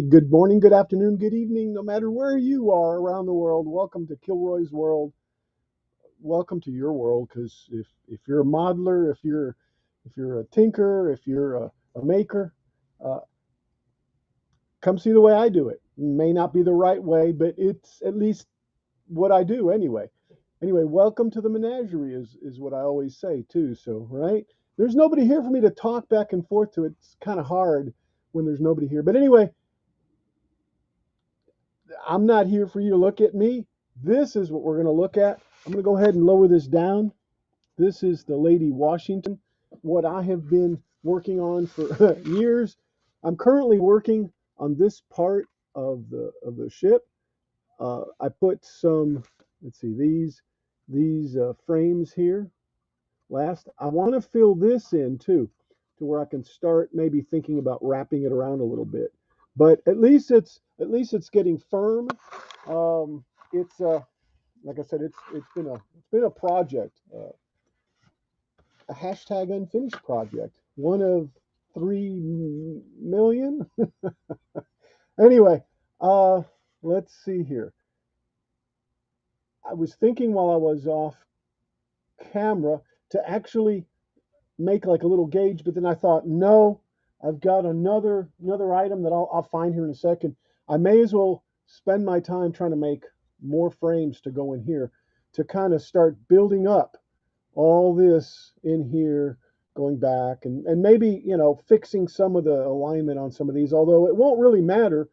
Hey, good morning, good afternoon, good evening, no matter where you are around the world. Welcome to Kilroy's World. Welcome to your world, because if you're a modeler, if you're a tinker, if you're a maker, uh, come see the way I do it. May not be the right way, but it's at least what I do anyway. Anyway, welcome to the menagerie is what I always say too. So, right? There's nobody here for me to talk back and forth to. It's kind of hard when there's nobody here. But anyway, I'm not here for you to look at me. This is what we're going to look at. I'm going to go ahead and lower this down. This is the Lady Washington, what I have been working on for years. I'm currently working on this part of the ship. I put some, let's see, these frames here. Last, I want to fill this in too, to where I can start maybe thinking about wrapping it around a little bit. But at least it's getting firm. It's like I said, it's been a project, a hashtag unfinished project, one of 3 million. Anyway, uh, let's see here. I was thinking while I was off camera to actually make like a little gauge, but then I thought, no, I've got another item that I'll find here in a second. I may as well spend my time trying to make more frames to go in here to kind of start building up all this in here, going back and maybe, fixing some of the alignment on some of these, although it won't really matter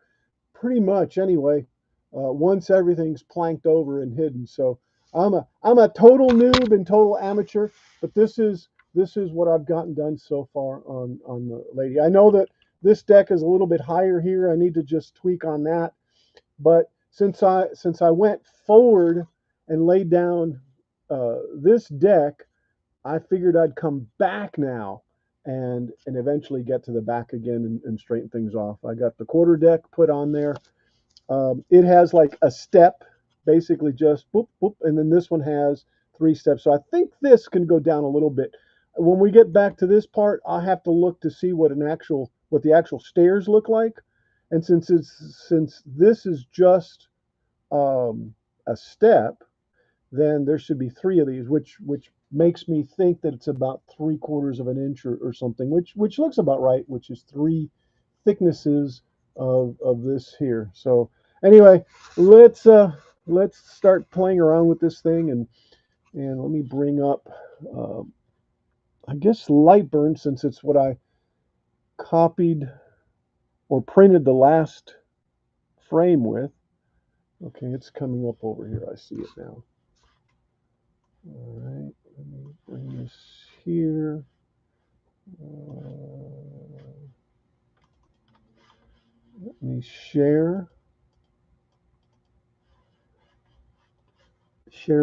pretty much anyway, once everything's planked over and hidden. So I'm a total noob and total amateur, but this is what I've gotten done so far on the Lady. I know that this deck is a little bit higher here. I need to just tweak on that. But since I went forward and laid down this deck, I figured I'd come back now and eventually get to the back again and straighten things off. I got the quarter deck put on there. It has like a step, basically just boop, boop, and then this one has 3 steps. So I think this can go down a little bit. When we get back to this part, I'll have to look to see what the actual stairs look like. And since this is just a step, then there should be 3 of these, which makes me think that it's about 3/4 of an inch or something, which looks about right, which is 3 thicknesses of this here. So anyway, let's start playing around with this thing, and let me bring up uh, I guess LightBurn, since it's what I copied or printed the last frame with. Okay, it's coming up over here. I see it now. All right, let me bring this here. Let me share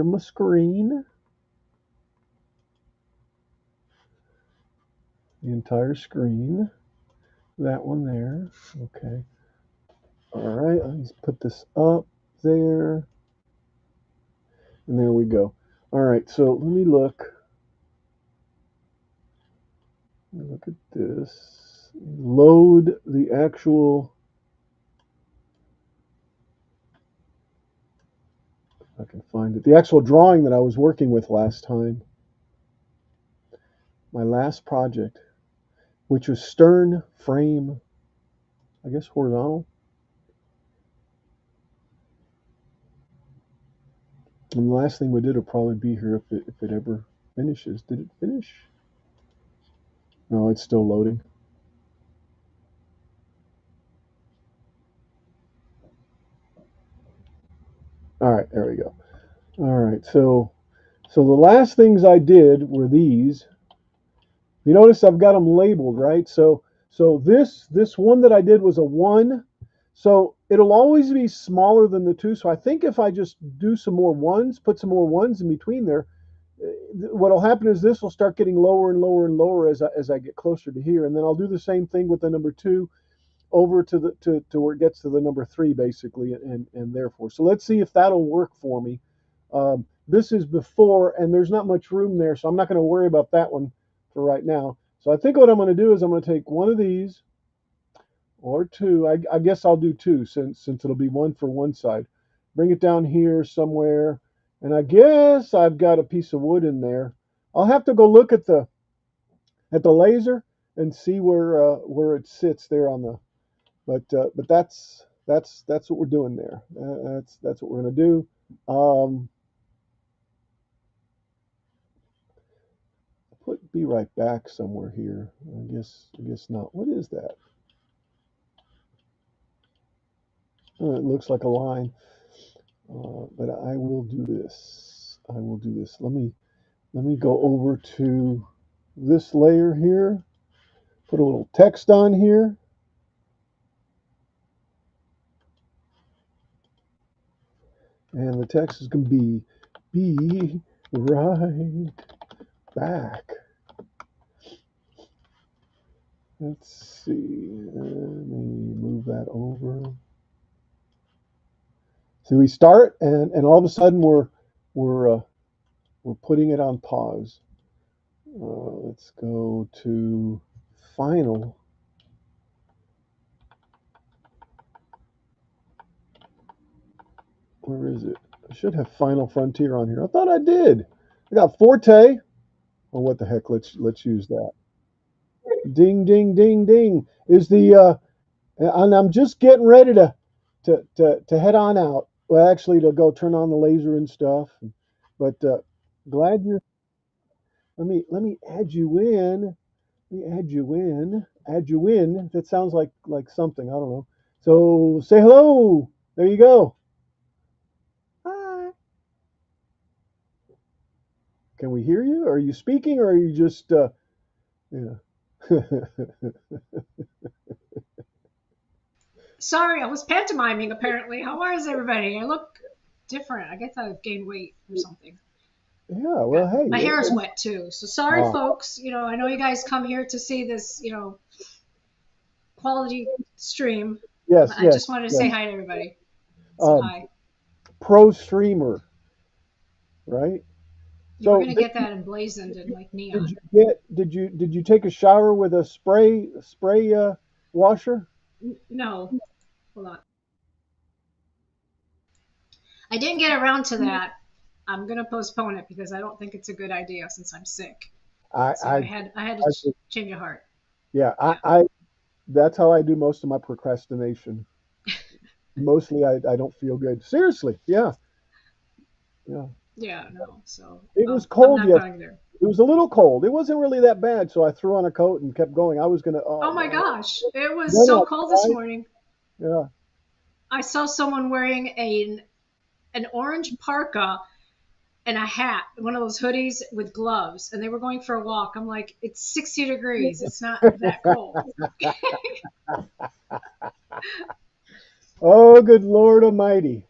my screen, the entire screen. That one there. Okay. All right, let's put this up there, and there we go. All right, so let me look. Look at this. Load the actual. If I can find it. The actual drawing that I was working with last time. My last project, which was stern frame, I guess horizontal. And the last thing we did will probably be here if it ever finishes. Did it finish? No, it's still loading. All right, there we go. All right, so the last things I did were these. You notice I've got them labeled, right? So this one that I did was a 1. So it'll always be smaller than the 2. So I think if I just do some more 1s, put some more 1s in between there, what'll happen is this will start getting lower and lower and lower as I get closer to here, and then I'll do the same thing with the number 2 over to where it gets to the number 3 basically, and therefore. So let's see if that'll work for me. This is before, and there's not much room there, so I'm not going to worry about that one for right now. So I think what I'm going to do is I'm going to take one of these, or two. I guess I'll do two since it'll be one for one side. Bring it down here somewhere, and I guess I've got a piece of wood in there. I'll have to go look at the laser and see where it sits there on the. But that's what we're doing there. That's what we're gonna do. Um, Put be right back somewhere here. I guess not. What is that? Oh, it looks like a line. But I will do this. I will do this. Let me go over to this layer here. Put a little text on here. And the text is going to be right back. Let's see. Let me move that over. So we start, and all of a sudden we're we're putting it on pause. Let's go to final. Where is it? I should have Final Frontier on here. I thought I did. I got Forte. Oh, what the heck? Let's use that. Ding, ding, ding, ding. Is the and I'm just getting ready to head on out. Well, actually, to go turn on the laser and stuff. But glad you're. Let me add you in. Let me add you in. Add you in. That sounds like something. I don't know. So say hello. There you go. Hi. Can we hear you? Are you speaking, or are you just yeah? Sorry, I was pantomiming apparently. How is everybody? I look different. I guess I've gained weight or something. Yeah. Yeah. Well, hey. My hair is wet too. So sorry, Uh, folks. I know you guys come here to see this, quality stream. yes. But I Yes. just wanted to say Yes. hi to everybody. So Um, hi. Pro streamer, right? You were So gonna get that emblazoned in like did you neon. did you take a shower with a spray washer? No, hold on. I didn't get around to that. I'm gonna postpone it because I don't think it's a good idea since I'm sick. I So I, I had to I change a heart. yeah. Yeah. I that's how I do most of my procrastination. Mostly, I don't feel good. Seriously. Yeah. Yeah. Yeah, no. So It was I'm cold not yesterday. going there. It was a little cold. It wasn't really that bad, so I threw on a coat and kept going. I was gonna. Oh Oh my man. gosh, it was Went so cold this outside. morning. Yeah. I saw someone wearing an orange parka and a hat, one of those hoodies with gloves, and they were going for a walk. I'm like, it's 60 degrees. It's not that cold. Oh, good Lord Almighty.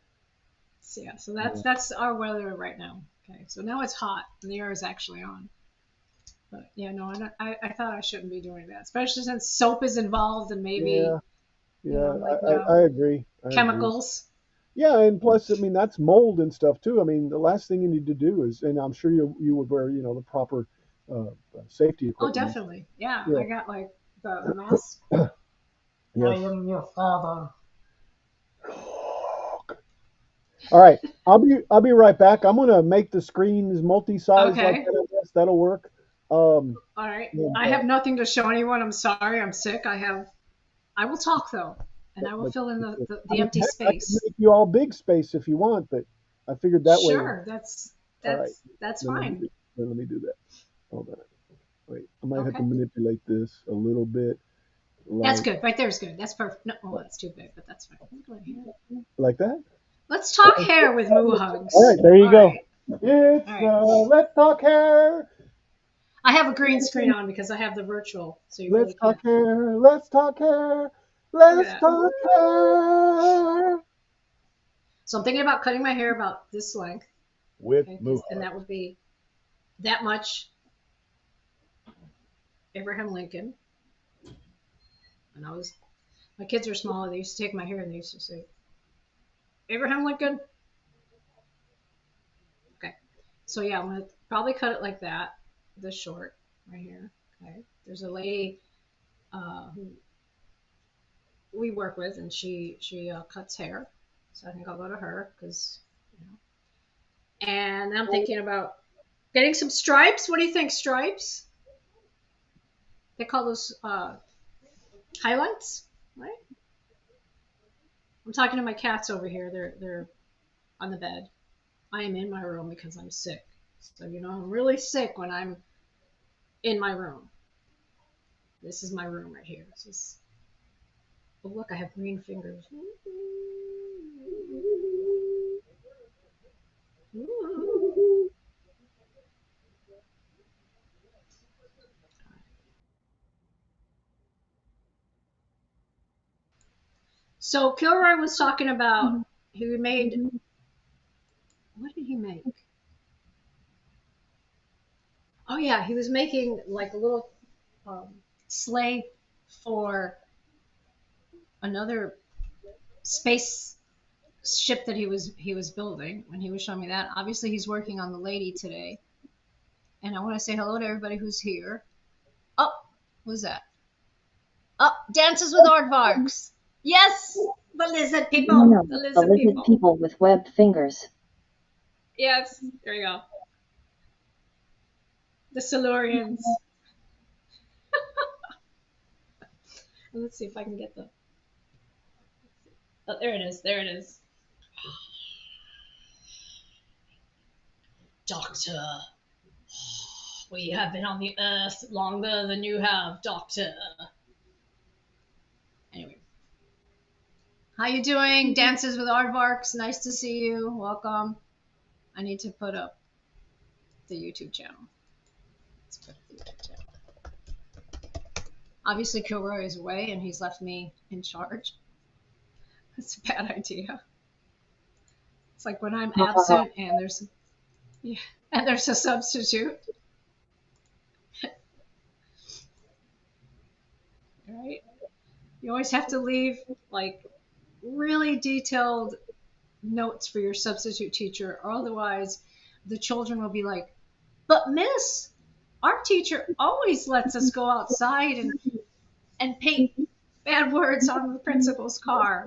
So yeah, so that's our weather right now. Okay, so now it's hot and the air is actually on. But yeah, no, I thought I shouldn't be doing that, especially since soap is involved and maybe Yeah, yeah, like I agree. I agree. chemicals. Yeah, and plus, I mean, that's mold and stuff too. I mean, the last thing you need to do is, and I'm sure you would wear, the proper safety Oh, equipment and stuff. definitely. Yeah, Yeah, I got like the mask. I yes. am your father. All right, I'll be right back. I'm gonna make the screens multi-size like Okay. that. I guess that'll work. Um, All right. and, I have nothing to show anyone. I'm sorry. I'm sick. I will talk though, and I will but fill in I the mean, empty heck, I could space. make you all big space if you want, but I figured that way. Sure. That's All right, that's then fine. let me do that. Hold on. Wait, I might have to Okay. manipulate this a little bit, That's like good. Right there is good. That's perfect. No, oh, that's too big, but that's fine. Go ahead here. like that. Let's talk hair with moo All hugs. right, there you All go. right. All It's right. let's talk hair. I have a green screen on because I have the virtual, so you Let's really talk can't. hair. Let's talk hair. Look at Let's that. talk hair. So I'm thinking about cutting my hair about this length. With Okay, and Muha. that would be that much Abraham Lincoln. And my kids are smaller. They used to take my hair and they used to say, Abraham Lincoln. Okay. So yeah, I'm gonna probably cut it like that, this short right here. Okay. There's a lady who we work with, and she cuts hair, so I think I'll go to her because. You know. And I'm thinking about getting some stripes. What do you think, stripes? They call those highlights, right? I'm talking to my cats over here. They're on the bed. I am in my room because I'm sick. So I'm really sick when I'm in my room. This is my room right here. This is. Oh look, I have green fingers. Ooh. So Kilroy was talking about he made. What did he make? Oh yeah, he was making like a little sleigh for another space ship that he was building when he was showing me that. Obviously, he's working on the lady today, and I want to say hello to everybody who's here. Oh, who's that? Oh, dances with aardvarks. Yes, the lizard No, people. no, The the lizard lizard people. people with webbed fingers. Yes, there you go. The Silurians. Let's see if I can get the. Oh, there it is. There it is. Doctor, we have been on the earth longer than you have, Doctor. Anyway, how you doing? Dances with Aardvarks. Nice to see you. Welcome. I need to put up the YouTube channel. Let's put up the YouTube channel. Obviously, Kilroy is away, and he's left me in charge. That's a bad idea. It's like when I'm Ha ha ha. absent and yeah, and there's a substitute. Right? You always have to leave like really detailed notes for your substitute teacher, or otherwise the children will be like, "But Miss, our teacher always lets us go outside and paint bad words on the principal's car."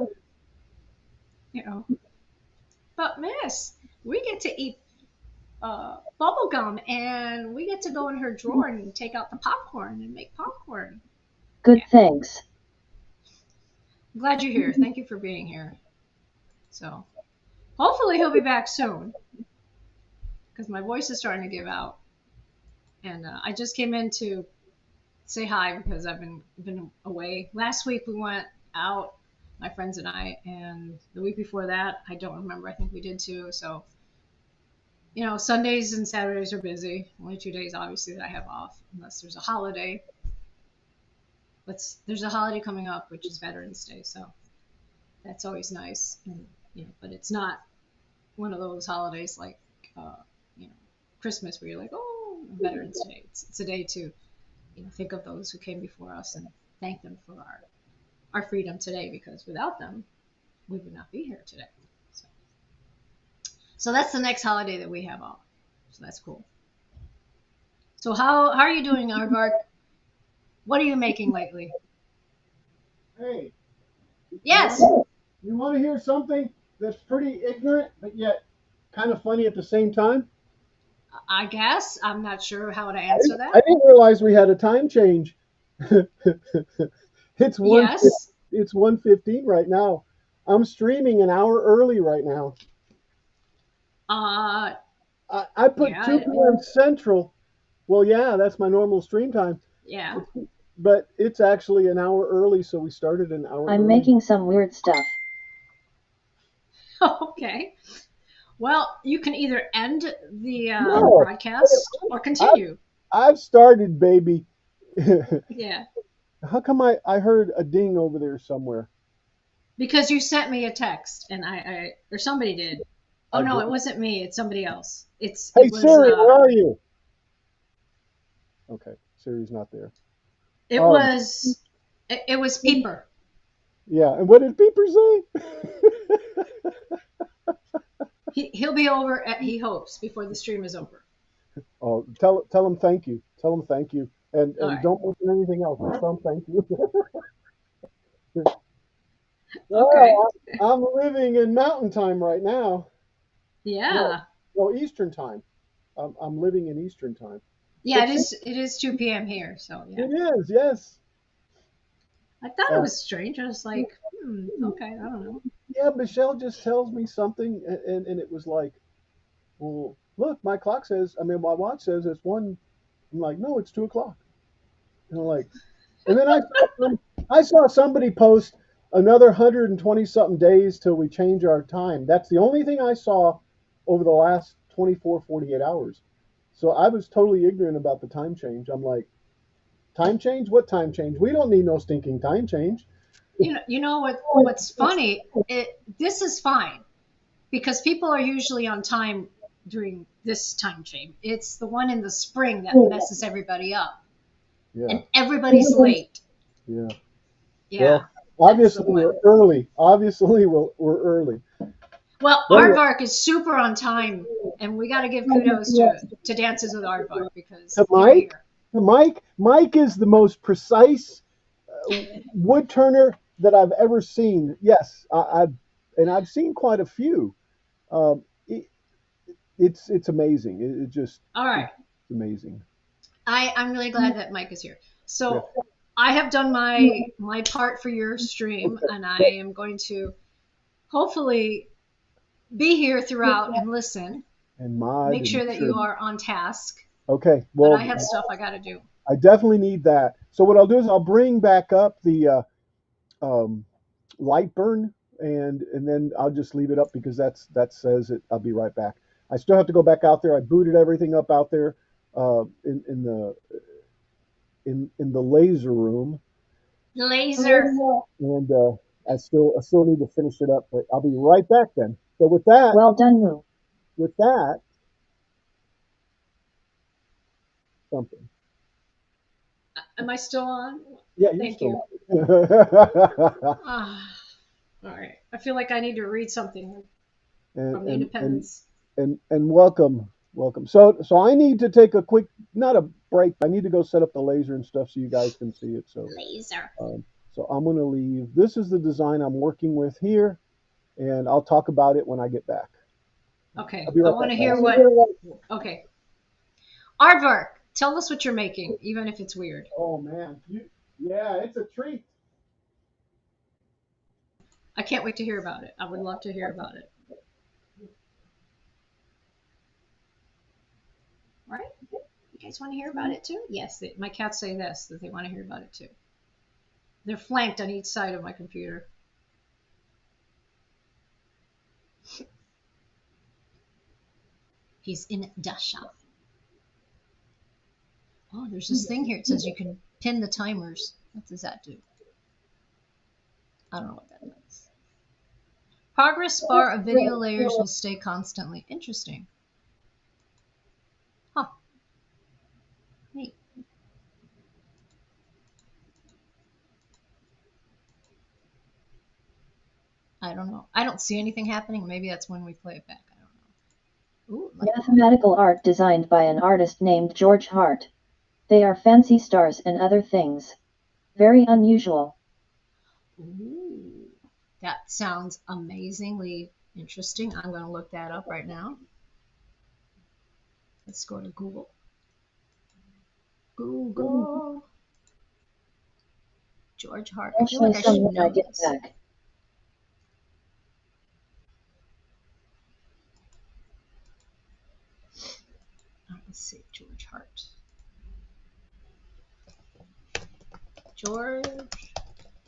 You know, but Miss, we get to eat bubble gum, and we get to go in her drawer and take out the popcorn and make popcorn. Good Yeah, thanks. I'm glad you're here. Thank you for being here. So hopefully he'll be back soon because my voice is starting to give out. And I just came in to say hi because I've been away. Last week we went out, my friends and I, and the week before that I don't remember. I think we did too. So Sundays and Saturdays are busy. Only 2 days, obviously, that I have off, unless there's a holiday. But there's a holiday coming up, which is Veterans Day, so that's always nice. And, but it's not one of those holidays like uh, you know Christmas where you're like, oh, Veterans Day. It's a day to think of those who came before us and thank them for our freedom today, because without them we would not be here today. So that's the next holiday that we have off. So that's cool. So how are you doing, Aardvark? What are you making lately? Hey, you Yes, want you want to hear something that's pretty ignorant, but yet kind of funny at the same time? I guess. I'm not sure how to I answer didn't, I that. didn't realize we had a time change. it's one Yes. it's 1:15 right now. I'm streaming an hour early right now. Uh, I put yeah, 2 p.m. Central. Well, yeah, that's my normal stream time. yeah. But it's actually an hour early, so we started an hour I'm early. making some weird stuff. Okay. Well, you can either end the No, broadcast or I've, continue. I've started, baby. Yeah, How come I heard a ding over there somewhere? because you sent me a text, and I or somebody did. Oh I no, did. it wasn't me. It's somebody else. It's Hey it was Siri, where are you? Okay, Siri's not there. it Um, was it was Peeper. yeah, and what did Peeper say? He'll be over at, he hopes, before the stream is over. Oh, tell him thank you. Tell him thank you, and All and right. don't mention anything else. Just tell him thank you. Okay. Well, I'm living in Mountain Time right now. No, Yeah. no, Eastern Time. I'm living in Eastern Time. Yeah, But it see, is. It is 2 p.m. here, so yeah. it is, yes. I thought it Uh, was strange. I was like, okay, I don't know. yeah, Michelle just tells me something, and it was like, well, look, my clock says, I mean, my watch says it's one. I'm like, no, it's 2 o'clock. And I'm like, and then I saw somebody post another 120 something days till we change our time. That's the only thing I saw over the last 24, 48 hours. So I was totally ignorant about the time change. I'm like, time change? What time change? We don't need no stinking time change. You know what's funny? This is fine because people are usually on time during this time frame. It's the one in the spring that messes everybody up, Yeah, and everybody's late. yeah. Yeah, Well, that's the obviously we're one. early. Obviously we're early. Well, But anyway, Aardvark is super on time, and we got to give kudos to Dances with Aardvark because to they're Mike, here. Mike is the most precise wood turner that I've ever seen. Yes, I've seen quite a few. Um, it, it's amazing. It just All it's right, amazing. I'm really glad that Mike is here. Yeah. So I have done my part for your stream, and I am going to hopefully be here throughout and listen. And mod Make and sure that sure. you are on task. Okay. But I Well, have stuff I got to do. I definitely need that. So what I'll do is I'll bring back up the um, LightBurn, and then I'll just leave it up because that says it. I'll be right back. I still have to go back out there. I booted everything up out there in the laser room, Laser. and I still need to finish it up. But I'll be right back then. So with that, Well done, Moo. with that, something. Am I still on? Yeah, you're Thank you. still on. Ah, all right. I feel like I need to read something and from the and and Independence. and welcome. So I need to take a quick, not a break. I need to go set up the laser and stuff so you guys can see it. So Laser. um, so I'm gonna leave. This is the design I'm working with here, and I'll talk about it when I get back. I'll Okay. be I right want back, to guys. hear what. Okay. Aardvark, tell us what you're making, even if it's weird. Oh man, yeah, it's a treat. I can't wait to hear about it. I would love to hear about it. Right? You guys want to hear about it too? Yes. My cats say this, that they want to hear about it too. They're flanked on each side of my computer. He's in the shop. Oh, there's this thing here. It says you can pin the timers. What does that do? I don't know what that does. Progress bar of video layers will stay constantly. Interesting. Huh. Neat. I don't know. I don't see anything happening. Maybe that's when we play it back. I don't know. Ooh, light bulb. Mathematical art designed by an artist named George Hart. They are fancy stars and other things. Very unusual. Ooh, that sounds amazingly interesting. I'm going to look that up right now. Let's go to Google. Google. George Hart. I I'll feel show like I should some when I know get this. back. Let's see. George Hart. George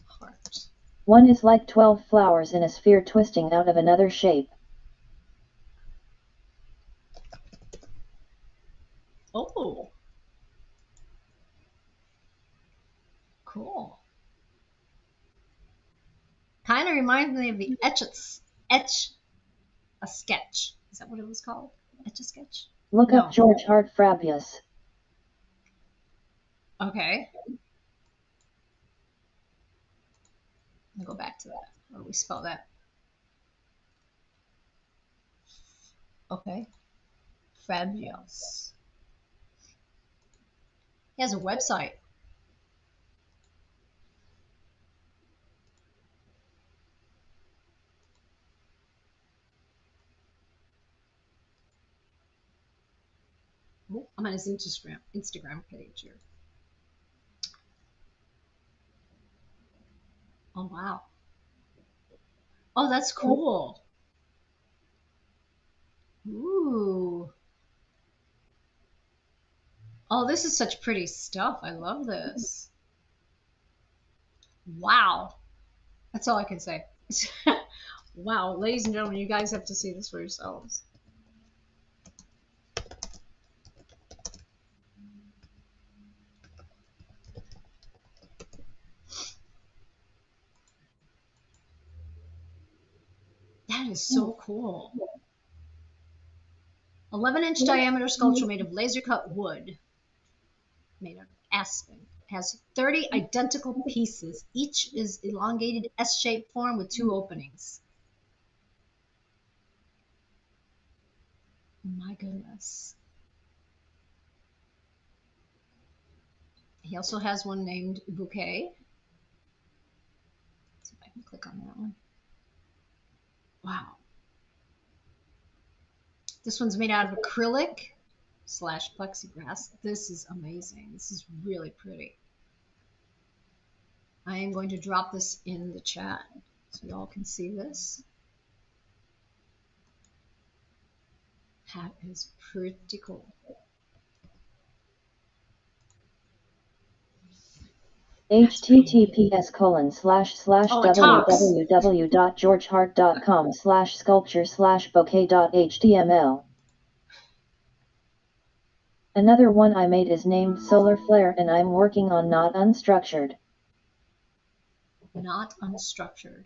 Hart. One is like 12 flowers in a sphere twisting out of another shape. Oh, cool. Kind of reminds me of the Etch a Sketch. Is that what it was called? Etch a Sketch? Look up No. George Hart Fabius. Okay. I'll go back to that. How do we spell that? Okay. Fabius. He has a website. Oh, I'm on his Instagram page here. Oh wow. Oh, that's cool. Ooh. Oh, this is such pretty stuff. I love this. Wow. That's all I can say. Wow, ladies and gentlemen, you guys have to see this for yourselves. That is so cool. 11-inch diameter sculpture made of laser cut wood, made of aspen. Has 30 identical pieces. Each is elongated S-shaped form with 2 openings. My goodness. He also has one named Bouquet. Let's see if I can click on that one. Wow. This one's made out of acrylic / plexiglass. This is amazing. This is really pretty. I am going to drop this in the chat so y'all can see this. That is pretty cool. https://www.georgehart.com/sculpture/bouquet.html. Another one I made is named Solar Flare and I'm working on Not Unstructured. Not Unstructured.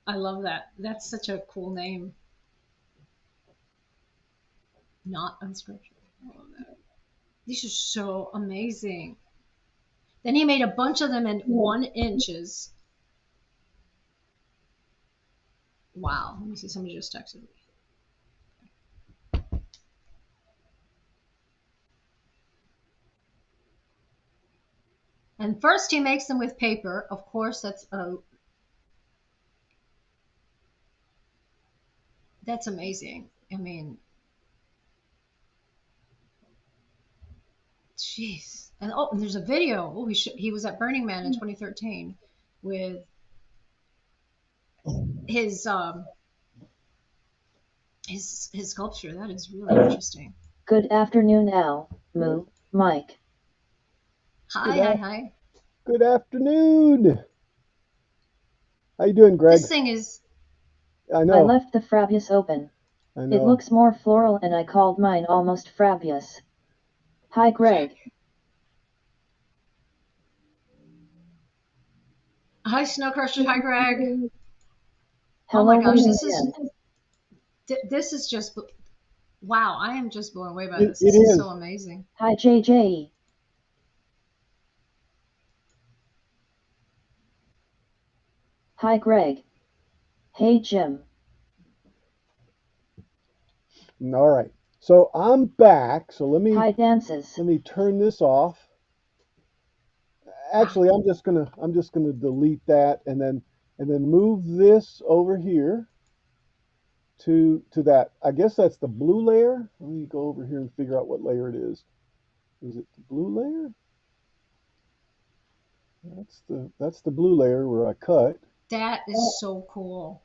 I love that. That's such a cool name. Not Unstructured. I love that. These are so amazing. Then he made a bunch of them in 1 inches. Wow. Let me see. Somebody just texted me. And first he makes them with paper. Of course, that's amazing. I mean, jeez. And oh, and there's a video. Oh, he was at Burning Man in 2013 with his sculpture. That is really interesting. Good afternoon, Al, Moo, Mike. Hi. Good afternoon. How you doing, Greg? This thing is... I know. I left the Frabius open. I know. It looks more floral and I called mine almost Frabius. Hi, Greg. Hi, Snow Crusher. Hi, Greg. Hello, oh my gosh, this is just... Wow, I am just blown away by this. This is so amazing. Hi, JJ. Hi, Greg. Hey, Jim. All right. So I'm back. So let me Hi, Dances. Let me turn this off. Actually, I'm just gonna delete that and then move this over here to that. I guess that's the blue layer. Let me go over here and figure out what layer it is. Is it the blue layer? That's the blue layer where I cut. That is so cool.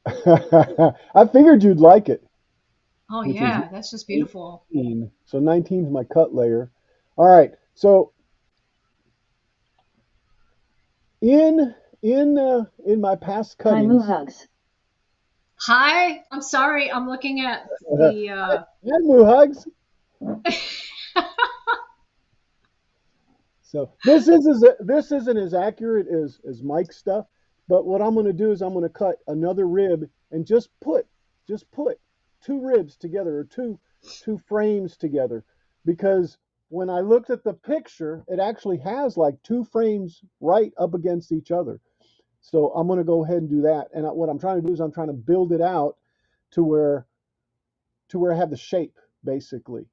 I figured you'd like it. Oh yeah, that's just beautiful. 19. So 19 is my cut layer. All right. So in my past cuttings. Hi, Moo Hugs. Hi. I'm sorry. I'm looking at the. Hi, Moo Hugs. So this isn't as accurate as Mike's stuff, but what I'm going to do is I'm going to cut another rib and just put 2 ribs together or two frames together, because when I looked at the picture, it actually has like 2 frames right up against each other. So I'm going to go ahead and do that. And what I'm trying to do is I'm trying to build it out to where I have the shape basically.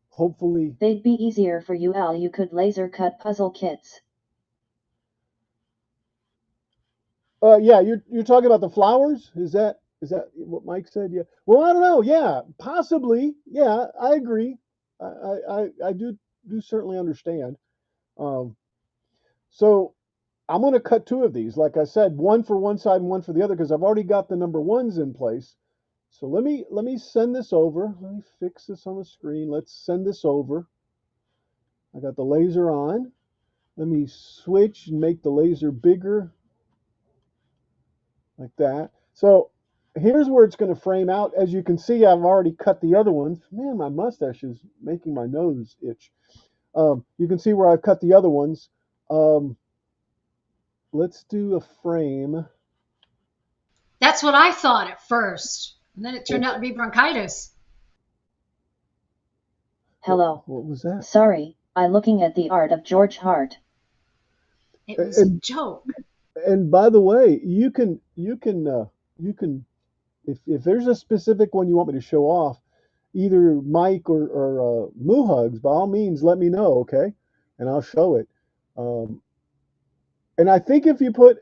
Hopefully they'd be easier for you, Al. You could laser cut puzzle kits. Yeah, you're talking about the flowers? Is that Is that what Mike said? Yeah. Well, I don't know. Yeah, possibly. Yeah, I agree. I do certainly understand. Um, so I'm going to cut two of these. Like I said, one for one side and one for the other because I've already got the number ones in place. So let me send this over. Let me fix this on the screen. Let's send this over. I got the laser on. Let me switch and make the laser bigger like that. So here's where it's going to frame out. As you can see, I've already cut the other ones. Man, my mustache is making my nose itch. You can see where I've cut the other ones. Um, let's do a frame. That's what I thought at first. And then it turned out to be bronchitis. Hello. What was that? Sorry, I'm looking at the art of George Hart. It was a joke. And by the way, you can if there's a specific one you want me to show off, either Mike or Moo Hugs, by all means, let me know, okay? And I'll show it. Um, and I think if you put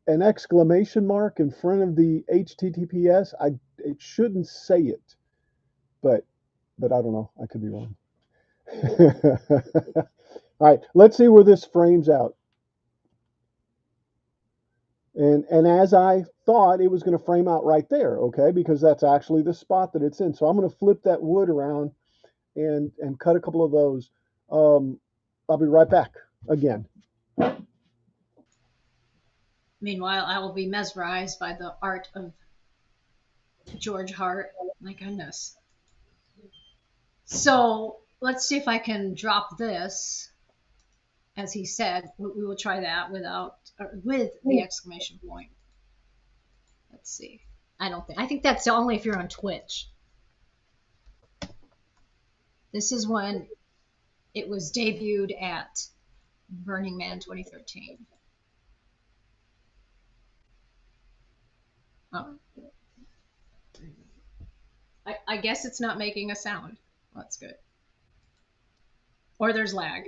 an exclamation mark in front of the HTTPS, it shouldn't say it, but I don't know. I could be wrong. All right, let's see where this frames out. And as I thought, it was going to frame out right there, okay? Because that's actually the spot that it's in. So I'm going to flip that wood around and cut a couple of those. I'll be right back again. Meanwhile, I will be mesmerized by the art of George Hart. My goodness. So let's see if I can drop this. As he said, we will try that with the exclamation point. Let's see. I think that's only if you're on Twitch. This is when it was debuted at Burning Man 2013. Oh. I guess it's not making a sound. That's good. Or there's lag.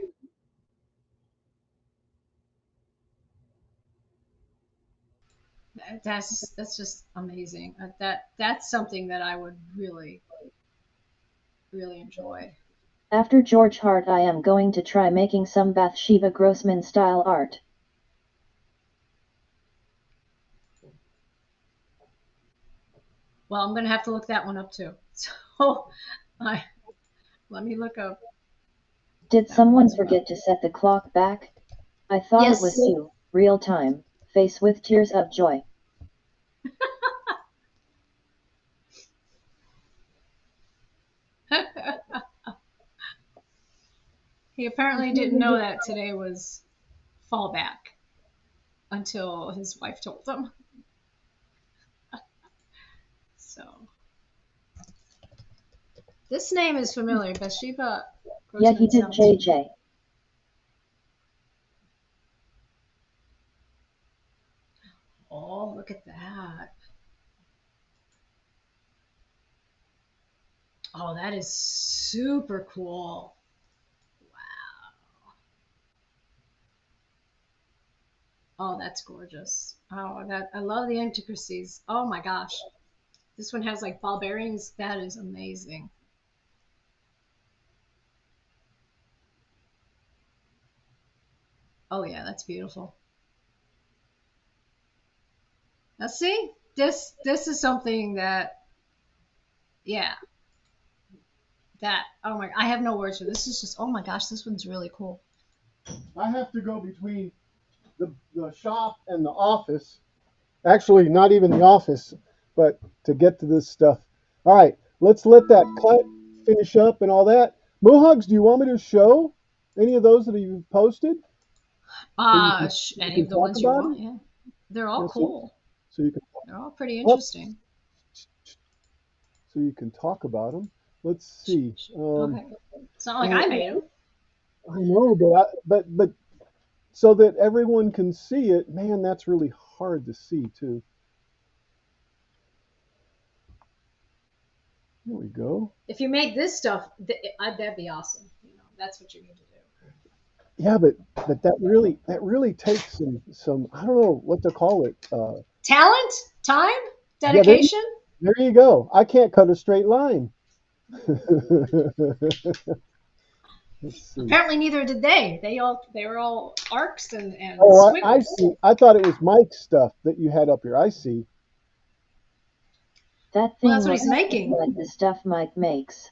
That's just amazing. That's something that I would really really enjoy. After George Hart, I am going to try making some Bathsheba Grossman style art. Well, I'm gonna have to look that one up too. So, let me look up. Did someone forget to set the clock back? I thought Yes. it was you, real time, face with tears of joy. He apparently didn't know that today was fallback until his wife told him. So, this name is familiar. Bathsheba Yeah, he Grossman did, sounds. JJ. Oh, look at that. Oh, that is super cool. Wow. Oh, that's gorgeous. Oh, that I love the intricacies. Oh my gosh. This one has like ball bearings. That is amazing. Oh yeah, that's beautiful. Now see, this is something that yeah, that oh my I have no words for this. Is just oh my gosh, this one's really cool. I have to go between the shop and the office. Actually, not even the office, but to get to this stuff. All right, let's let that cut finish up and all that. Mohugs, do you want me to show any of those that you've posted so you Any can of the talk ones you about want, them? yeah. They're all Yeah, cool. so you can They're all pretty oh, interesting. so you can talk about them. Let's see. Okay. It's not like And I made them. I know, but so that everyone can see it, man, that's really hard to see too. There we go. If you made this stuff, that'd be awesome. You know, that's what you need to do. Yeah, but that really takes some I don't know what to call it. Talent, time, Yeah, Dedication? there you go. I can't cut a straight line. Let's see. Apparently neither did they. They were all arcs and Oh, I squiggles. see. I thought it was Mike's stuff that you had up here. I see. That Well, thing that's what looks he's making. like the stuff Mike makes.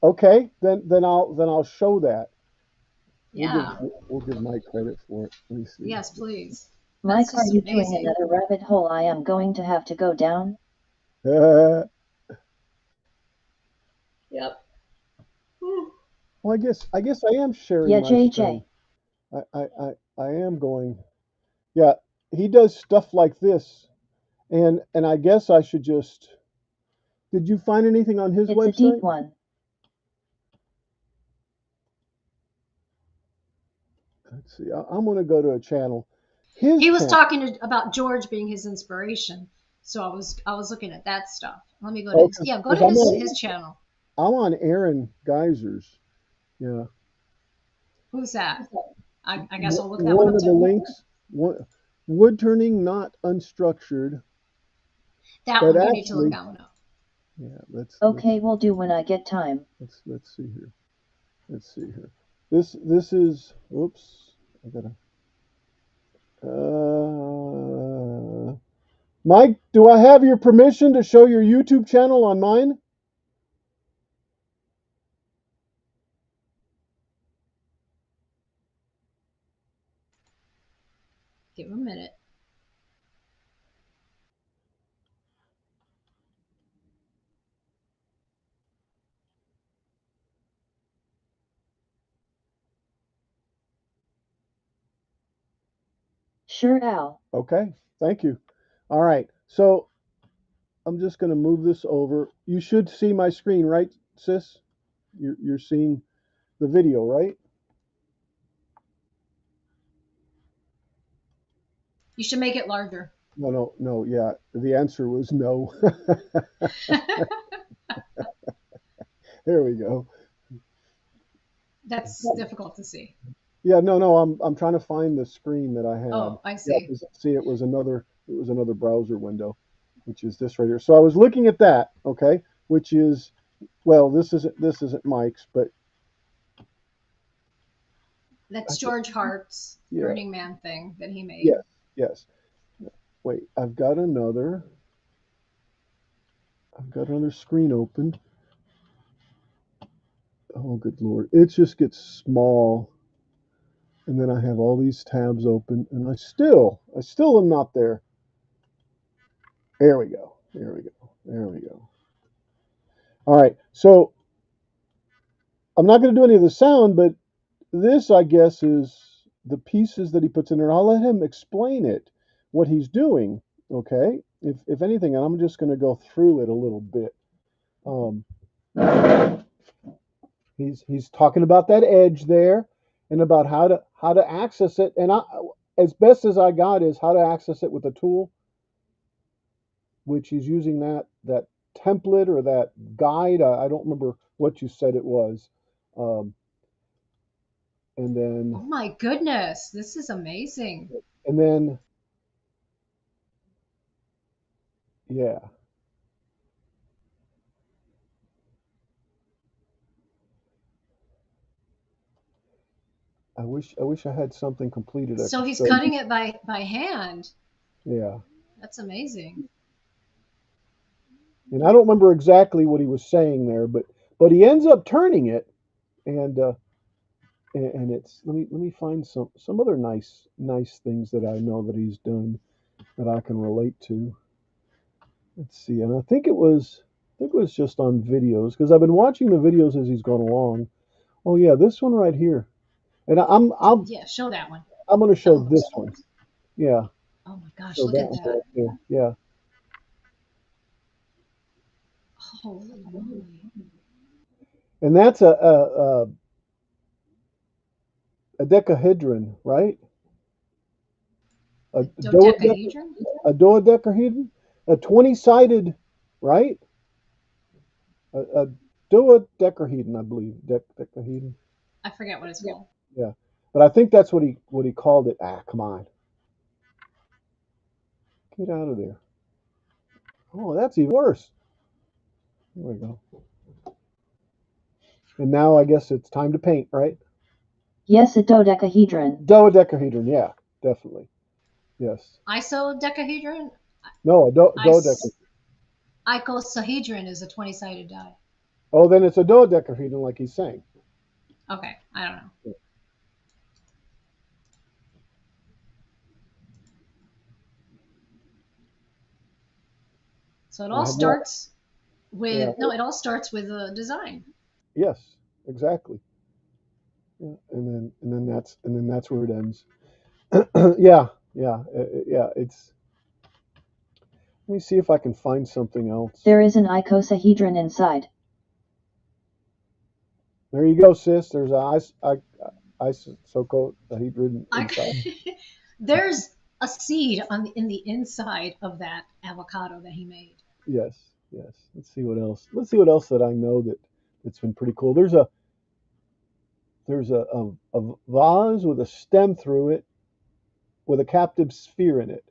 Okay, then I'll show that. We'll give Yeah. we'll give Mike credit for it. Let me see. Yes, please. That's Mike, are just you doing amazing. another rabbit hole I am going to have to go down? Yep. Well, I guess I am sharing Yeah, my screen. JJ. I am going. Yeah, he does stuff like this, and I guess I should just. Did you find anything on his It's a deep website? one. Let's see. I'm going to go to a channel. His He was channel. talking about George being his inspiration. So I was looking at that stuff. Let me go to Oh, his yeah, go to because his channel. I'm on Aaron Geyser's. Yeah. Who's that? I guess I'll look that one One up of the too. links. Wood turning not unstructured, That but one, you need to look actually, that one up. yeah. Okay, will do when I get time. Let's see here. Let's see here. This is. Oops. I gotta. Mike, do I have your permission to show your YouTube channel on mine? Give him a minute. Sure, Al. Okay. Thank you. All right. So I'm just going to move this over. You should see my screen, right, sis? You're seeing the video, right? You should make it larger. No, no, no. Yeah. The answer was no. There we go. That's difficult to see. Yeah, no, no. I'm trying to find the screen that I had. Oh, I Yeah, see. 'cause, see, it was another browser window, which is this right here. So I was looking at that, okay, which is well, this isn't Mike's, but I That's think George Hart's yeah, Burning Man thing that he made. yes, yes. Wait, I've got another screen open. Oh, good lord, it just gets small, and then I have all these tabs open, and I still am not there. There we go. There we go. There we go. All right, so I'm not going to do any of the sound, but this, I guess, is the pieces that he puts in there. I'll let him explain it, what he's doing. Okay, if anything, and I'm just going to go through it a little bit. Um, he's talking about that edge there, and about how to access it. And as best as I got, is how to access it with a tool, which he's using that template or that guide. I don't remember what you said it was. Um, and Oh then my goodness, this is amazing. and then yeah. I wish I had something completed I So could he's show you. cutting it by hand. Yeah, That's amazing. and I don't remember exactly what he was saying there, but he ends up turning it, and and it's let me find some other nice things that I know that he's done that I can relate to. Let's see, and I think it was just on videos because I've been watching the videos as he's gone along. Oh yeah, this one right here, and Yeah, show that one. I'm going to That show one this looks cool. one. Yeah, Oh my gosh, so look that at one that. right there. Yeah, Holy moly. and that's a decahedron, right? A A dodeca, dodecahedron? a dodecaedron, a 20-sided, right? A dodecaedron, I believe. Decahedron. I forget what it's called. Yeah, but I think that's what he called it. Ah, come on, get out of there. Oh, that's even worse. There we go. And now I guess it's time to paint, right? Yes, a dodecahedron. Dodecahedron, yeah, definitely. Yes. Isodecahedron? No, a dodecahedron. Icosahedron is a 20-sided die. Oh, then it's a dodecahedron, like he's saying. Okay, I don't know. So it I all have no. starts Yeah. with no, it all starts with a design. Yes. Exactly. Yeah. And then that's where it ends. Yeah. Yeah. Yeah. It's. Let me see if I can find something else. There is an icosahedron inside. There you go, sis. There's a isocodahedron I inside. there's a seed in the inside of that avocado that he made. Yes. Yes. Let's see what else. Let's see what else that I know that's been pretty cool. There's a vase with a stem through it with a captive sphere in it.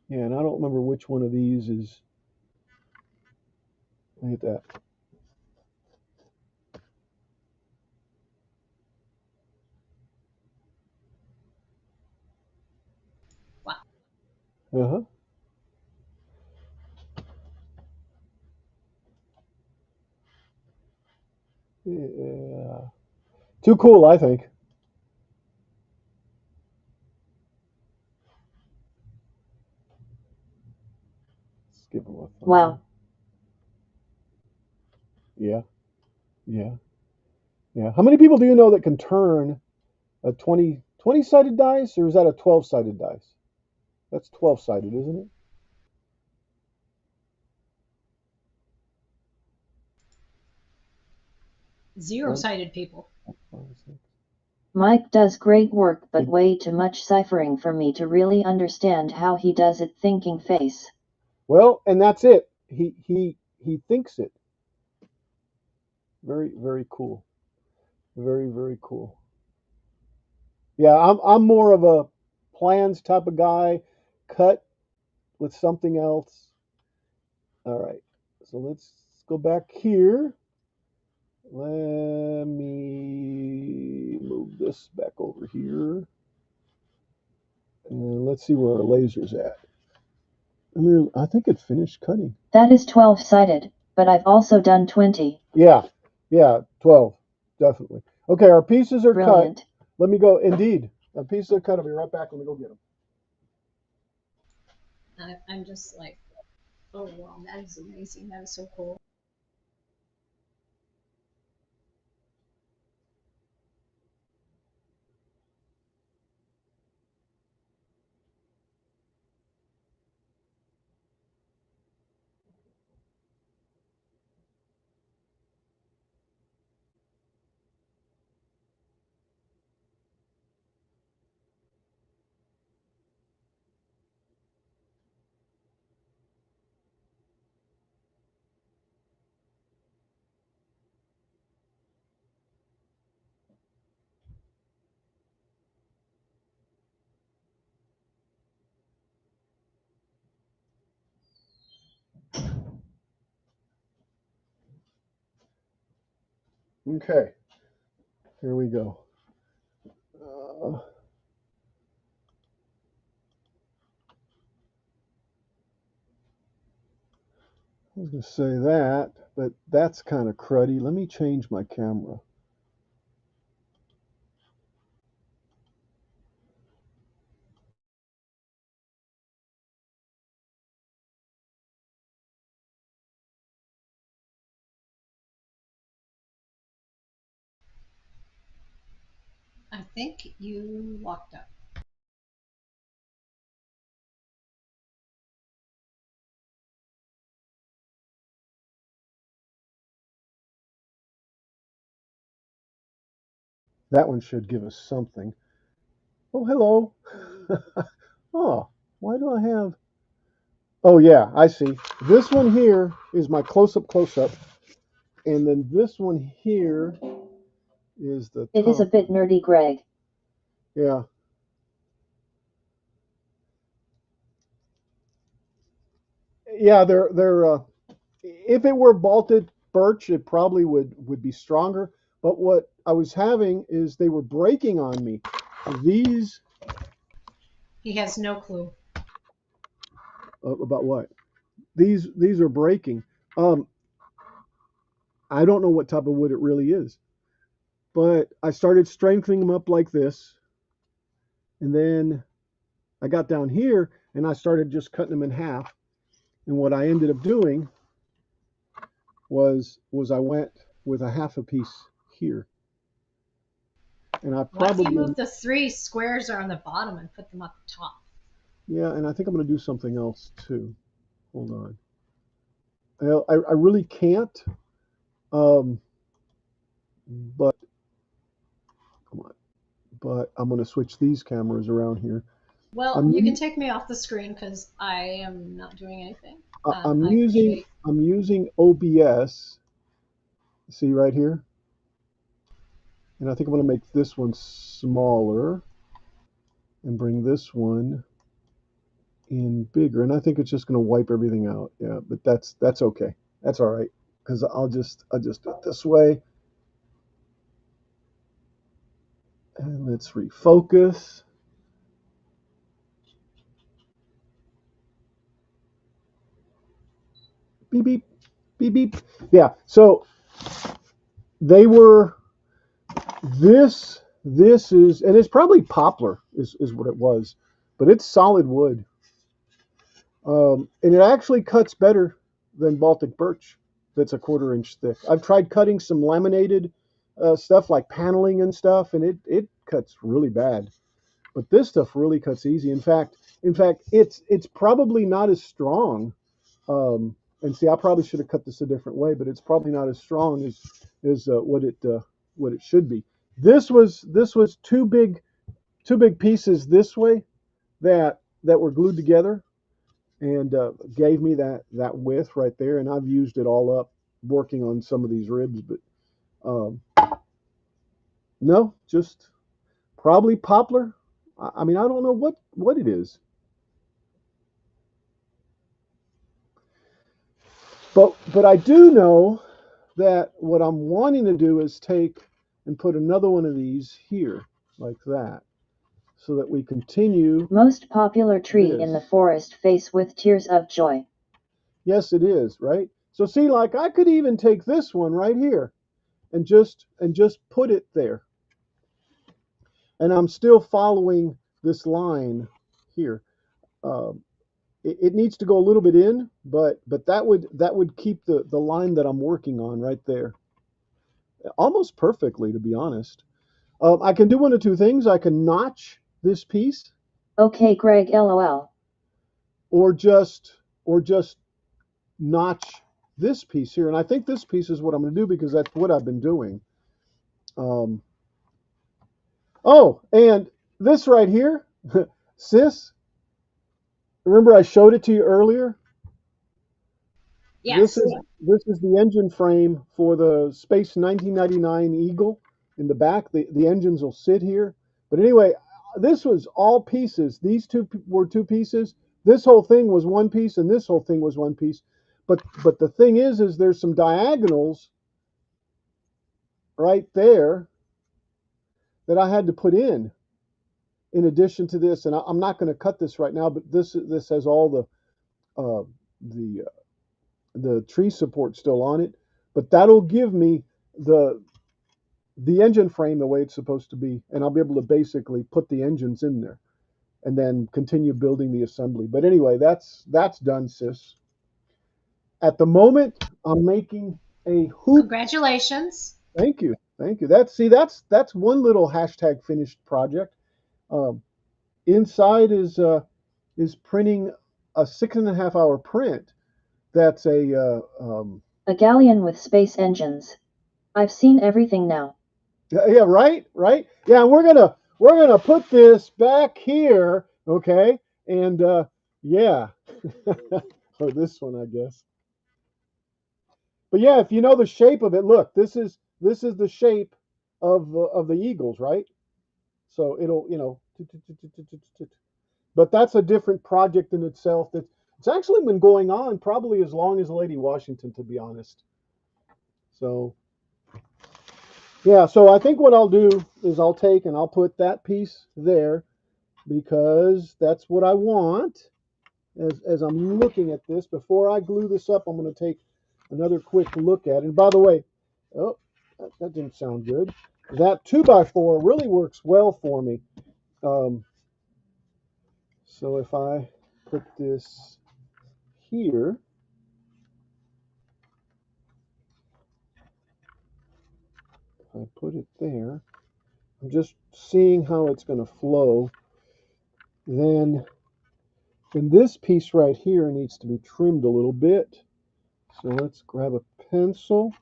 Yeah, and I don't remember which one of these is. Look at that. Wow. Uh huh. Yeah. Too cool, I think. Let's give him a thumbs Wow. up. Yeah. Yeah. Yeah. How many people do you know that can turn a 20 sided dice, or is that a 12-sided dice? That's 12-sided, isn't it? One, Zero-sided people. five, six. Mike does great work, but It, way too much ciphering for me to really understand how he does it. Thinking face. well, and that's it. He thinks it. Very, very cool. Very, very cool. Yeah, I'm more of a plans type of guy. Cut with something else. All right. So let's go back here. Let me move this back over here. And let's see where our laser's at. I think it finished cutting. That is 12-sided, but I've also done 20. Yeah, yeah, 12, definitely. Okay, our pieces are cut. Brilliant. Let me go. Indeed, our pieces are cut. I'll be right back. Let me go get them. I'm just like, oh wow, that is amazing. That is so cool. Okay, here we go. I was going to say that, but that's kind of cruddy. Let me change my camera. I think you locked up. That one should give us something. Oh, hello. Oh, why do I have? Oh, yeah, I see. This one here is my close up, and then this one here is the It is a top bit one. nerdy, Greg. Yeah, Yeah, they're if it were bolted birch, it probably would be stronger. But what I was having is they were breaking on me. These He has no clue. about what? These are breaking. Um, I don't know what type of wood it really is, but I started strengthening them up like this, and then I got down here and I started just cutting them in half. And what I ended up doing was I went with a half a piece here, and I What if you probably move the three squares are on the bottom and put them at the top? yeah, and I think I'm going to do something else too. Hold on. I really can't, um, but come on. But I'm going to switch these cameras around here. Well, you can I'm take me off the screen because I am not doing anything. I'm I using appreciate. I'm using OBS. See right here, and I think I'm going to make this one smaller and bring this one in bigger. And I think it's just going to wipe everything out. Yeah, but that's okay. That's all right because I'll just do it this way. And let's refocus. Beep beep beep beep. Yeah. So they were this is and it's probably poplar is what it was, but it's solid wood. And it actually cuts better than Baltic birch. That's a 1/4 inch thick. I've tried cutting some laminated stuff like paneling and stuff, and it cuts really bad. But this stuff really cuts easy. In fact, it's probably not as strong. And see, I probably should have cut this a different way, but it's probably not as strong as what it should be. This was two big pieces this way that were glued together and gave me that width right there. And I've used it all up working on some of these ribs, but um, no, just probably poplar. I mean, I don't know what it is, but I do know that what I'm wanting to do is take and put another one of these here like that, so that we continue Most popular tree in the this. forest face with tears of joy. Yes, it is, right? So see, like I could even take this one right here and just put it there. And I'm still following this line here. Um, it needs to go a little bit in, but that would keep the line that I'm working on right there, almost perfectly, to be honest. I can do one of two things. I can notch this piece, Okay, Greg, lol. or just notch this piece here. And I think this piece is what I'm going to do because that's what I've been doing. Um, oh, and this right here, sis. Remember I showed it to you earlier. This Yes. is this is the engine frame for the Space 1999 Eagle in the back. The engines will sit here. But anyway, this was all pieces. These were two pieces. This whole thing was one piece, and this whole thing was one piece. But the thing is there's some diagonals right there that I had to put in addition to this. And I'm not going to cut this right now, but this has all uh, the the tree support still on it, but that'll give me the the engine frame the way it's supposed to be, and I'll be able to basically put the engines in there and then continue building the assembly. But anyway, that's done, sis. At the moment, I'm making a hoop. Congratulations. Thank you, thank you. That's one little hashtag finished project. Um, Inside is printing a 6.5 hour print. That's A galleon with space engines. I've seen everything now. yeah, right, right. Yeah, and we're gonna put this back here, okay? And yeah, or this one, I guess. But yeah, if you know the shape of it, look, this is the shape of the Eagles, right? So it'll, but that's a different project in itself. It's actually been going on probably as long as Lady Washington, to be honest. So yeah, so I think what I'll do is I'll take and I'll put that piece there because that's what I want. As I'm looking at this, before I glue this up, I'm going to take another quick look at it. And by the way, oh, that didn't sound good. That 2x4 really works well for me. So if I put this here, I put it there, I'm just seeing how it's going to flow. Then this piece right here needs to be trimmed a little bit. So let's grab a pencil.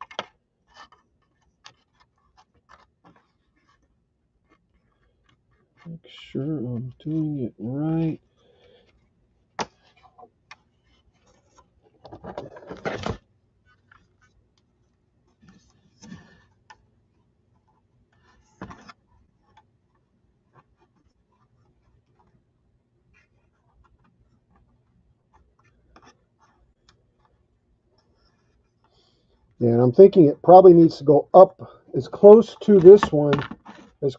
Make sure I'm doing it right. And I'm thinking it probably needs to go up as close to this one as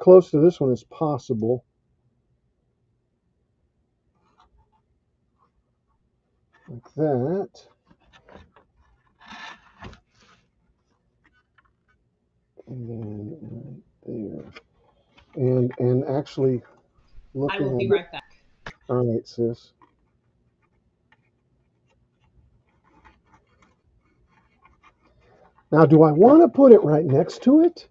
possible. Like that. And then right there. And actually I looking will be at it. right back. All right, sis. Now, do I want to put it right next to it?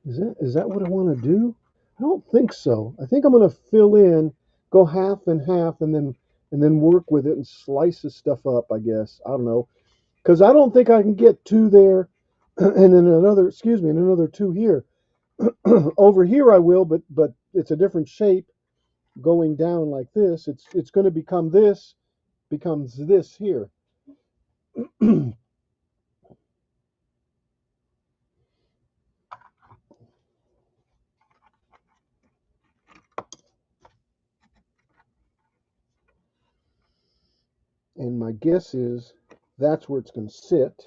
Is that what I want to do? I don't think so. I think I'm going to fill in, go half and half, and then work with it and slice the stuff up. I guess I don't know because I don't think I can get two there, and then another. Excuse me, and another two here. Over here I will, but it's a different shape going down like this. It's going to become this becomes this here. And my guess is that's where it's going to sit.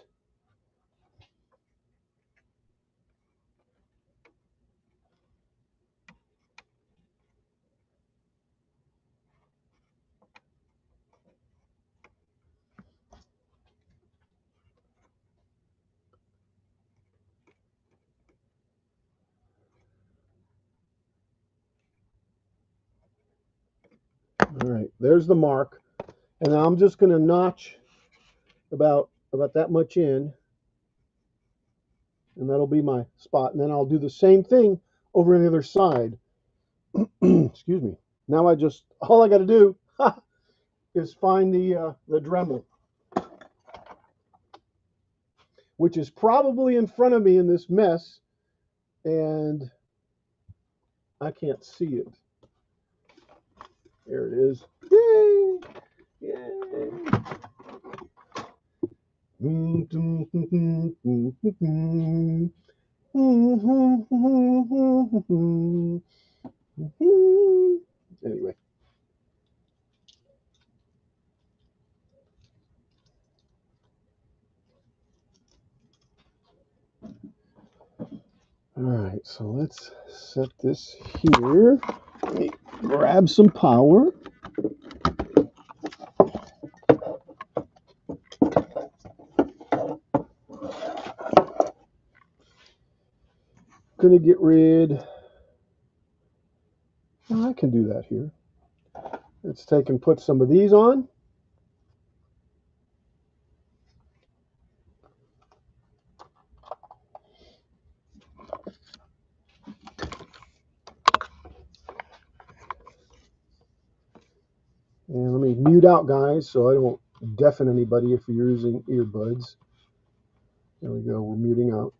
All right, there's the mark. And I'm just going to notch about that much in, and that'll be my spot. And then I'll do the same thing over on the other side. Excuse me. Now all I got to do is find the Dremel, which is probably in front of me in this mess, and I can't see it. There it is. Yay! Yay! Anyway. All right, so let's set this here. Let me grab some power. Gonna get rid. Oh, I can do that here. Let's take and put some of these on. And let me mute out, guys, so I don't deafen anybody if you're using earbuds. There we go, we're muting out.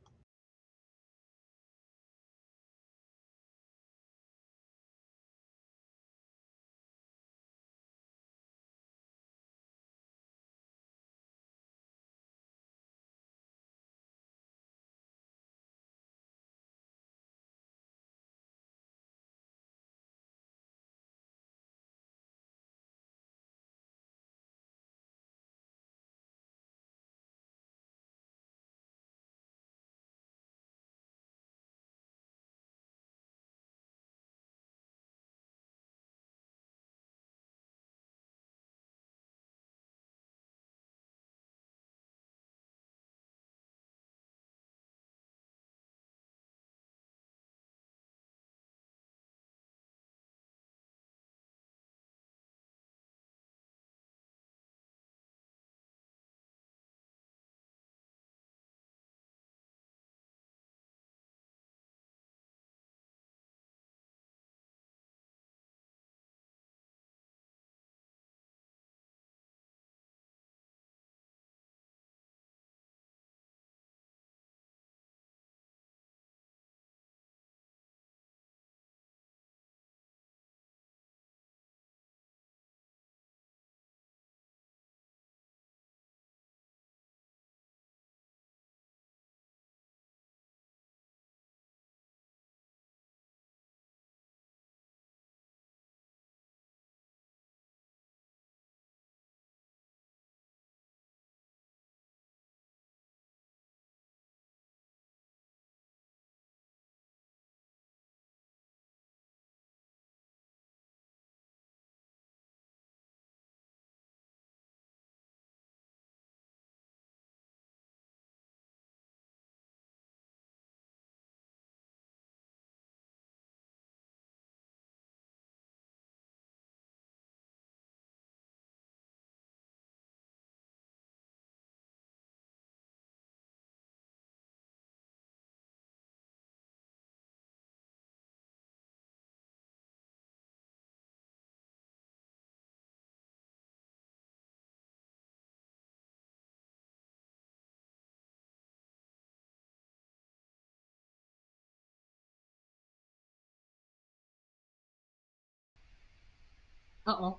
Uh-oh.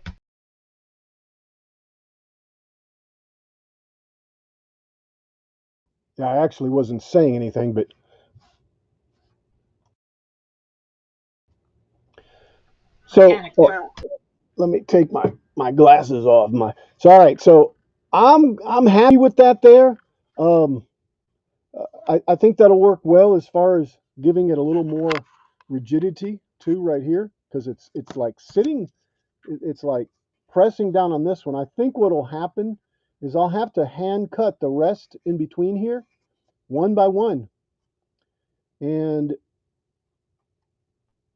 Yeah, I actually wasn't saying anything, but I so panicked there. let me take my glasses off. All right. So I'm happy with that there. Um, I think that'll work well as far as giving it a little more rigidity too, right here, because it's like sitting. It's like pressing down on this one. I think what'll happen is I'll have to hand cut the rest in between here, one by one, and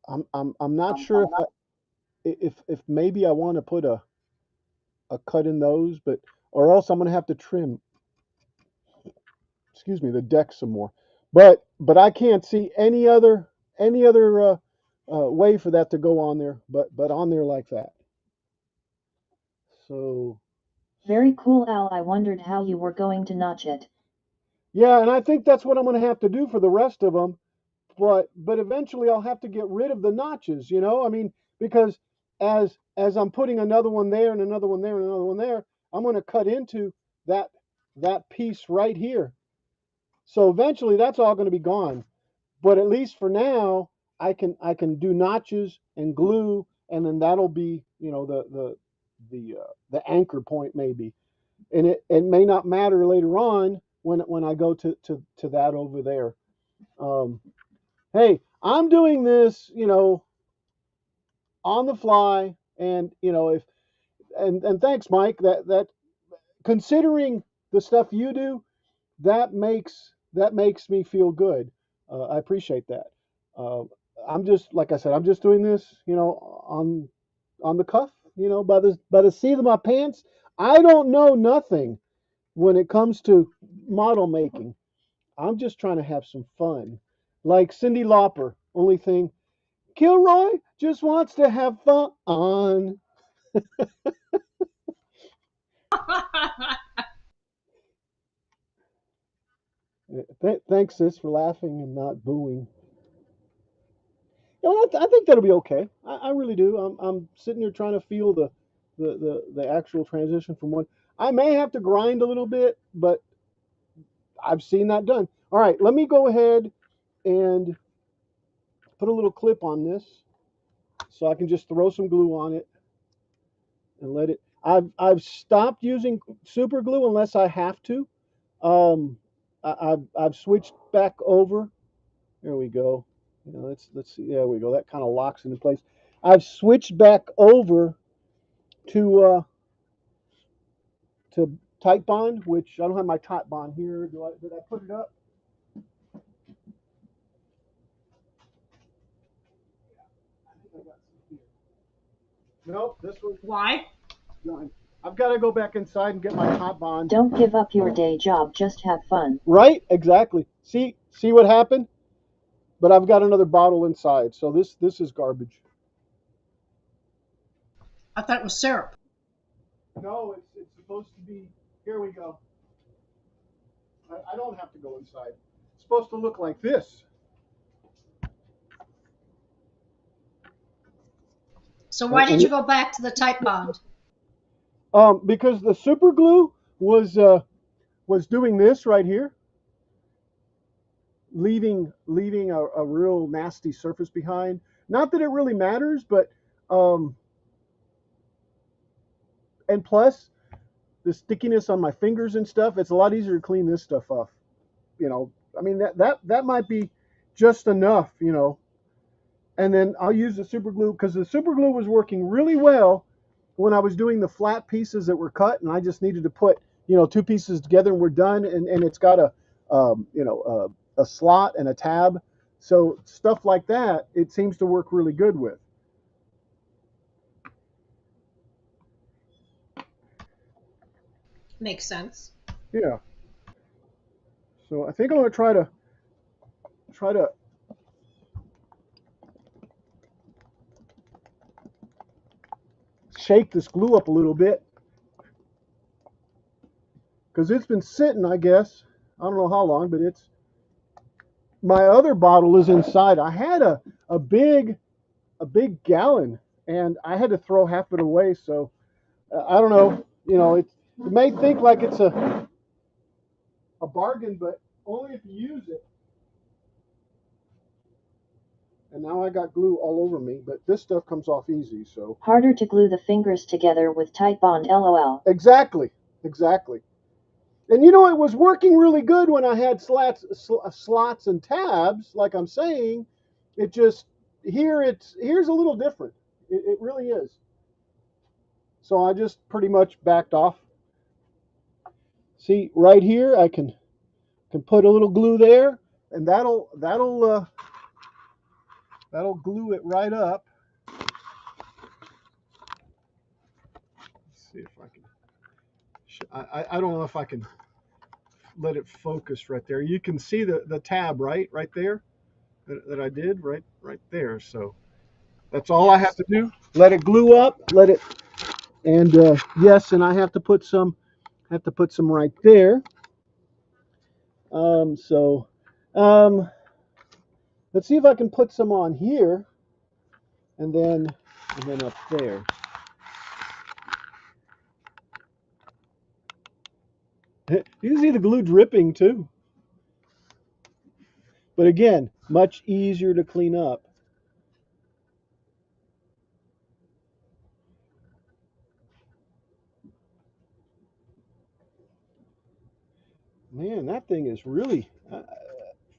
I'm not sure if maybe I want to put a cut in those, but or else I'm gonna have to trim, excuse me, the deck some more. But I can't see any other way for that to go on there, but on there like that. So Very cool, Al. I wondered how you were going to notch it. yeah, and I think that's what I'm gonna have to do for the rest of them. But eventually I'll have to get rid of the notches. I mean, because as I'm putting another one there and another one there and another one there, I'm gonna cut into that that piece right here. So eventually that's all going to be gone. But at least for now, I can do notches and glue, and then that'll be the anchor point maybe, and it may not matter later on when I go to that over there. Um, hey, I'm doing this on the fly, and if and thanks, Mike. That considering the stuff you do, that makes me feel good. I appreciate that. Uh, I'm just like I said. I'm just doing this, on the cuff, by the seat of my pants. I don't know nothing when it comes to model making. I'm just trying to have some fun, like Cyndi Lauper. Only thing, Kilroy just wants to have fun. Thanks, sis, for laughing and not booing. I think that'll be okay. I really do. I'm sitting here trying to feel the actual transition from one. I may have to grind a little bit, but I've seen that done. All right, let me go ahead and put a little clip on this so I can just throw some glue on it and let it. I've stopped using super glue unless I have to. I've switched back over. There we go. Let's see. There we go. That kind of locks it in place. I've switched back over to Tight Bond, which I don't have my Tight Bond here. Did I put it up? I think I got some here. Nope, this one's Why? done. I've got to go back inside and get my Tight Bond. Don't give up your day job, just have fun. Right? Exactly. See what happened? But I've got another bottle inside, so this is garbage. I thought it was syrup. No, it's supposed to be. Here we go. I don't have to go inside. It's supposed to look like this. So why did And you go back to the type bond? because the super glue was doing this right here, leaving a real nasty surface behind. Not that it really matters, but um, and plus the stickiness on my fingers and stuff. It's a lot easier to clean this stuff off. I mean that might be just enough. And then I'll use the super glue because the super glue was working really well when I was doing the flat pieces that were cut, and I just needed to put two pieces together and we're done. And it's got a slot and a tab, so stuff like that it seems to work really good with. Makes sense. Yeah. So I think I'm gonna try to shake this glue up a little bit because it's been sitting. I guess I don't know how long, but it's my other bottle is inside. I had a big gallon and I had to throw half of it away. So I don't know. You know, you may think like it's a bargain, but only if you use it. And now I got glue all over me, but this stuff comes off easy. So Harder to glue the fingers together with tight bond, lol. exactly, exactly. And you know, it was working really good when I had slots and tabs, like I'm saying. It just here's a little different. It really is. So I just pretty much backed off. See, right here, I can put a little glue there, and that'll glue it right up. Let's see if I can. I don't know if I can let it focus right there. You can see the tab right there that I did right there. So that's all I have to do. Let it glue up. Let it. And yes, and I have to put some right there. So um, let's see if I can put some on here, and then up there. You can see the glue dripping too. But again, much easier to clean up. Man, that thing is really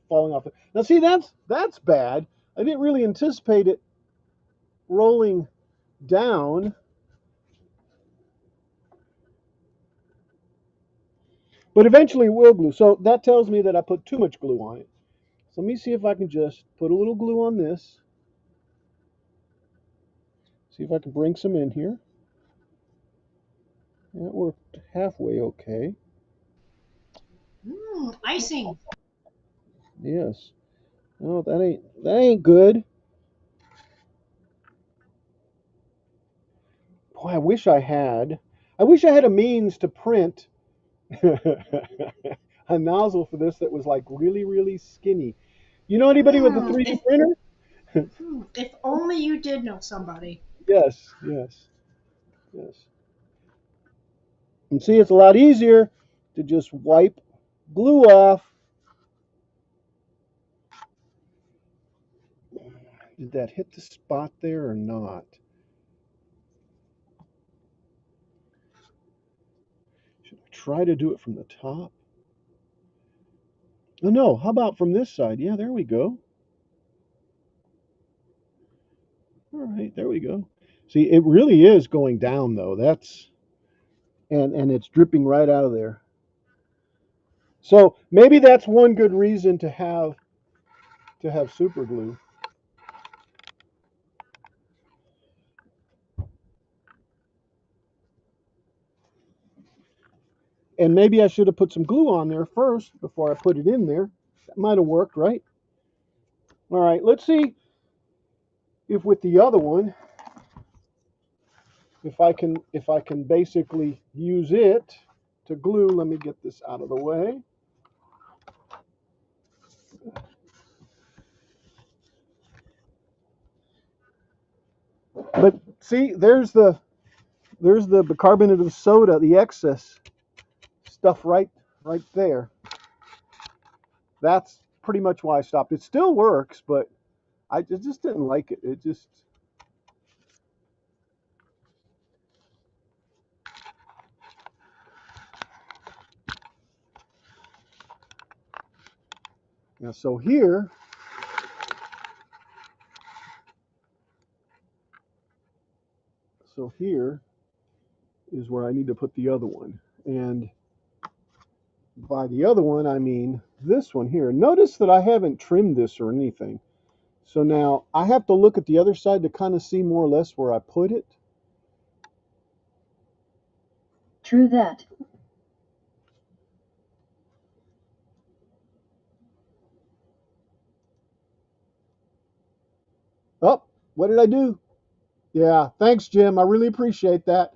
falling off. Now, see, that's bad. I didn't really anticipate it rolling down, but eventually it will glue. So that tells me that I put too much glue on it. So let me see if I can just put a little glue on this. See if I can bring some in here. That worked halfway okay. Icing. Yes. No, that ain't good. Boy, I wish I had a means to print a nozzle for this that was like really, really skinny. You know anybody with a Hmm, 3D if printer? if only you did know somebody. Yes, yes, yes. And see, it's a lot easier to just wipe glue off. Did that hit the spot there or not? Should I try to do it from the top? Oh no, how about from this side? Yeah, there we go. All right, there we go. See, it really is going down though. That's and it's dripping right out of there. So maybe that's one good reason to have super glue. And maybe I should have put some glue on there first before I put it in there. That might have worked, right? All right, let's see if with the other one, if I can basically use it to glue. Let me get this out of the way. But see, there's the bicarbonate of soda, the excess stuff right there. That's pretty much why I stopped. It still works, but I just didn't like it. It just yeah. So here is where I need to put the other one. And by the other one, I mean this one here. Notice that I haven't trimmed this or anything. So now I have to look at the other side to kind of see more or less where I put it. True that. Oh, what did I do? Yeah, thanks, Jim. I really appreciate that.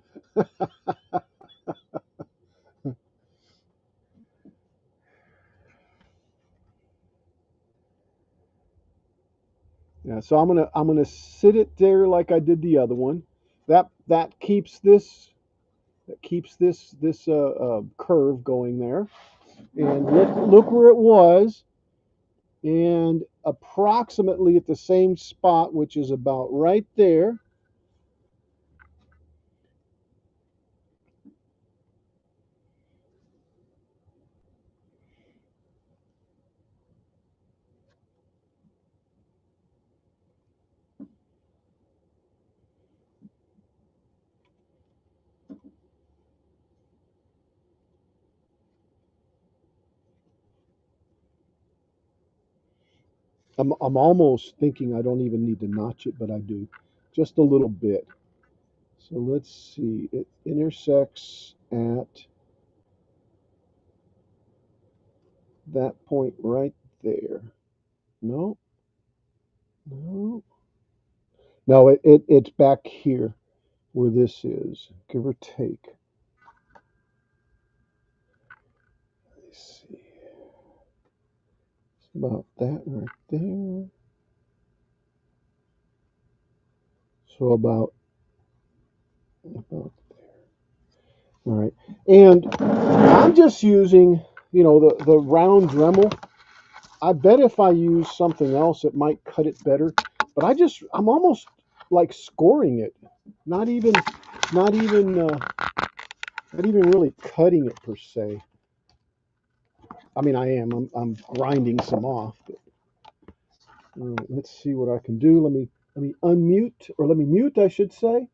Yeah, so I'm gonna sit it there like I did the other one. That keeps this curve going there. And look where it was, and approximately at the same spot, which is about right there. I'm almost thinking I don't even need to notch it, but I do, just a little bit. So let's see. It intersects at that point right there. No, no, no. It's back here where this is, give or take. Let's see. It's about that right there. So about all right. And I'm just using, the round Dremel. I bet if I use something else, it might cut it better. But I'm almost like scoring it, not even, not even, not even really cutting it per se. I mean, I am. I'm grinding some off. But, all right, let's see what I can do. Let me unmute, or let me mute, I should say.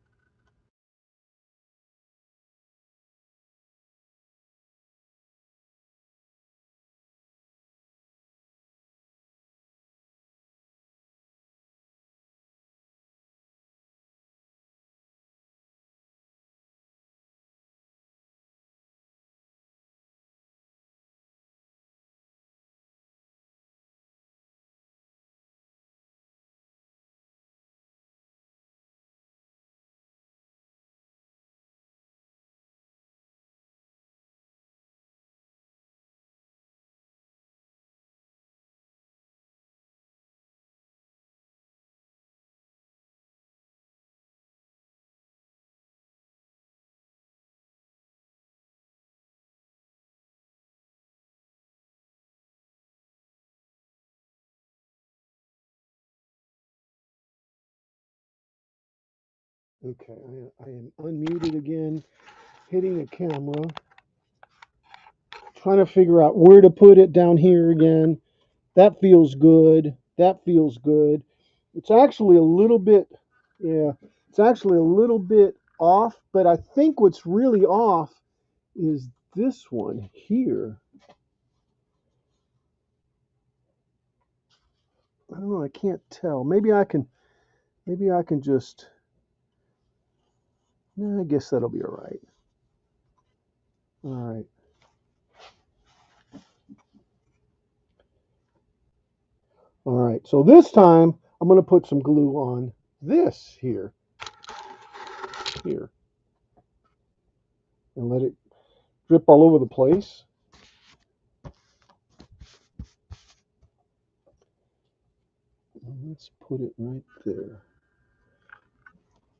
Okay, I am unmuted again, hitting the camera, trying to figure out where to put it down here again. That feels good. That feels good. It's actually a little bit, yeah, it's actually a little bit off, but I think what's really off is this one here. I don't know, I can't tell. Maybe I can just, I guess that'll be all right. All right. All right. So this time I'm going to put some glue on this here, and let it drip all over the place. Let's put it right there.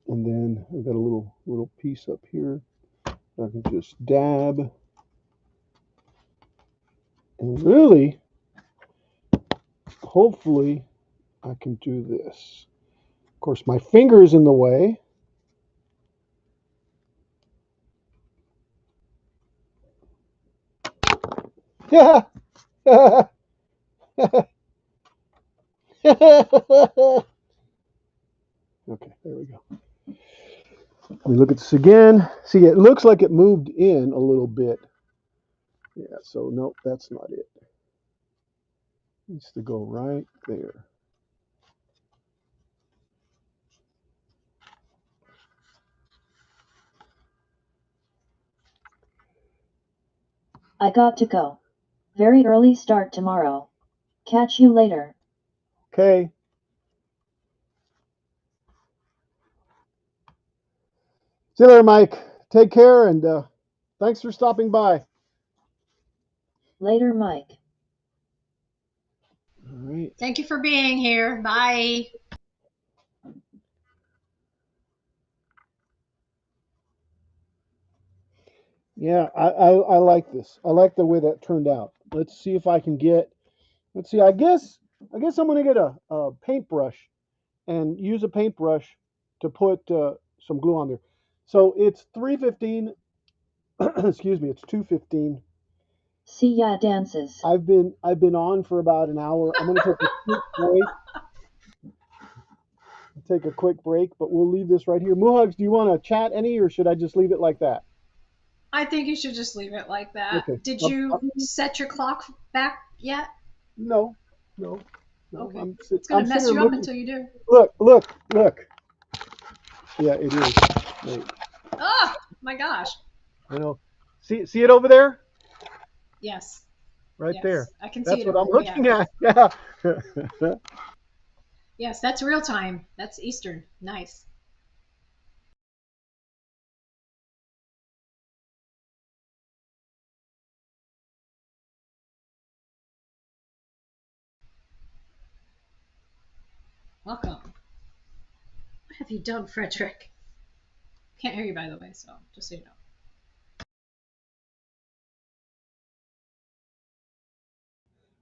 And then I've got a little piece up here. I can just dab. And really, hopefully, I can do this. Of course, my finger is in the way. Yeah. Okay, there we go. Let me look at this again. See, it looks like it moved in a little bit. Yeah, so nope, that's not it. It needs to go right there. I got to go. Very early start tomorrow. Catch you later. Okay. See you later, Mike. Take care, and thanks for stopping by. Later, Mike. All right. Thank you for being here. Bye. Yeah, I like this. I like the way that turned out. Let's see if I can get. Let's see. I guess I'm gonna get a paintbrush and use a paintbrush to put some glue on there. So it's 3:15. Excuse me. It's 2:15. See ya dances. I've been on for about an hour. I'm gonna take a quick break, but we'll leave this right here. Muhugs, do you want to chat any, or should I just leave it like that? I think you should just leave it like that. Okay. Did you set your clock back yet? No, no, no. Okay. It's I'm gonna sitting mess here you up looking. until you do. Look, look, look. Yeah, it is. Wait, Oh my gosh. I know. See it over there, Yes. right there. Yes. I can see That's it what over I'm there. Yeah. looking at. Yeah. Yes, that's real time. That's Eastern. Nice. Welcome. What have you done, Frederick? Can't hear you, by the way, so just so you know.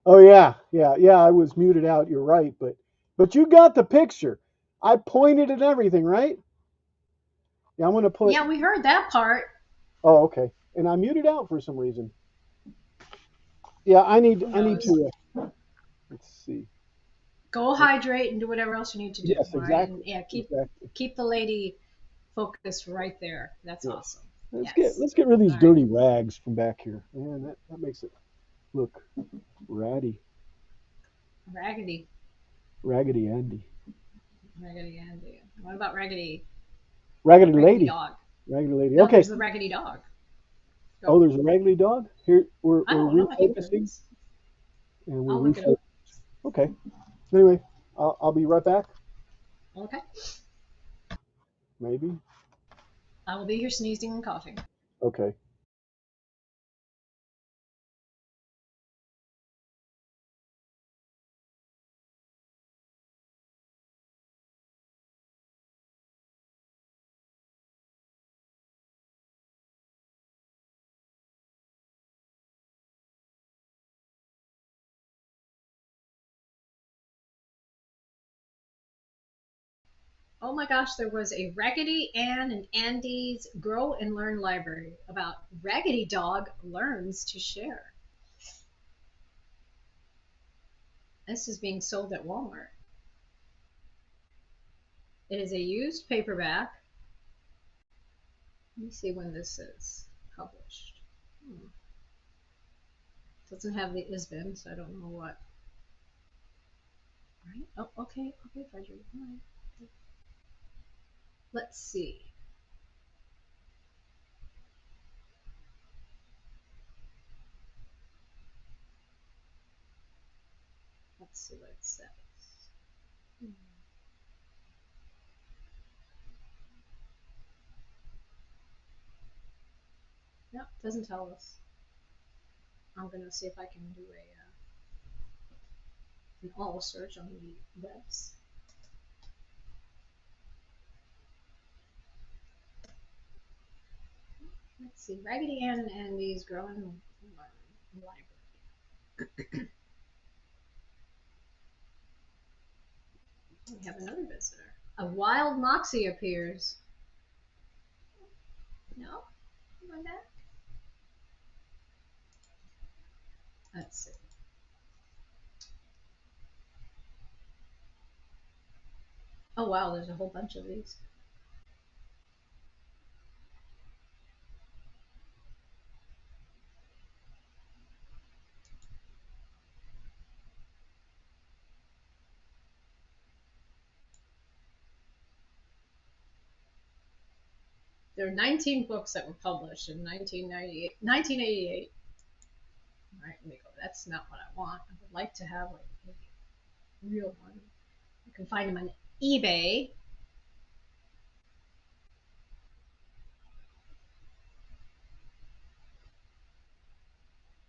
Oh yeah, yeah, yeah. I was muted out. You're right, but you got the picture. I pointed and everything, right? Yeah, I'm gonna put. Yeah, we heard that part. Oh, okay. And I muted out for some reason. Yeah, I need Who I need knows? to. Let's see. Go hydrate and do whatever else you need to do. Yes, All right, and exactly, yeah, exactly. keep the lady focused right there. That's Yes. awesome. Let's get Yes. let's get rid of these All right. dirty rags from back here. Man, that makes it look ratty, Raggedy, raggedy Andy, Raggedy Andy. What about raggedy Raggedy lady, Dog? raggedy lady. No, Okay. there's the Raggedy Dog. Oh, Go. there's a raggedy dog here. I We're don't know. I think there refocusing is. and we're I'll look it refocusing. up. Okay. Anyway, I'll be right back. Okay. Maybe. I will be here sneezing and coughing. Okay. Oh my gosh, there was a Raggedy Ann and Andy's Grow and Learn library about Raggedy Dog learns to share. This is being sold at Walmart. It is a used paperback. Let me see when this is published. Hmm. Doesn't have the ISBN, so I don't know what. Right? Oh, okay, okay, Frederick. All right. Let's see. Let's see what it says. Hmm. No, it doesn't tell us. I'm gonna see if I can do an all search on the webs. Let's see. Raggedy Ann and Andy's Grow and Learn library. We have another visitor. A wild Moxie appears. No? Come on back. Let's see. Oh wow, there's a whole bunch of these. There are 19 books that were published in 1988. All right, let me go. That's not what I want. I would like to have a real one. You can find them on eBay.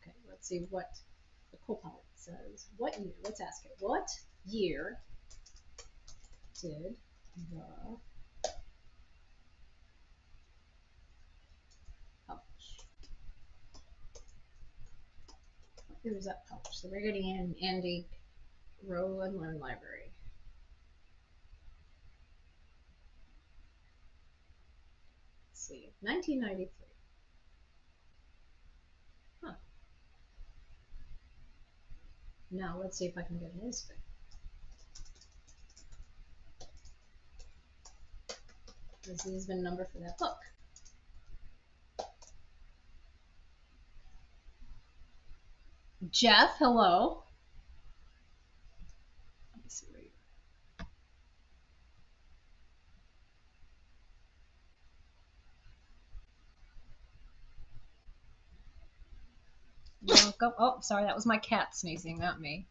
Okay, let's see what the co-pilot says. What year? Let's ask it. What year did the publish? Who's that published? The Raggedy Andy Row and Learn Library. Let's see, 1993. Huh. Now let's see if I can get an ISBN. This is the ISBN number for that book. Jeff, hello. Let me see where you are. Welcome. Oh, sorry, that was my cat sneezing, not me.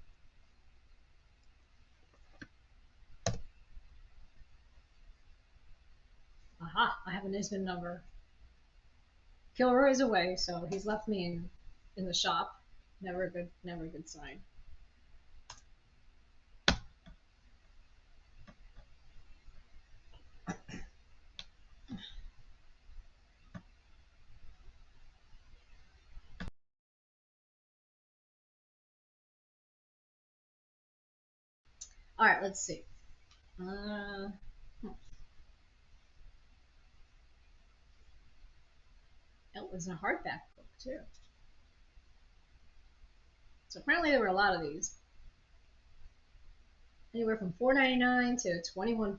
Aha, I have an ISBN number. Kilroy's away, so he's left me in the shop. Never a good sign. All right, let's see. It was a hardback book too. So apparently there were a lot of these. Anywhere from $4.99 to $21.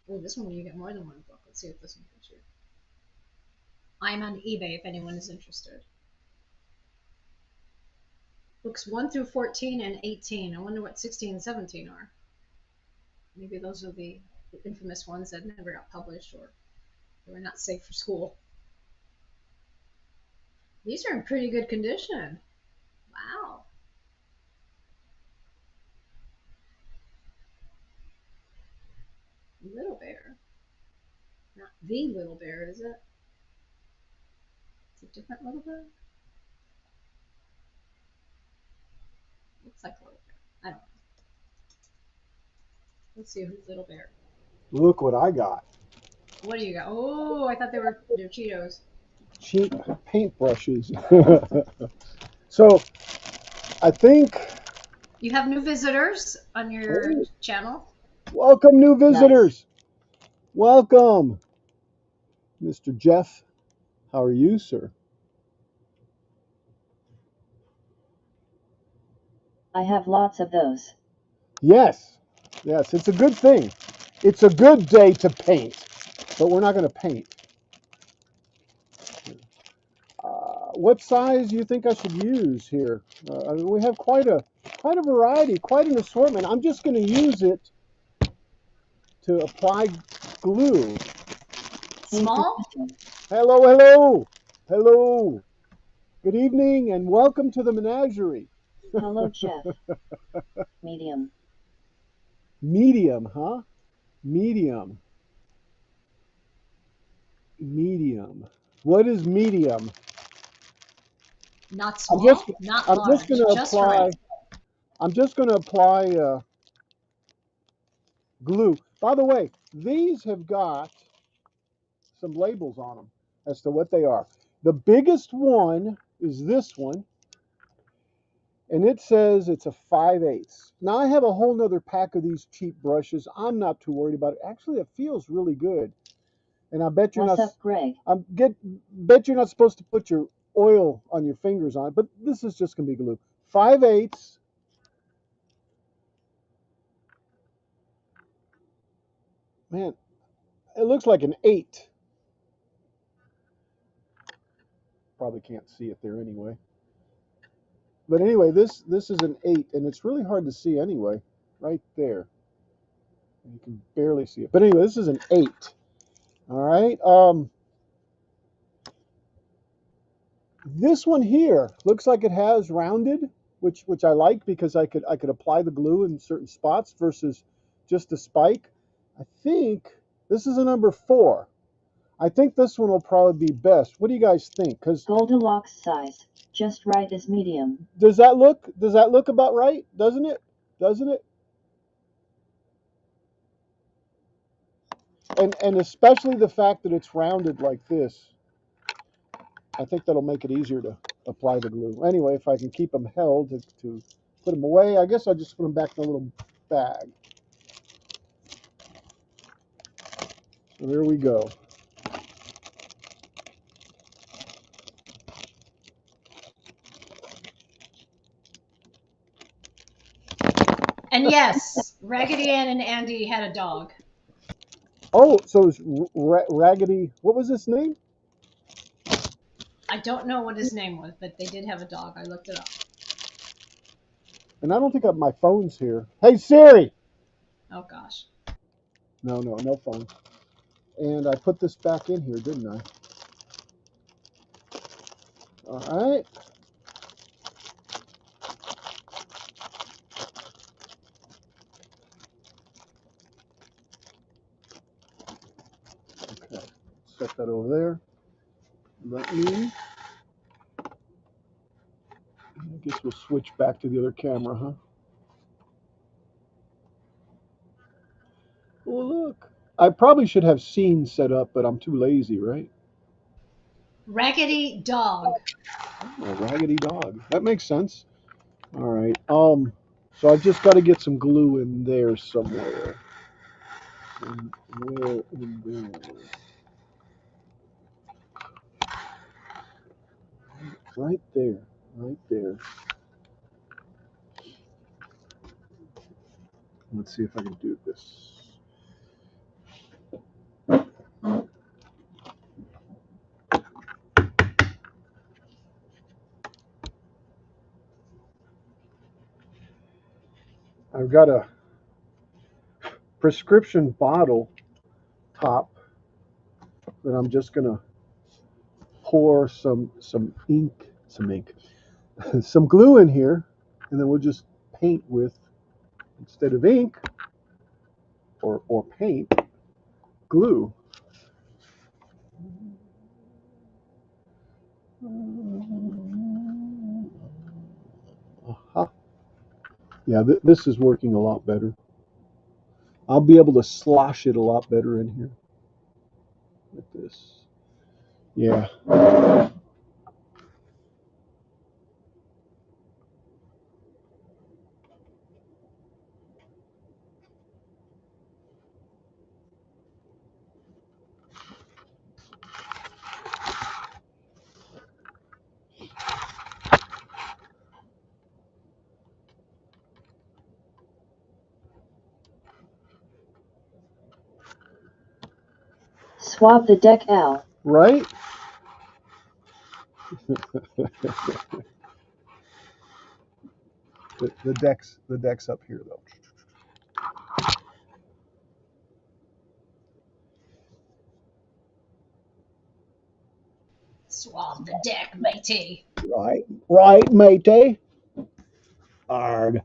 Oh, this one you get more than one book. Let's see what this one gives you. I'm on eBay if anyone is interested. Books 1 through 14 and 18. I wonder what 16 and 17 are. Maybe those are the infamous ones that never got published or they were not safe for school. These are in pretty good condition. Wow. Little Bear. Not the Little Bear, is it? It's a different Little Bear? Looks like Little Bear. I don't know. Let's see who's Little Bear. Look what I got. What do you got? Oh, I thought they were Cheetos. Cheap paintbrushes. So, I think... You have new visitors on your channel. Welcome, new visitors. Nice. Welcome. Mr. Jeff, how are you, sir? I have lots of those. Yes. Yes, it's a good thing. It's a good day to paint, but we're not going to paint. What size do you think I should use here? I mean, we have quite a variety, quite an assortment. I'm just going to use it to apply glue. Small? Hello, hello, hello. Good evening and welcome to the menagerie. Hello, Jeff. Medium. Medium, huh? Medium. Medium. What is medium? Not small, not I'm large, just going to just apply. right. I'm just going to apply glue. By the way, these have got some labels on them as to what they are. The biggest one is this one, and it says it's a 5/8. Now I have a whole nother pack of these cheap brushes. I'm not too worried about it. Actually, it feels really good. And I bet you're What's not. up, Greg? Bet you're not supposed to put your oil on your fingers on it, but this is just gonna be glue. 5/8. Man, it looks like an 8. Probably can't see it there anyway. But anyway, this is an 8, and it's really hard to see anyway. Right there, you can barely see it. But anyway, this is an 8. All right. This one here looks like it has rounded, which I like because I could apply the glue in certain spots versus just a spike. I think this is a number 4. I think this one will probably be best. What do you guys think? Because Goldilocks size. Just right is medium. does that look about right? Doesn't it? Doesn't it? And especially the fact that it's rounded like this. I think that'll make it easier to apply the glue. Anyway, if I can keep them held to put them away, I guess I'll just put them back in a little bag. So there we go. And yes, Raggedy Ann and Andy had a dog. Oh, so it's Raggedy. What was his name? I don't know what his name was, but they did have a dog. I looked it up. And I don't think my phone's here. Hey Siri. Oh gosh. No phone. And I put this back in here, didn't I? All right. Okay. Set that over there. Let me. I guess we'll switch back to the other camera, huh? Oh, look. I probably should have scenes set up, but I'm too lazy, right? Raggedy Dog. A raggedy dog. That makes sense. All right. So I've just got to get some glue in there somewhere. And where in there? Right there. Right there. Let's see if I can do this. I've got a prescription bottle top that I'm just gonna pour some ink, some glue in here, and then we'll just paint with, instead of ink or paint, glue. Uh-huh. Yeah, this is working a lot better. I'll be able to slosh it a lot better in here like this. Yeah. Swab the deck, Al. Right? the deck's up here though. Swab the deck, matey. Right, matey. Arg.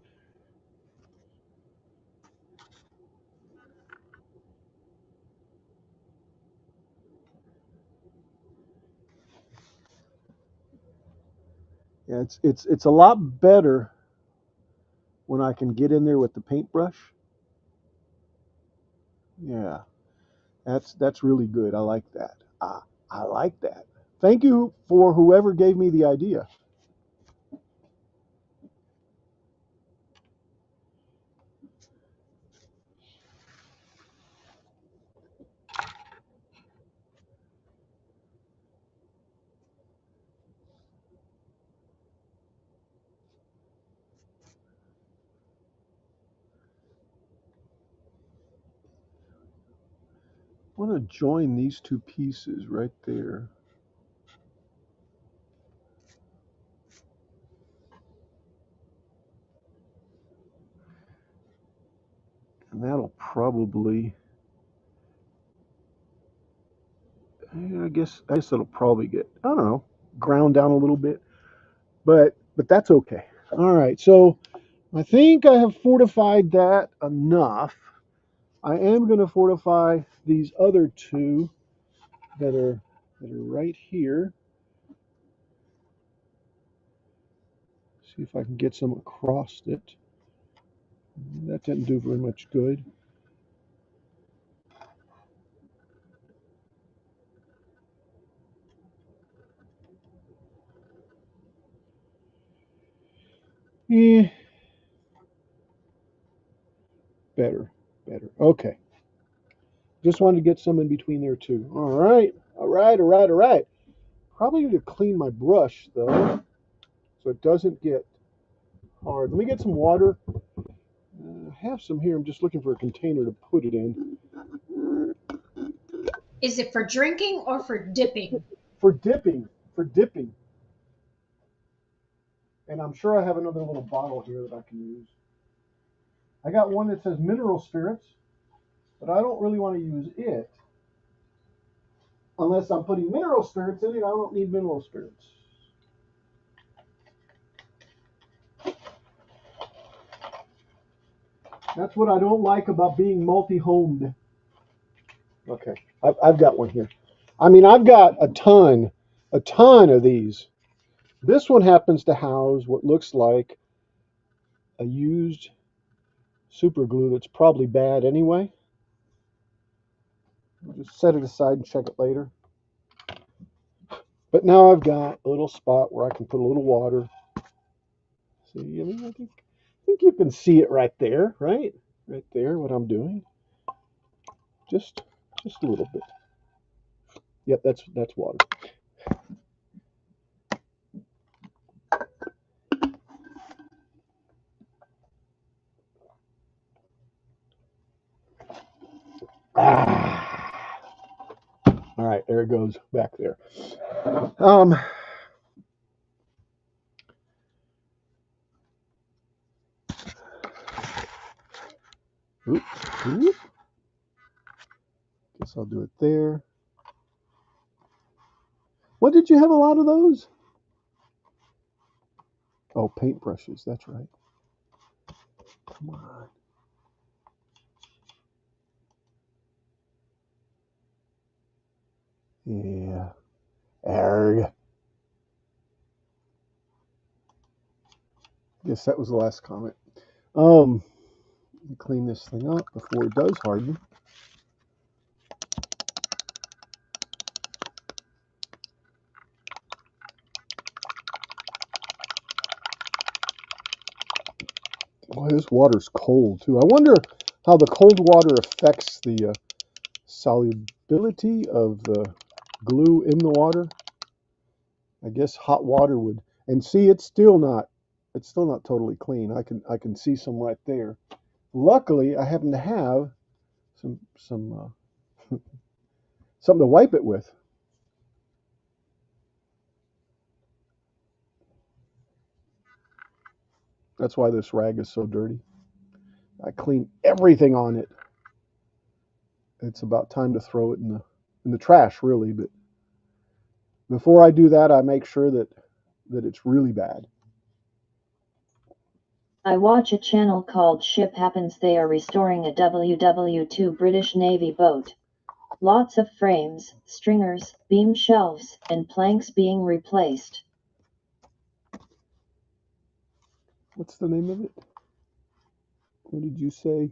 Yeah, it's a lot better when I can get in there with the paintbrush. Yeah, that's really good. I like that. I like that. Thank you for whoever gave me the idea. I want to join these two pieces right there. And that'll probably, I guess it'll probably get, I don't know, ground down a little bit, but that's okay. All right, so I think I have fortified that enough. I am going to fortify these other two that are right here. See if I can get some across it. That didn't do very much good. Eh, better, better. Okay. Just wanted to get some in between there too. All right, all right, all right, all right. Probably need to clean my brush though, so it doesn't get hard. Let me get some water. I have some here. I'm just looking for a container to put it in. Is it for drinking or for dipping? For dipping, for dipping. And I'm sure I have another little bottle here that I can use. I got one that says mineral spirits, but I don't really want to use it unless I'm putting mineral spirits in it. I don't need mineral spirits. That's what I don't like about being multi-homed. Okay, I've got one here. I mean, I've got a ton of these. This one happens to house what looks like a used super glue that's probably bad anyway. I'll just set it aside and check it later. But now I've got a little spot where I can put a little water. See, I mean, I think you can see it right there, right? Right there, what I'm doing. Just a little bit. Yep, that's water. Ah. All right, there it goes back there. Um, Oops, oops. Guess I'll do it there. What, did you have a lot of those? Oh, paintbrushes, that's right. Come on. Yeah. Arg. Guess that was the last comment. Let me clean this thing up before it does harden. Boy, this water's cold too. I wonder how the cold water affects the solubility of the glue in the water. I guess hot water would. And see, it's still not totally clean. I can see some right there. Luckily, I happen to have some something to wipe it with. That's why this rag is so dirty. I clean everything on it. It's about time to throw it in the trash, really. But before I do that, I make sure that it's really bad. I watch a channel called Ship Happens. They are restoring a WW2 British Navy boat. Lots of frames, stringers, beam shelves, and planks being replaced. What's the name of it? What did you say?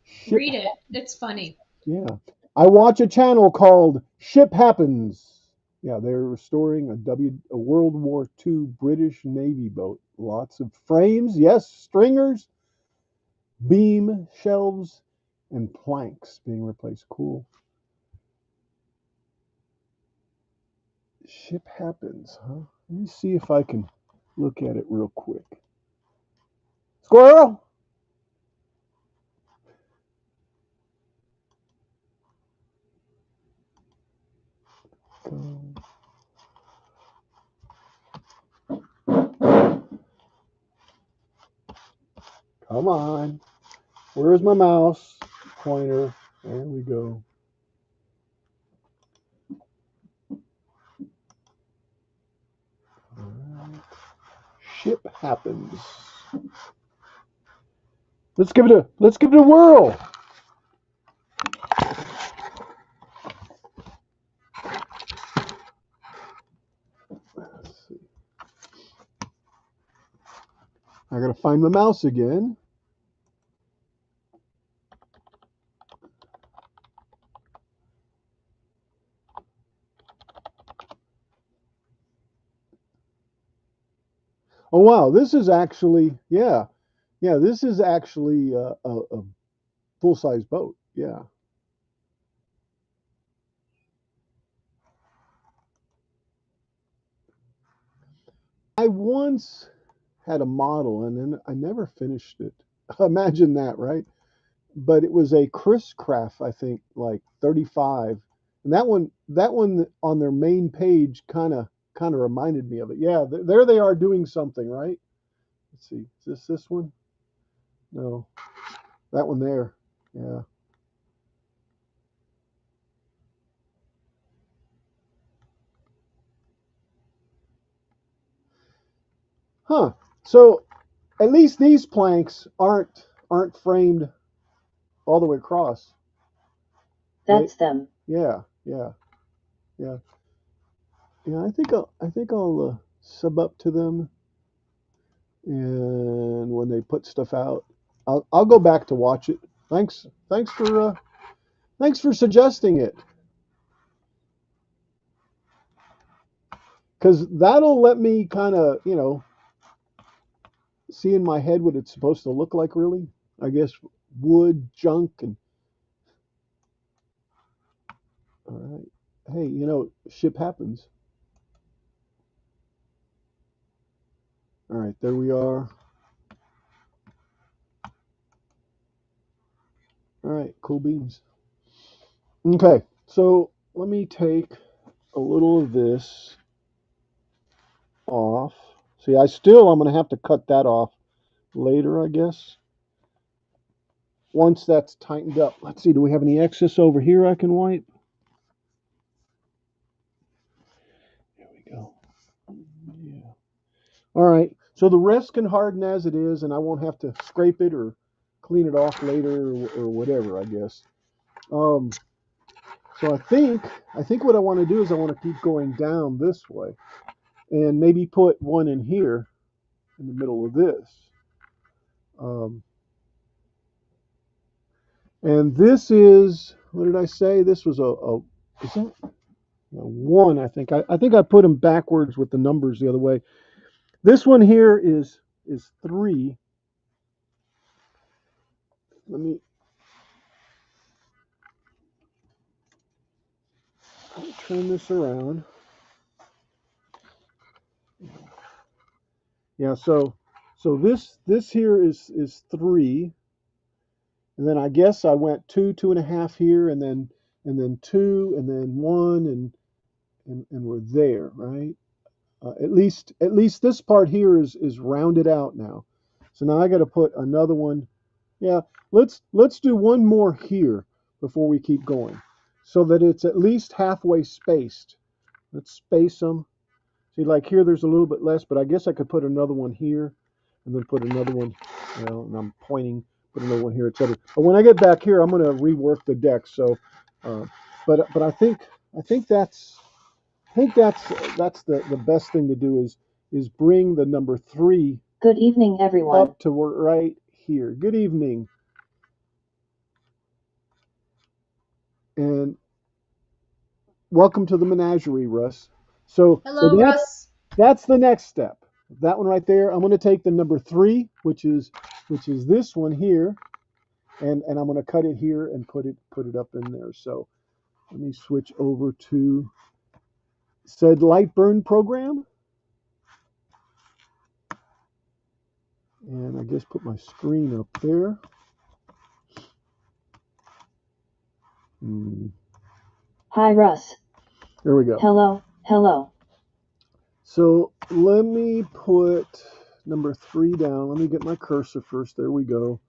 Ship. Read it. It's funny. Yeah. I watch a channel called Ship Happens. Yeah, they're restoring a World War II British Navy boat. Lots of frames, yes, stringers, beam shelves, and planks being replaced. Cool. Ship Happens, huh? Let me see if I can look at it real quick. Squirrel! Come on. Where's my mouse pointer? There we go. Right. Ship Happens. Let's give it a whirl. Let's see. I gotta find my mouse again. Oh wow, this is actually, yeah, yeah, this is actually a full size boat. Yeah. I once had a model and then I never finished it. Imagine that, right? But it was a Chris Craft, I think, like 35. And that one on their main page kind of reminded me of it. Yeah, there they are doing something, right? Let's see. Is this one? No, that one there. Yeah. Huh. So at least these planks aren't framed all the way across. They, That's them. yeah, yeah, yeah, yeah. I think I'll sub up to them, and when they put stuff out, I'll go back to watch it. Thanks for suggesting it, because that'll let me kind of see in my head what it's supposed to look like. Really, I guess wood junk and all right. Hey, ship happens. All right, there we are. All right, cool beans. Okay, so let me take a little of this off. See, I'm going to have to cut that off later, I guess. Once that's tightened up. Let's see, do we have any excess over here I can wipe? There we go. Yeah. All right, so the rest can harden as it is, and I won't have to scrape it or clean it off later or whatever, I guess. Um, so I think what I want to do is I want to keep going down this way and maybe put one in here in the middle of this. Um, and this is, what did I say? This was is that a one? I think I put them backwards with the numbers the other way. This one here is three. Let me turn this around. Yeah, so this here is three, and then I guess I went two, 2.5 here, and then two, and then one, and we're there, right? At least this part here is rounded out now. So now I got to put another one. Yeah, let's do one more here before we keep going, so that it's at least halfway spaced. Let's space them. See, like here, there's a little bit less, but I guess I could put another one here, and then put another one. And I'm pointing, put another one here, etc. But when I get back here, I'm going to rework the deck. So, uh, but I think that's the best thing to do is bring the number three Good evening, everyone. up to right here. Good evening, and welcome to the menagerie, Russ. So Hello, Russ. that's the next step. That one right there. I'm going to take the number three, which is this one here, and I'm going to cut it here and put it up in there. So let me switch over to said LightBurn program, and I guess put my screen up there. Hmm, Hi, Russ. there we go. Hello, hello. So let me put number three down. Let me get my cursor first. There we go.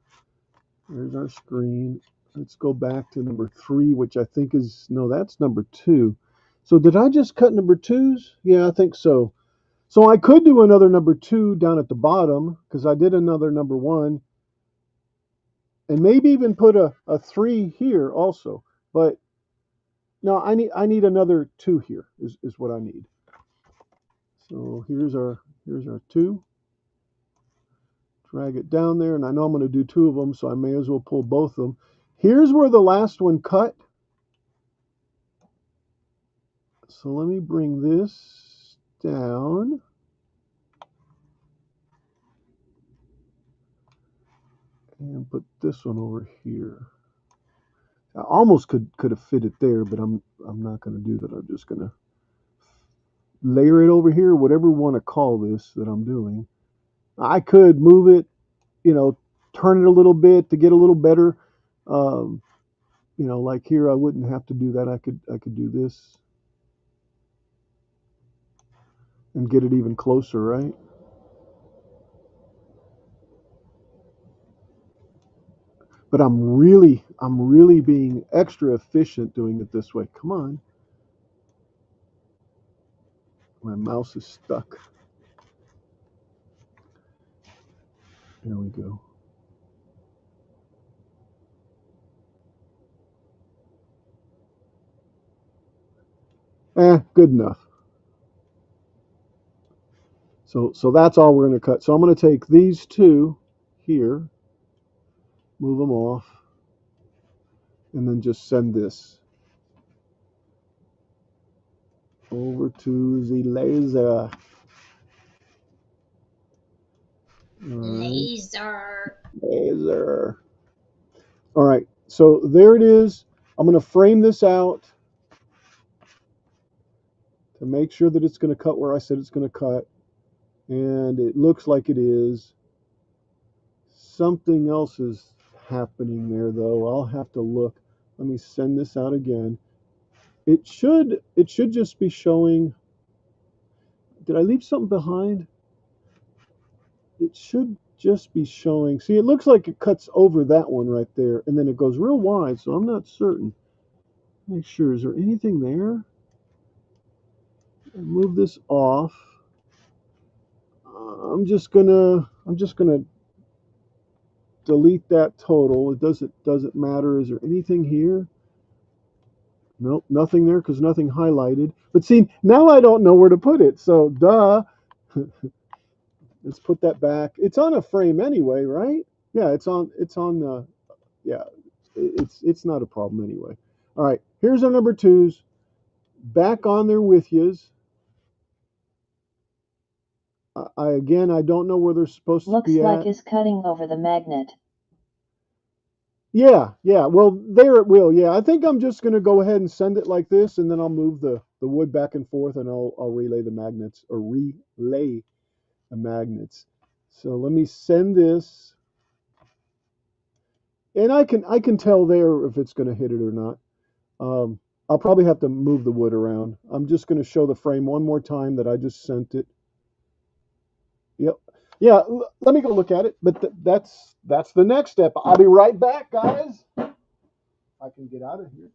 There's our screen. Let's go back to number three, which I think is, no, that's number two. So did I just cut number twos? Yeah, I think so. So I could do another number two down at the bottom because I did another number one, and maybe even put a three here also. But no, I need another two here is what I need. So here's our two. Drag it down there, and I know I'm going to do two of them, so I may as well pull both of them. Here's where the last one cut. So let me bring this down. put this one over here. I almost could have fit it there, but I'm not going to do that. I'm just going to layer it over here, whatever we want to call this that I'm doing. I could move it, you know, turn it a little bit to get a little better. Um, like here, I wouldn't have to do that. I could do this and get it even closer, right? But I'm really being extra efficient doing it this way. Come on, my mouse is stuck. There we go. Good enough. So that's all we're going to cut. So I'm going to take these two here, move them off, and then just send this over to the laser. All right, Laser. laser. All right, so there it is. I'm going to frame this out to make sure that it's going to cut where I said it's going to cut. And it looks like it is. Something else is happening there, though. I'll have to look. Let me send this out again. It should just be showing. Did I leave something behind? It should just be showing. See, it looks like it cuts over that one right there, and then it goes real wide, so I'm not certain. Make sure, is there anything there? Move this off. I'm just gonna delete that total. It doesn't matter. Is there anything here? Nope, nothing there because nothing highlighted. But see, now I don't know where to put it. So duh. Let's put that back. It's on a frame anyway, right? Yeah, it's on the yeah. It's not a problem anyway. All right, here's our number twos. Back on there with yous. I don't know where they're supposed to Looks be like at. is cutting over the magnet. Yeah. Well, there it will. Yeah, I think I'm just gonna go ahead and send it like this, and then I'll move the wood back and forth, and I'll relay the magnets or relay the magnets. So let me send this, and I can tell there if it's gonna hit it or not. I'll probably have to move the wood around. I'm just gonna show the frame one more time that I just sent it. Yep. Yeah. Let me go look at it. But that's the next step. I'll be right back, guys. I can get out of here.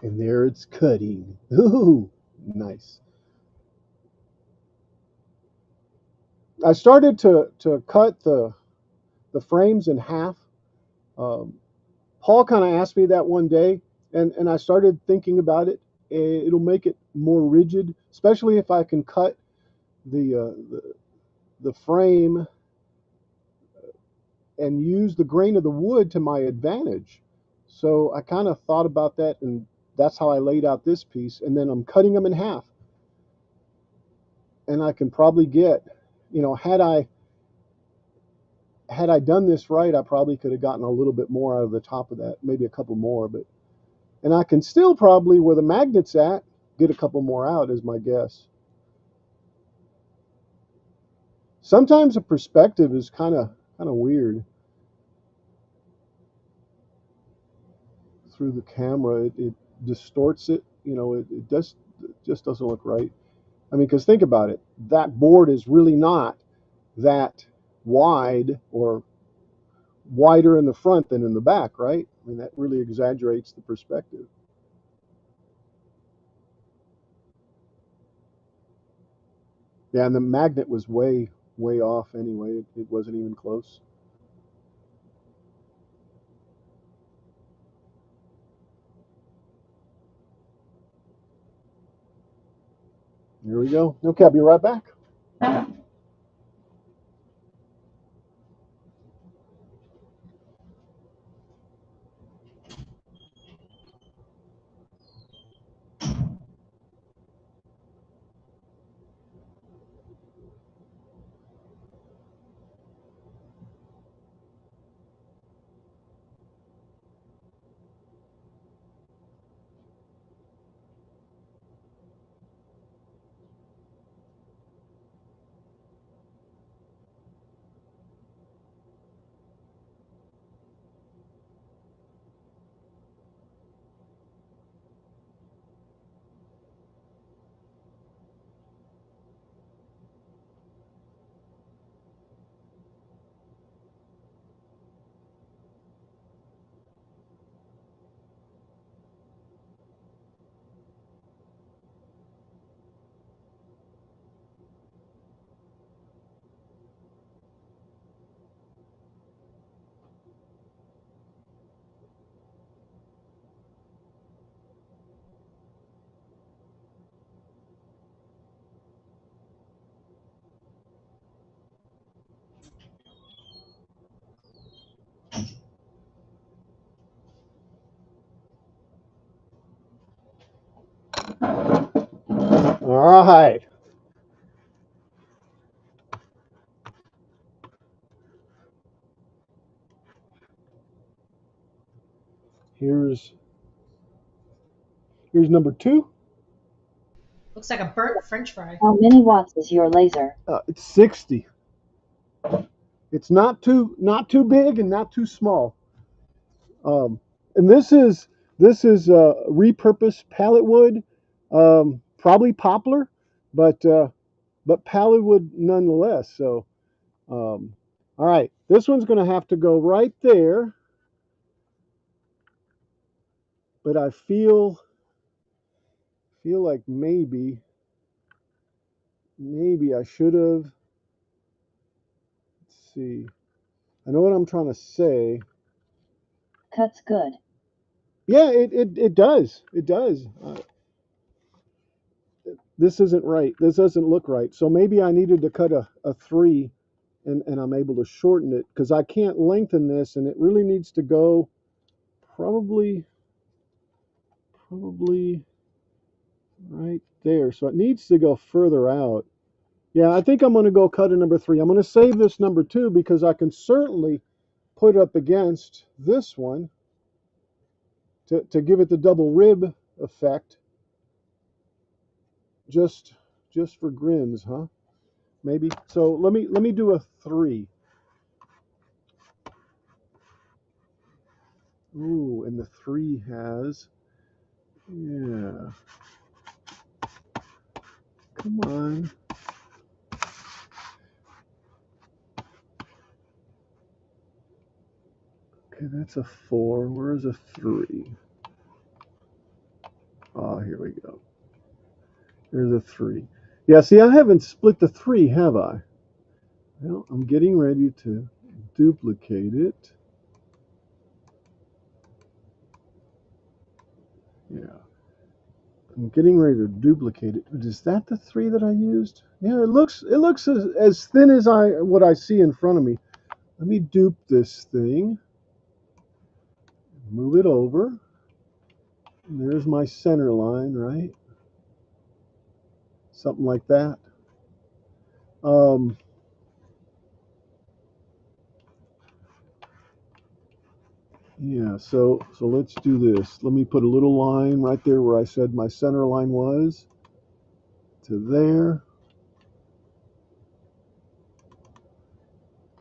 And there it's cutting. Ooh, nice. I started to cut the frames in half. Um, Paul kind of asked me that one day, and I started thinking about it. It'll make it more rigid, especially if I can cut the frame and use the grain of the wood to my advantage. So I kind of thought about that, and that's how I laid out this piece. And then I'm cutting them in half, and I can probably get, had I done this right, I probably could have gotten a little bit more out of the top of that, maybe a couple more, but and I can still probably where the magnet's at get a couple more out is my guess. Sometimes the perspective is kind of weird through the camera. It distorts it. It just doesn't look right. I mean, because think about it. That board is really not that wide or wider in the front than in the back, right? I mean, that really exaggerates the perspective. Yeah, and the magnet was way off anyway. It wasn't even close. Here we go. Okay, I'll be right back. All right. Here's number two. Looks like a burnt French fry. How many watts is your laser? It's 60. It's not too big and not too small. And this is repurposed pallet wood, probably poplar, but pallet wood nonetheless. So, all right, this one's going to have to go right there. But I feel like maybe I should have. Let's see. I know what I'm trying to say. Cuts good. Yeah, it does. It does. This isn't right. This doesn't look right. So maybe I needed to cut a 3 and I'm able to shorten it because I can't lengthen this and it really needs to go probably right there. So it needs to go further out. Yeah, I think I'm going to go cut a number 3. I'm going to save this number 2 because I can certainly put up against this one to give it the double rib effect. Just for grins, huh? Maybe. So let me do a 3. Ooh, and the 3 has, yeah. Come on. Okay, that's a 4. Where's a 3? Here we go. There's a 3. Yeah, see, I haven't split the 3, have I? Well, I'm getting ready to duplicate it. Yeah, I'm getting ready to duplicate it. But is that the 3 that I used? Yeah, it looks as thin as what I see in front of me. Let me dupe this thing. Move it over. And there's my center line, right? Something like that. Yeah, so let's do this. Let me put a little line right there where I said my center line was to there.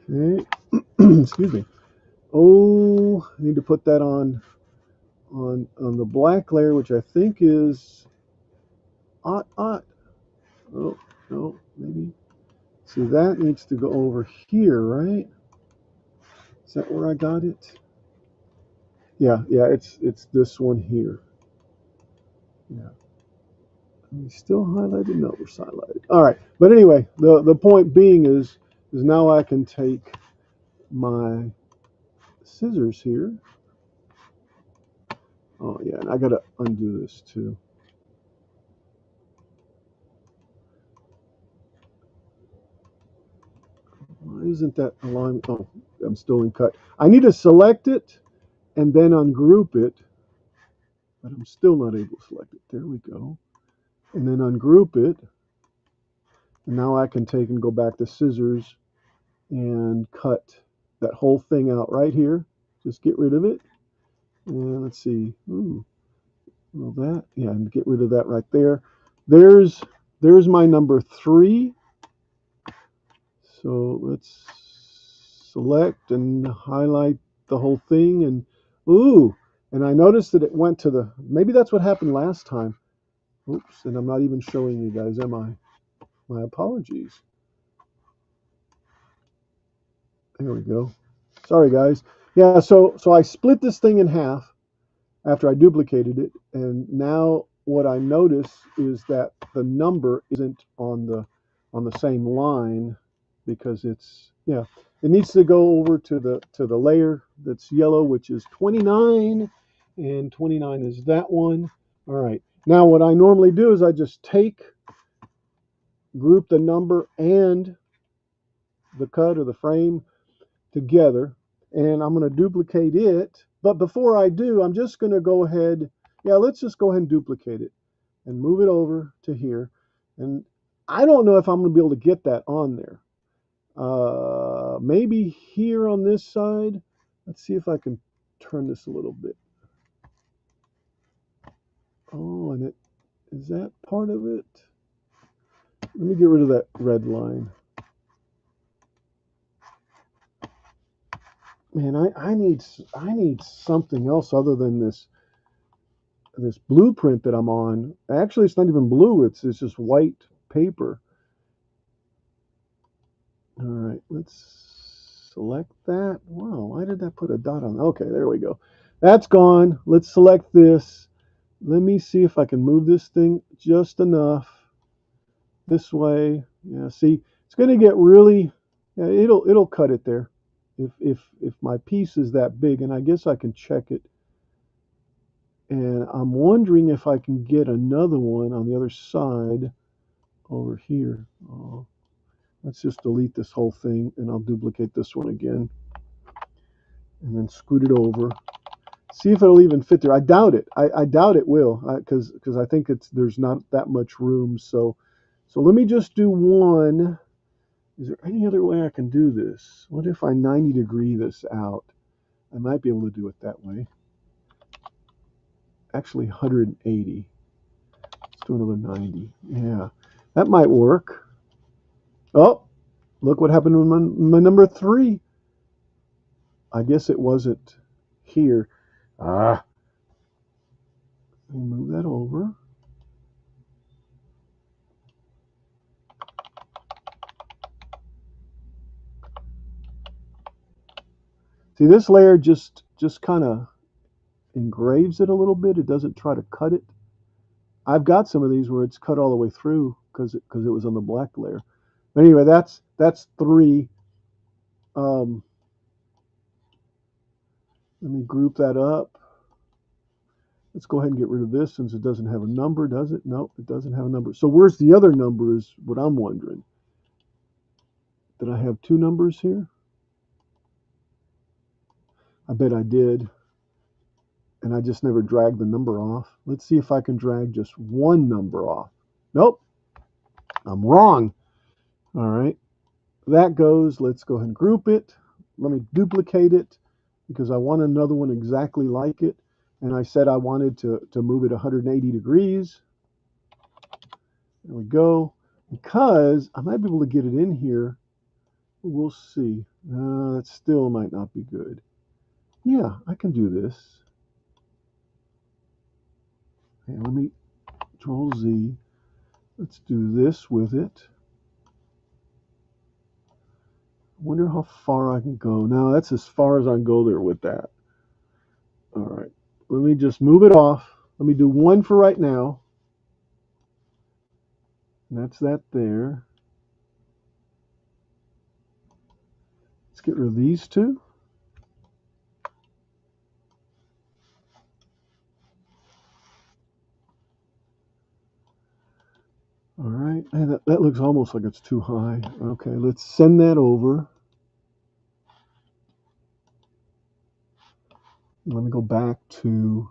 Okay. Excuse me. Oh, I need to put that on the black layer, which I think is aught. Oh, no, maybe. See, that needs to go over here, right? Is that where I got it? Yeah, it's this one here. Yeah. Are we still highlighted? No, we're highlighted. All right. But anyway, the point being is now I can take my scissors here. Oh yeah, and I gotta undo this too. Why isn't that aligned? Oh, I'm still in cut. I need to select it and then ungroup it, but I'm still not able to select it. There we go. And then ungroup it. And now I can take and go back to scissors and cut that whole thing out right here. Just get rid of it. And let's see. Ooh, well that, yeah, and get rid of that right there. There's my number 3. So let's select and highlight the whole thing. And ooh, and I noticed that it went to the, maybe that's what happened last time. Oops, and I'm not even showing you guys, am I? My apologies. There we go. Sorry, guys. Yeah, so I split this thing in half after I duplicated it, and now what I notice is that the number isn't on the same line because it's, yeah, it needs to go over to the layer that's yellow, which is 29, and 29 is that one. All right. Now what I normally do is I just group the number and the cut or the frame together, and I'm going to duplicate it. But before I do, I'm just going to go ahead, yeah, let's just go ahead and duplicate it and move it over to here. And I don't know if I'm going to be able to get that on there. Maybe here on this side. Let's see if I can turn this a little bit. Oh, and is that part of it? Let me get rid of that red line. Man, I need something else other than this blueprint that I'm on. Actually, it's not even blue. It's just white paper. All right, let's select that. Wow, why did that put a dot on? Okay, there we go. That's gone. Let's select this. Let me see if I can move this thing just enough this way. Yeah, see, it's going to get really, yeah, it'll cut it there. If my piece is that big, and I guess I can check it. And I'm wondering if I can get another one on the other side over here. Oh, let's just delete this whole thing, and I'll duplicate this one again. And then scoot it over. See if it'll even fit there. I doubt it. I doubt it will, because I think there's not that much room. So let me just do one. Is there any other way I can do this? What if I 90 degree this out? I might be able to do it that way. Actually, 180. Let's do another 90. Yeah, that might work. Oh, look what happened with my number 3. I guess it wasn't here. Let me move that over. See, this layer just kind of engraves it a little bit. It doesn't try to cut it. I've got some of these where it's cut all the way through because it was on the black layer. But anyway, that's three. Um, Let me group that up. Let's go ahead and get rid of this since it doesn't have a number, does it? Nope, it doesn't have a number. So where's the other number is what I'm wondering. Did I have two numbers here? I bet I did. And I just never dragged the number off. Let's see if I can drag just one number off. Nope, I'm wrong. All right, that goes. Let's go ahead and group it. Let me duplicate it because I want another one exactly like it. And I said I wanted to move it 180 degrees. There we go. Because I might be able to get it in here. We'll see. That still might not be good. Yeah, I can do this. Okay, let me Control Z. Let's do this with it. I wonder how far I can go. Now that's as far as I can go there with that. All right. Let me just move it off. Let me do one for right now. And that's that there. Let's get rid of these two. All right. And that looks almost like it's too high. Okay, let's send that over. Let me go back to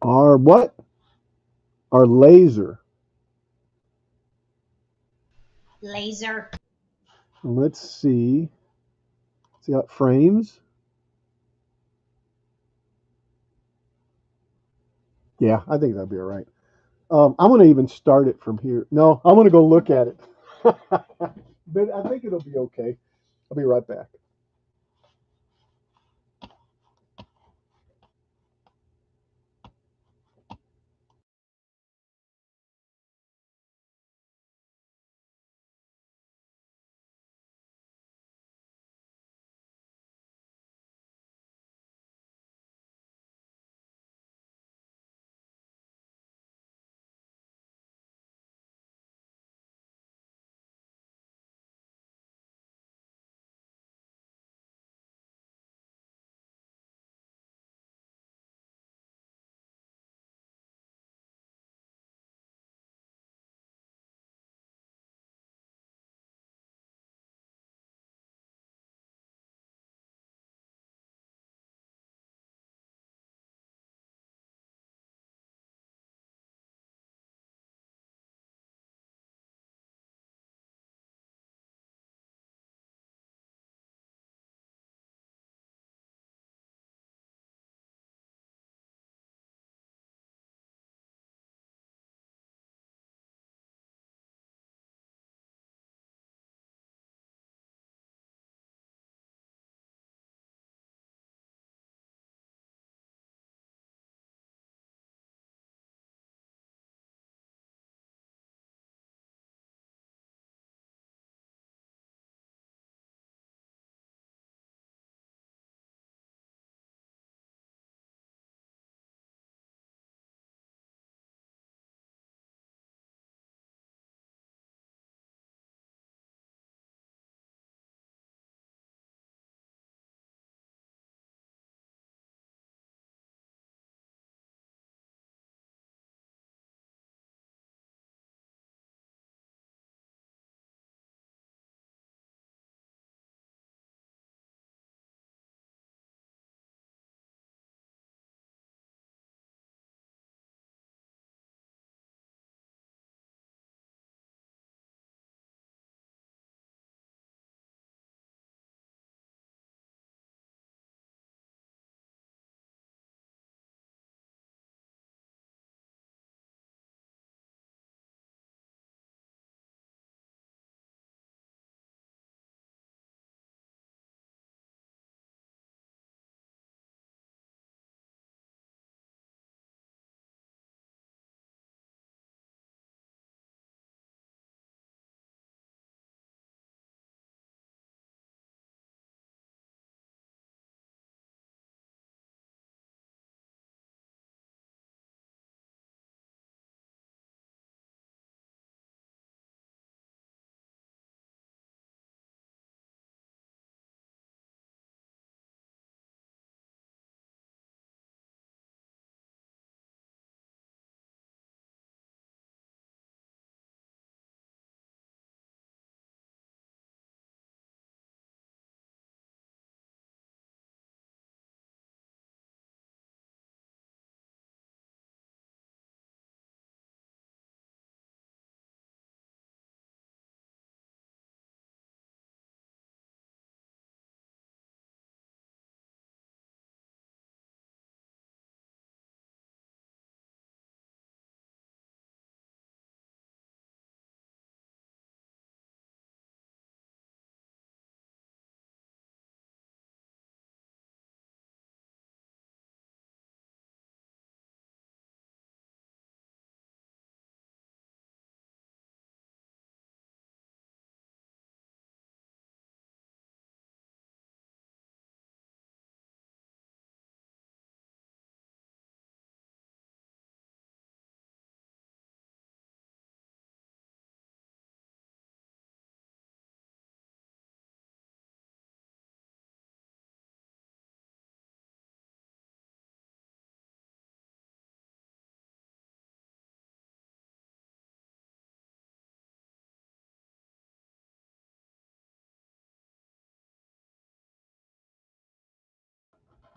our what? Our laser. Laser. And let's see. See how it frames? Yeah, I think that'd be all right. I'm going to even start it from here. No, I'm going to go look at it. But I think it'll be okay. I'll be right back.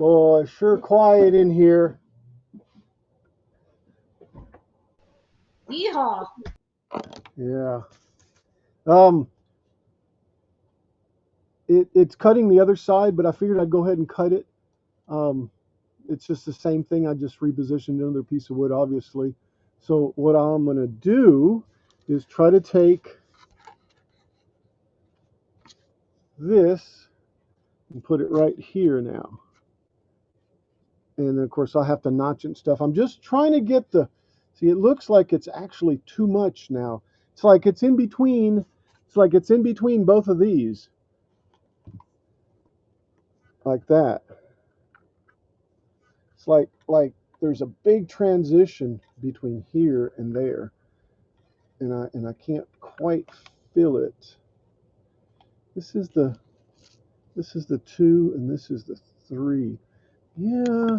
Boy, sure quiet in here. Yeehaw! Yeah. Um, it's cutting the other side, but I figured I'd go ahead and cut it. Um, it's just the same thing. I just repositioned another piece of wood, obviously. So what I'm going to do is try to take this and put it right here now. And then, of course, I'll have to notch and stuff. I'm just trying to get the, see, it looks like it's actually too much now. It's like it's in between, it's like it's in between both of these, like that. It's like there's a big transition between here and there, and I can't quite feel it. This is the 2 and this is the 3. Yeah,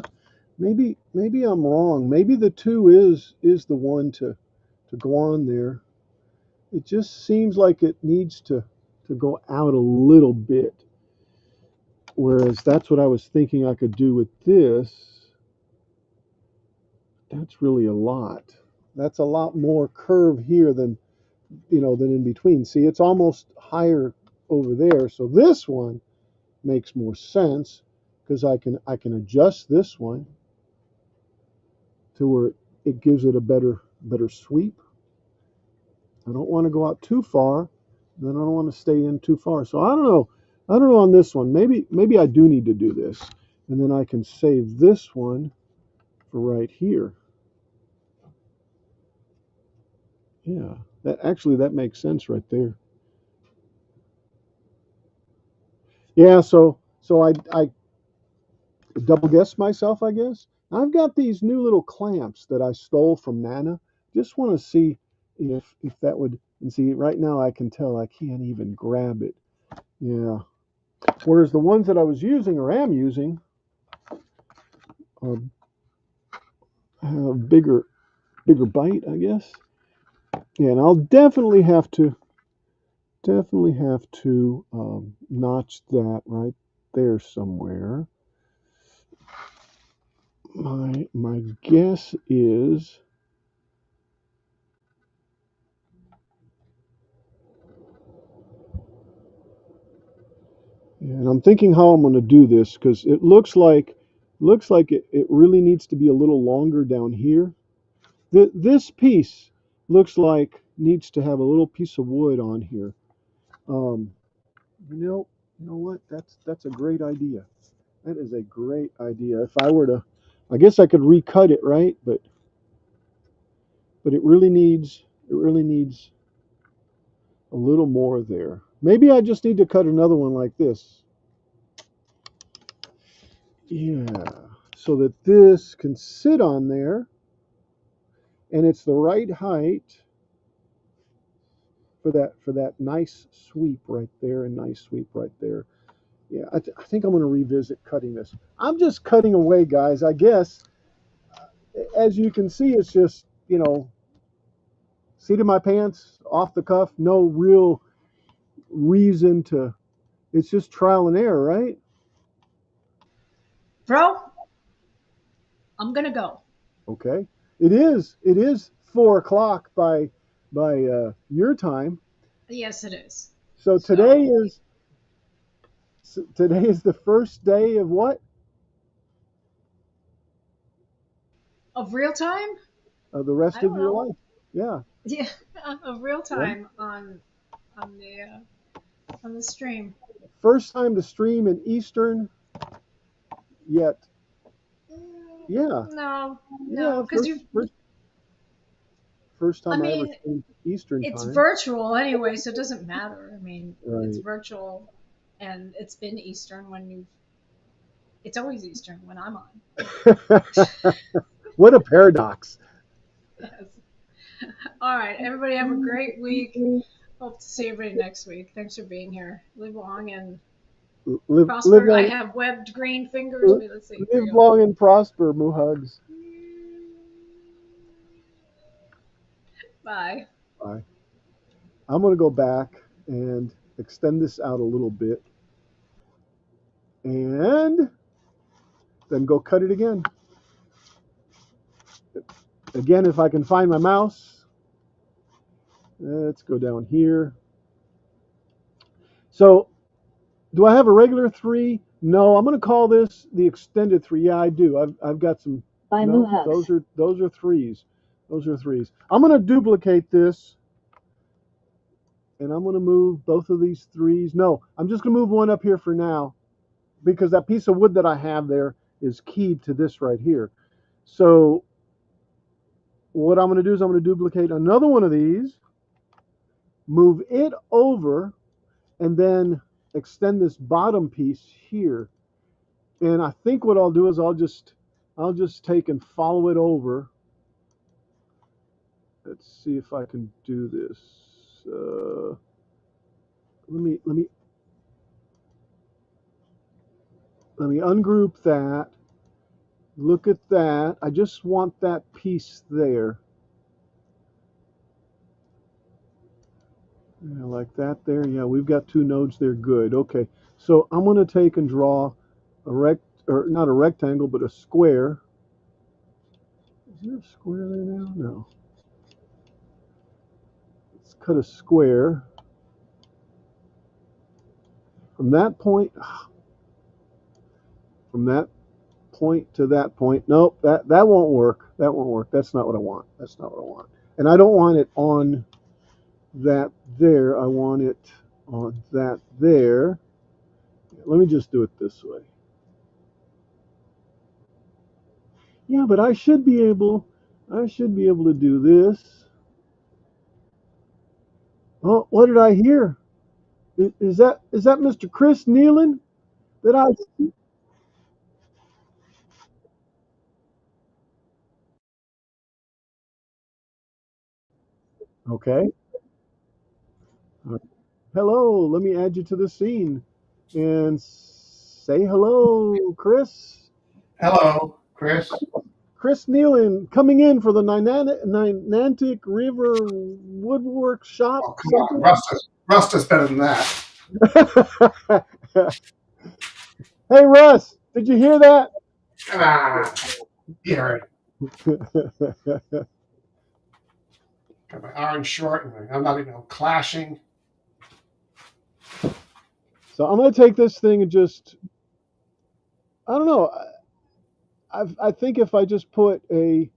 maybe I'm wrong. Maybe the 2 is the one to go on there. It just seems like it needs to go out a little bit. Whereas that's what I was thinking I could do with this. That's really a lot. That's a lot more curve here than than in between. See, it's almost higher over there. So this one makes more sense because I can adjust this one to where it gives it a better sweep. I don't want to go out too far. Then I don't want to stay in too far. So I don't know. I don't know on this one. Maybe I do need to do this. And then I can save this one for right here. Yeah. That makes sense right there. Yeah, so I double guessed myself, I guess. I've got these new little clamps that I stole from Nana. Just want to see if that would, and see right now I can tell I can't even grab it. Yeah. Whereas the ones that I was using or am using are have bigger bite, I guess. Yeah, and I'll definitely have to notch that right there somewhere. My guess is, and I'm thinking how I'm going to do this because it looks like it really needs to be a little longer down here. This piece looks like needs to have a little piece of wood on here. Um, you know what? That's a great idea. That is a great idea. If I were to, I guess I could recut it, right? But it really needs a little more there. Maybe I just need to cut another one like this. Yeah, so that this can sit on there and it's the right height for that nice sweep right there and nice sweep right there. Yeah, I think I'm going to revisit cutting this. I'm just cutting away, guys. I guess as you can see, it's just seat of my pants, off the cuff, no real reason to. It's just trial and error, right? Bro, I'm gonna go. Okay. It is 4 o'clock by your time. Yes, it is. So today So, is today is the first day of what? of real time? Of the I rest of don't your know. life. Yeah. Yeah, of real Right. time on the stream. First time to stream in Eastern yet. Yeah. No, Yeah. no, because First you. first first I time I ever mean, streamed Eastern it's time. virtual anyway, so it doesn't matter. I mean, it's Right. virtual, and it's been Eastern when you. It's always Eastern when I'm on. What a paradox. Yes. All right, everybody have a great week. Hope to see everybody next week. Thanks for being here. Live long and Live prosper. I long have webbed green fingers. Wait, let's see. Here live we go. long and prosper, Muhugs. Bye. Bye. I'm going to go back and extend this out a little bit. And then go cut it again. Again, if I can find my mouse, let's go down here. So, do I have a regular 3? No, I'm going to call this the extended 3. Yeah, I do. I've got some. By No, Muhas. those are 3s. Those are 3s. I'm going to duplicate this, and I'm going to move both of these 3s. No, I'm just going to move one up here for now, because that piece of wood that I have there is keyed to this right here. So what I'm going to do is I'm going to duplicate another one of these, move it over, and then extend this bottom piece here. And I think what I'll do is I'll just take and follow it over. Let's see if I can do this. Let me ungroup that. Look at that. I just want that piece there. Yeah, like that there. Yeah, we've got 2 nodes there. Good. Okay. So I'm going to take and draw a not a rectangle, but a square. Is there a square there now? No. Let's cut a square. From that point to that point. Nope, that won't work. That won't work. That's not what I want. That's not what I want. And I don't want it on that there. I want it on that there. Let me just do it this way. Yeah, but I should be able to do this. Oh, what did I hear? Is that Mr. Chris Nealon? That I Okay. Hello, let me add you to the scene and say hello, Chris. Hello, Chris. Chris Nealon coming in for the Niantic River Woodwork Shop. Oh, come on. Rust is better than that. Hey, Russ, did you hear that? Ah, you heard it. Got my orange short, and I'm not even clashing. So I'm going to take this thing and just, I don't know. I think if I just put a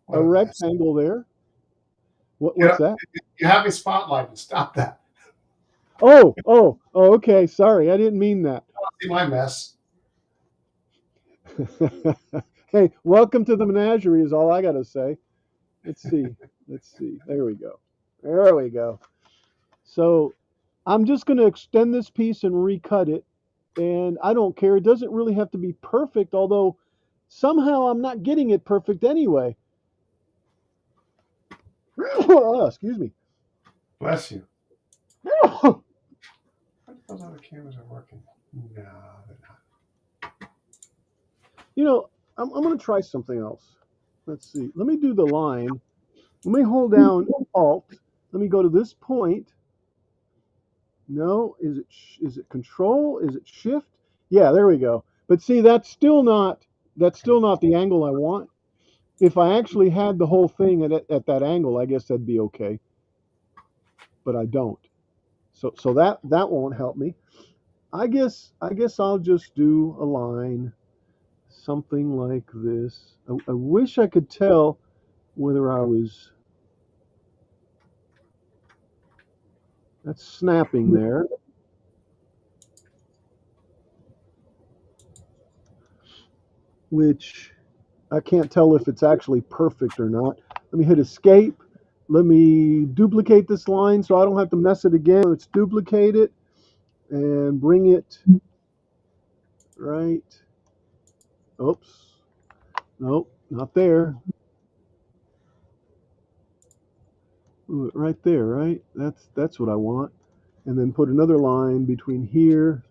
rectangle there. What's that? You have me spotlighted. Stop that. Oh, okay. Sorry, I didn't mean that. I don't see my mess. Hey, welcome to the menagerie is all I got to say. Let's see. There we go. So I'm just going to extend this piece and recut it. And I don't care. It doesn't really have to be perfect, although somehow I'm not getting it perfect anyway. Excuse me. Bless you. Those other cameras are working. No, they're not. You know, I'm going to try something else. Let's see. Let me do the line. Let me hold down Alt. Let me go to this point. No, is it Control? Is it Shift? Yeah, there we go. But see, that's still not the angle I want. If I actually had the whole thing at that angle, I guess that'd be okay. But I don't. So that won't help me. I guess I'll just do a line, something like this. I wish I could tell whether I was. That's snapping there. Which I can't tell if it's actually perfect or not. Let me hit escape. Let me duplicate this line so I don't have to mess it again. Let's duplicate it and bring it right. Oops. Nope, not there. Ooh, right there, right? That's what I want. And then put another line between here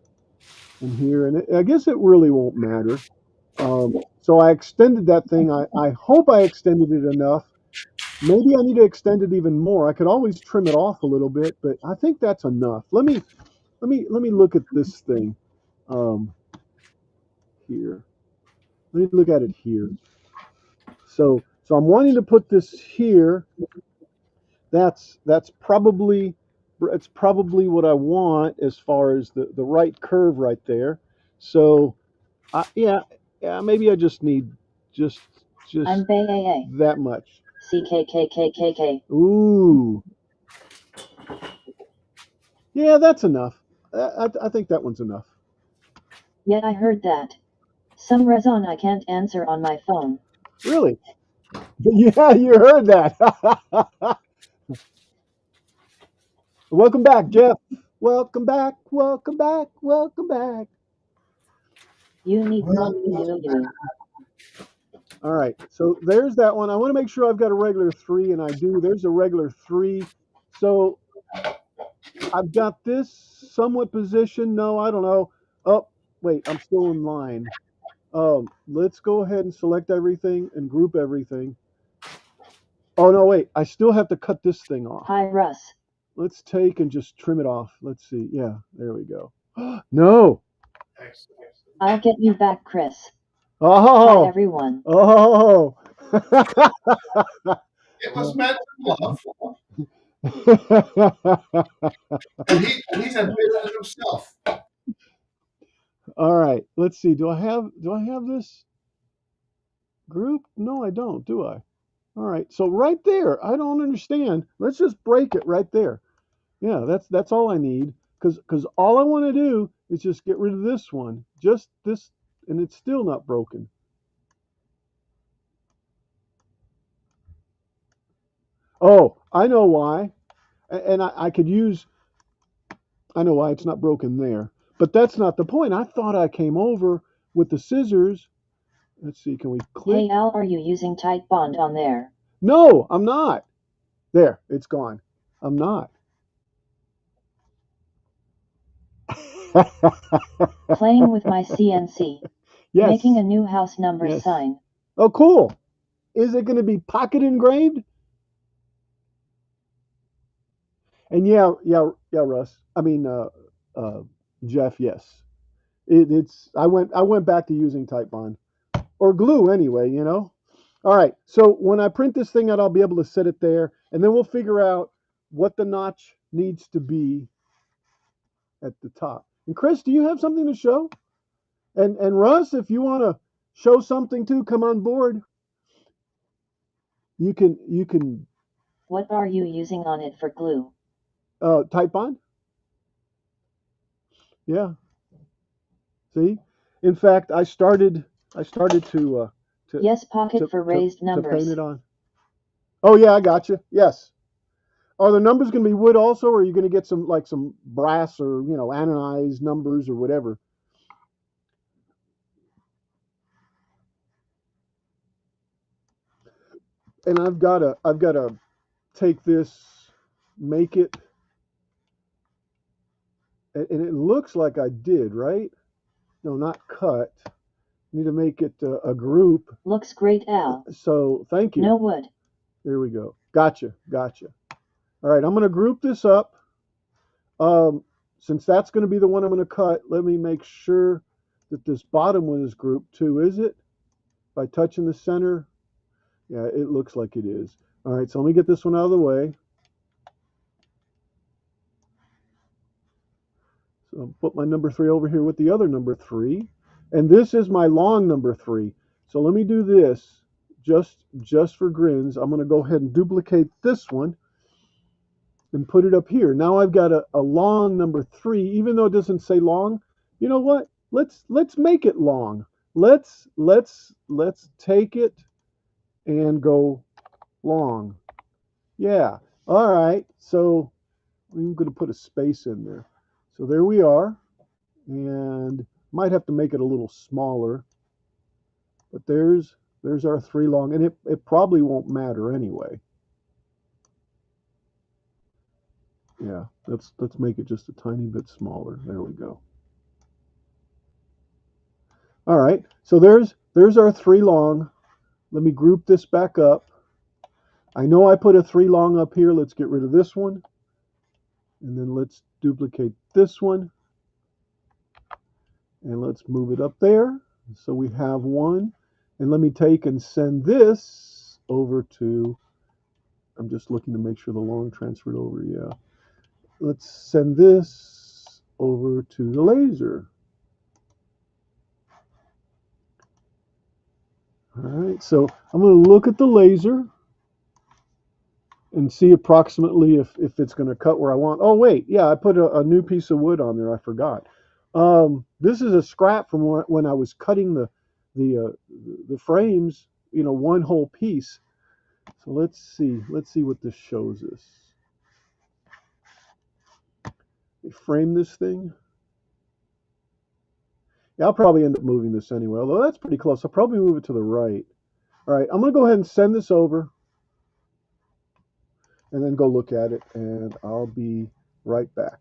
and here. And I guess it really won't matter. So I extended that thing. I hope I extended it enough. Maybe I need to extend it even more. I could always trim it off a little bit, but I think that's enough. Let me look at this thing. here. Let me look at it here. So I'm wanting to put this here. That's probably it's probably what I want as far as the right curve right there. So yeah, maybe I just need just I'm Bay that much. CKKKKK. Ooh, yeah, that's enough. I think that one's enough. Yet I heard that. Some reason I can't answer on my phone. Really? Yeah, you heard that. Welcome back, Jeff. Welcome back. Welcome back. Welcome back. You need not you. All right, so there's that one. I want to make sure I've got a regular 3, and I do. There's a regular 3. So I've got this somewhat positioned. No, I don't know. Oh, wait, I'm still in line. Let's go ahead and select everything and group everything. Oh, no, wait. I still have to cut this thing off. Hi, Russ. Let's take and just trim it off. Let's see. Yeah, there we go. No. I'll get you back, Chris. Oh. Hi, everyone. Oh. It was meant to love. And he's admitted himself. All right. Let's see. Do I have this group? No, I don't, do I? All right. So right there, I don't understand. Let's just break it right there. Yeah, that's all I need. Because all I want to do is just get rid of this one. Just this, and it's still not broken. Oh, I know why. And I could use, I know why it's not broken there. But that's not the point. I thought I came over with the scissors. Let's see, can we click? Hey, Al, are you using tight bond on there? No, I'm not. There, it's gone. I'm not. Playing with my CNC. Yes. Making a new house number Yes. sign. Oh, cool. Is it going to be pocket engraved? And yeah, Russ. I mean, Jeff. Yes, it's. I went back to using type bond or glue anyway. You know. All right. So when I print this thing out, I'll be able to set it there, and then we'll figure out what the notch needs to be at the top. And Chris, do you have something to show? And Russ, if you want to show something too, come on board. You can. What are you using on it for glue? Type bond. Yeah. See, in fact, I started to yes, pocket for raised numbers. To paint it on. Oh yeah, I got you. Yes. Are the numbers going to be wood also, or are you going to get some brass or anodized numbers or whatever? And I've got to take this, make it, and it looks like I did, right? No, not cut. Need to make it a group. Looks great, Al. So thank you. No wood. There we go. Gotcha. All right, I'm going to group this up. Since that's going to be the one I'm going to cut, let me make sure that this bottom one is grouped too. Is it? By touching the center? Yeah, it looks like it is. All right, so let me get this one out of the way. So I'll put my number 3 over here with the other number 3. And this is my long number 3. So let me do this just for grins. I'm going to go ahead and duplicate this one and put it up here. Now I've got a long number 3, even though it doesn't say long. You know what? Let's make it long. Let's take it and go long. Yeah. All right. So I'm going to put a space in there. So there we are. And might have to make it a little smaller. But there's our 3 long, and it probably won't matter anyway. Yeah, let's make it just a tiny bit smaller. There we go. All right, so there's our 3 long. Let me group this back up. I know I put a 3 long up here. Let's get rid of this one. And then let's duplicate this one. And let's move it up there. So we have one. And let me take and send this over to, I'm just looking to make sure the long transferred over. Yeah. Let's send this over to the laser. All right. So I'm going to look at the laser and see approximately if it's going to cut where I want. Oh, wait. Yeah, I put a new piece of wood on there. I forgot. This is a scrap from when I was cutting the frames, one whole piece. So let's see. Let's see what this shows us. We frame this thing. Yeah, I'll probably end up moving this anyway, although that's pretty close. I'll probably move it to the right. All right, I'm going to go ahead and send this over and then go look at it, and I'll be right back.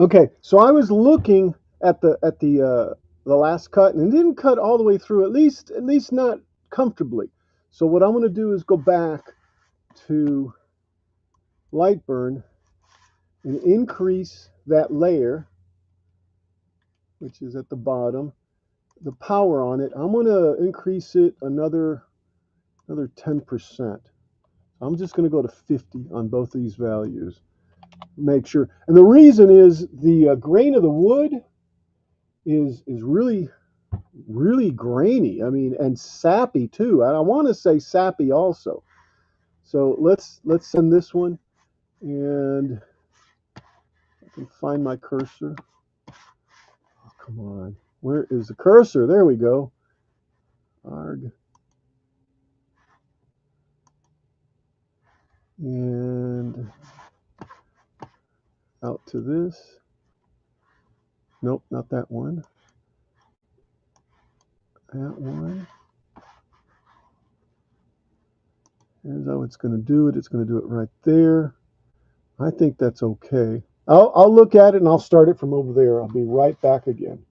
Okay, so I was looking at the last cut, and it didn't cut all the way through. At least not comfortably. So what I'm going to do is go back to LightBurn and increase that layer, which is at the bottom. The power on it, I'm going to increase it another 10%. I'm just going to go to 50 on both of these values. Make sure, and the reason is the grain of the wood is really grainy. I mean, and sappy too. I want to say sappy also. So let's send this one, and I can find my cursor. Oh, come on, where is the cursor? There we go. Arg. And out to this. Nope, not that one. That one. Here's how it's going to do it. It's going to do it right there. I think that's okay. I'll look at it and I'll start it from over there. I'll be right back again.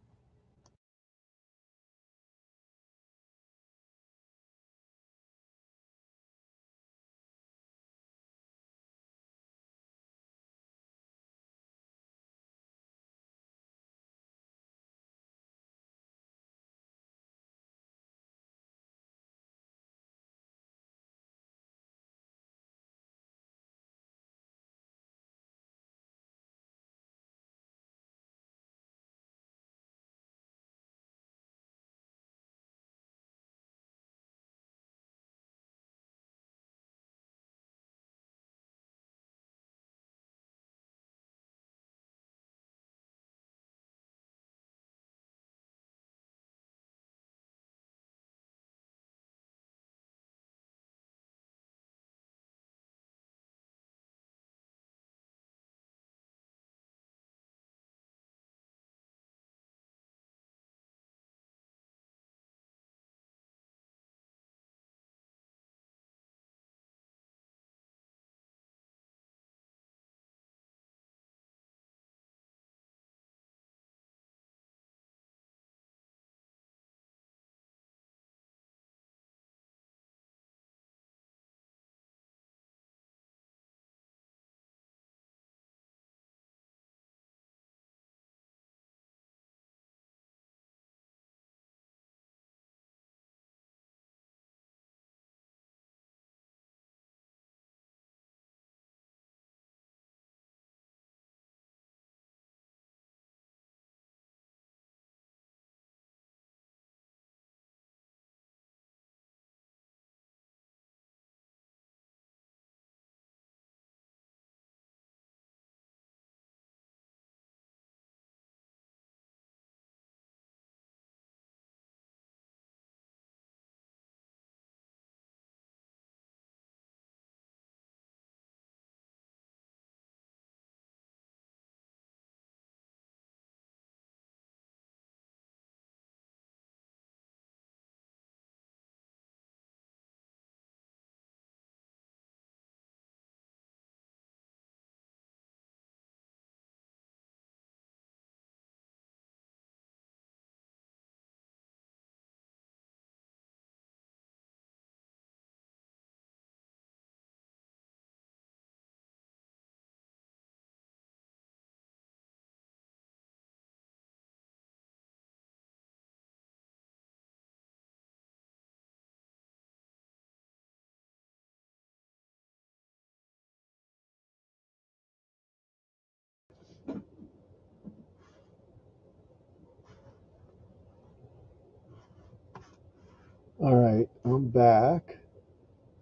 All right, I'm back.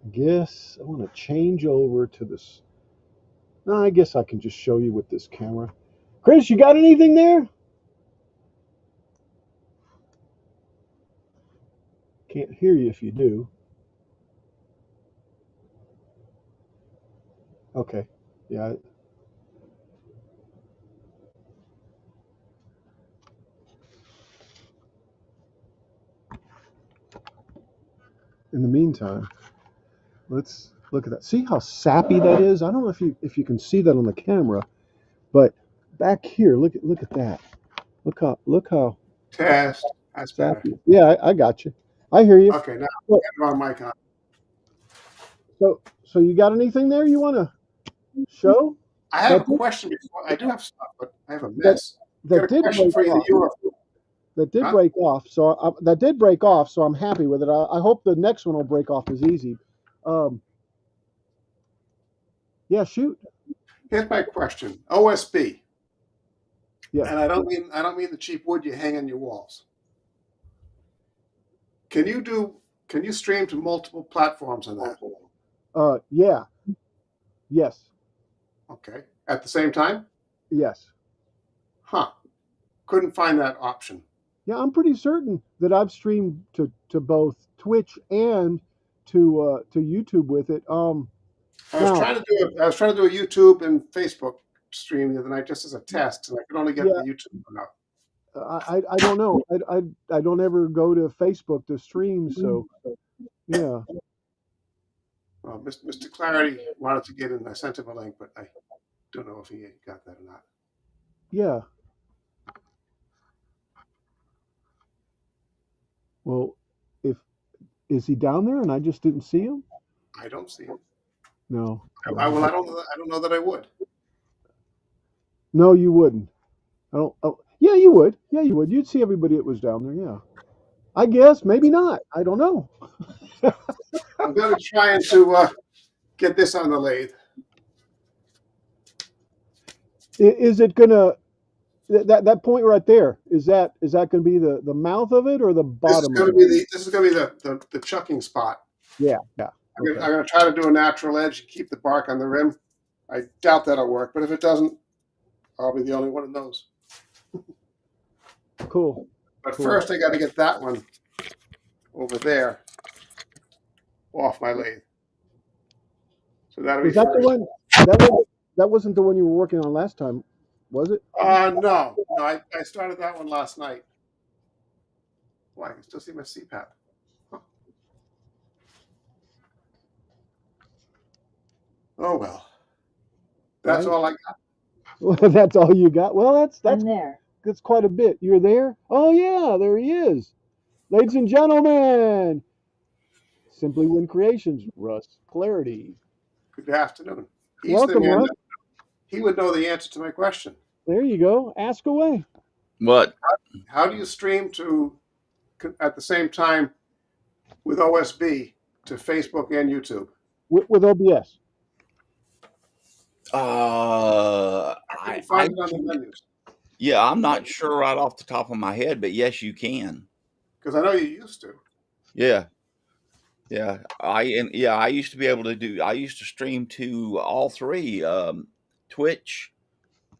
I guess I want to change over to this. No, I guess I can just show you with this camera. Chris, you got anything there? Can't hear you if you do. Okay. Yeah. In the meantime, let's look at that. See how sappy that is? I don't know if you can see that on the camera, but back here, look at that. Look how Test. That's better. sappy. Yeah, I got you. I hear you. Okay, now So, get the wrong mic on. so you got anything there you want to show? I have That a question before. I do have stuff, but I have a that mess. Got that a did question break for you that off. you were. That did Huh? break off. That did break off. So I'm happy with it. I hope the next one will break off as easy. Um, yeah, shoot. Here's my question. OSB, Yeah. and I don't mean the cheap wood you hang on your walls. Can you stream to multiple platforms on that? Yeah. Yes. Okay. At the same time? Yes. Huh. Couldn't find that option. Yeah, I'm pretty certain that I've streamed to both Twitch and to YouTube with it. Now, I was trying to do a YouTube and Facebook stream the other night just as a test, and I could only get yeah, the YouTube one out. I don't know. I don't ever go to Facebook to stream, so yeah. Well, Mr. Clarity wanted to get in. I sent him a link, but I don't know if he got that or not. Yeah. Well, if is he down there and I just didn't see him? I don't see him. No. I don't know that I would. No, you wouldn't. I don't. Oh, yeah, you would. Yeah, you would. You'd see everybody that was down there. Yeah. I guess maybe not. I don't know. I'm going to try to get this on the lathe. Is it gonna that point right there? Is that going to be the mouth of it or the bottom of it? This is going to be the chucking spot. Yeah. Yeah. I'm Okay. going to try to do a natural edge, keep the bark on the rim. I doubt that'll work, but if it doesn't, I'll be the only one that knows. Cool. But Cool. first, I got to get that one over there off my lathe. So that'll be Was that first. the one? That wasn't the one you were working on last time, was it? No. I started that one last night. Well, I can still see my CPAP. Huh. Oh well. That's Right. all I got. Well, that's all you got. Well, I'm there. that's quite a bit. You're there? Oh yeah, there he is. Ladies and gentlemen, Simply Win Creations, Russ Clarity. Good afternoon. He's Welcome, the man Russ. he would know the answer to my question. There you go. Ask away. What? How do you stream at the same time with OSB to Facebook and YouTube? With OBS. I I couldn't find it on the menus yeah, I'm not sure right off the top of my head, but yes, you can. because I know you used to. Yeah, yeah. I used to be able to do. I used to stream to all three, Twitch,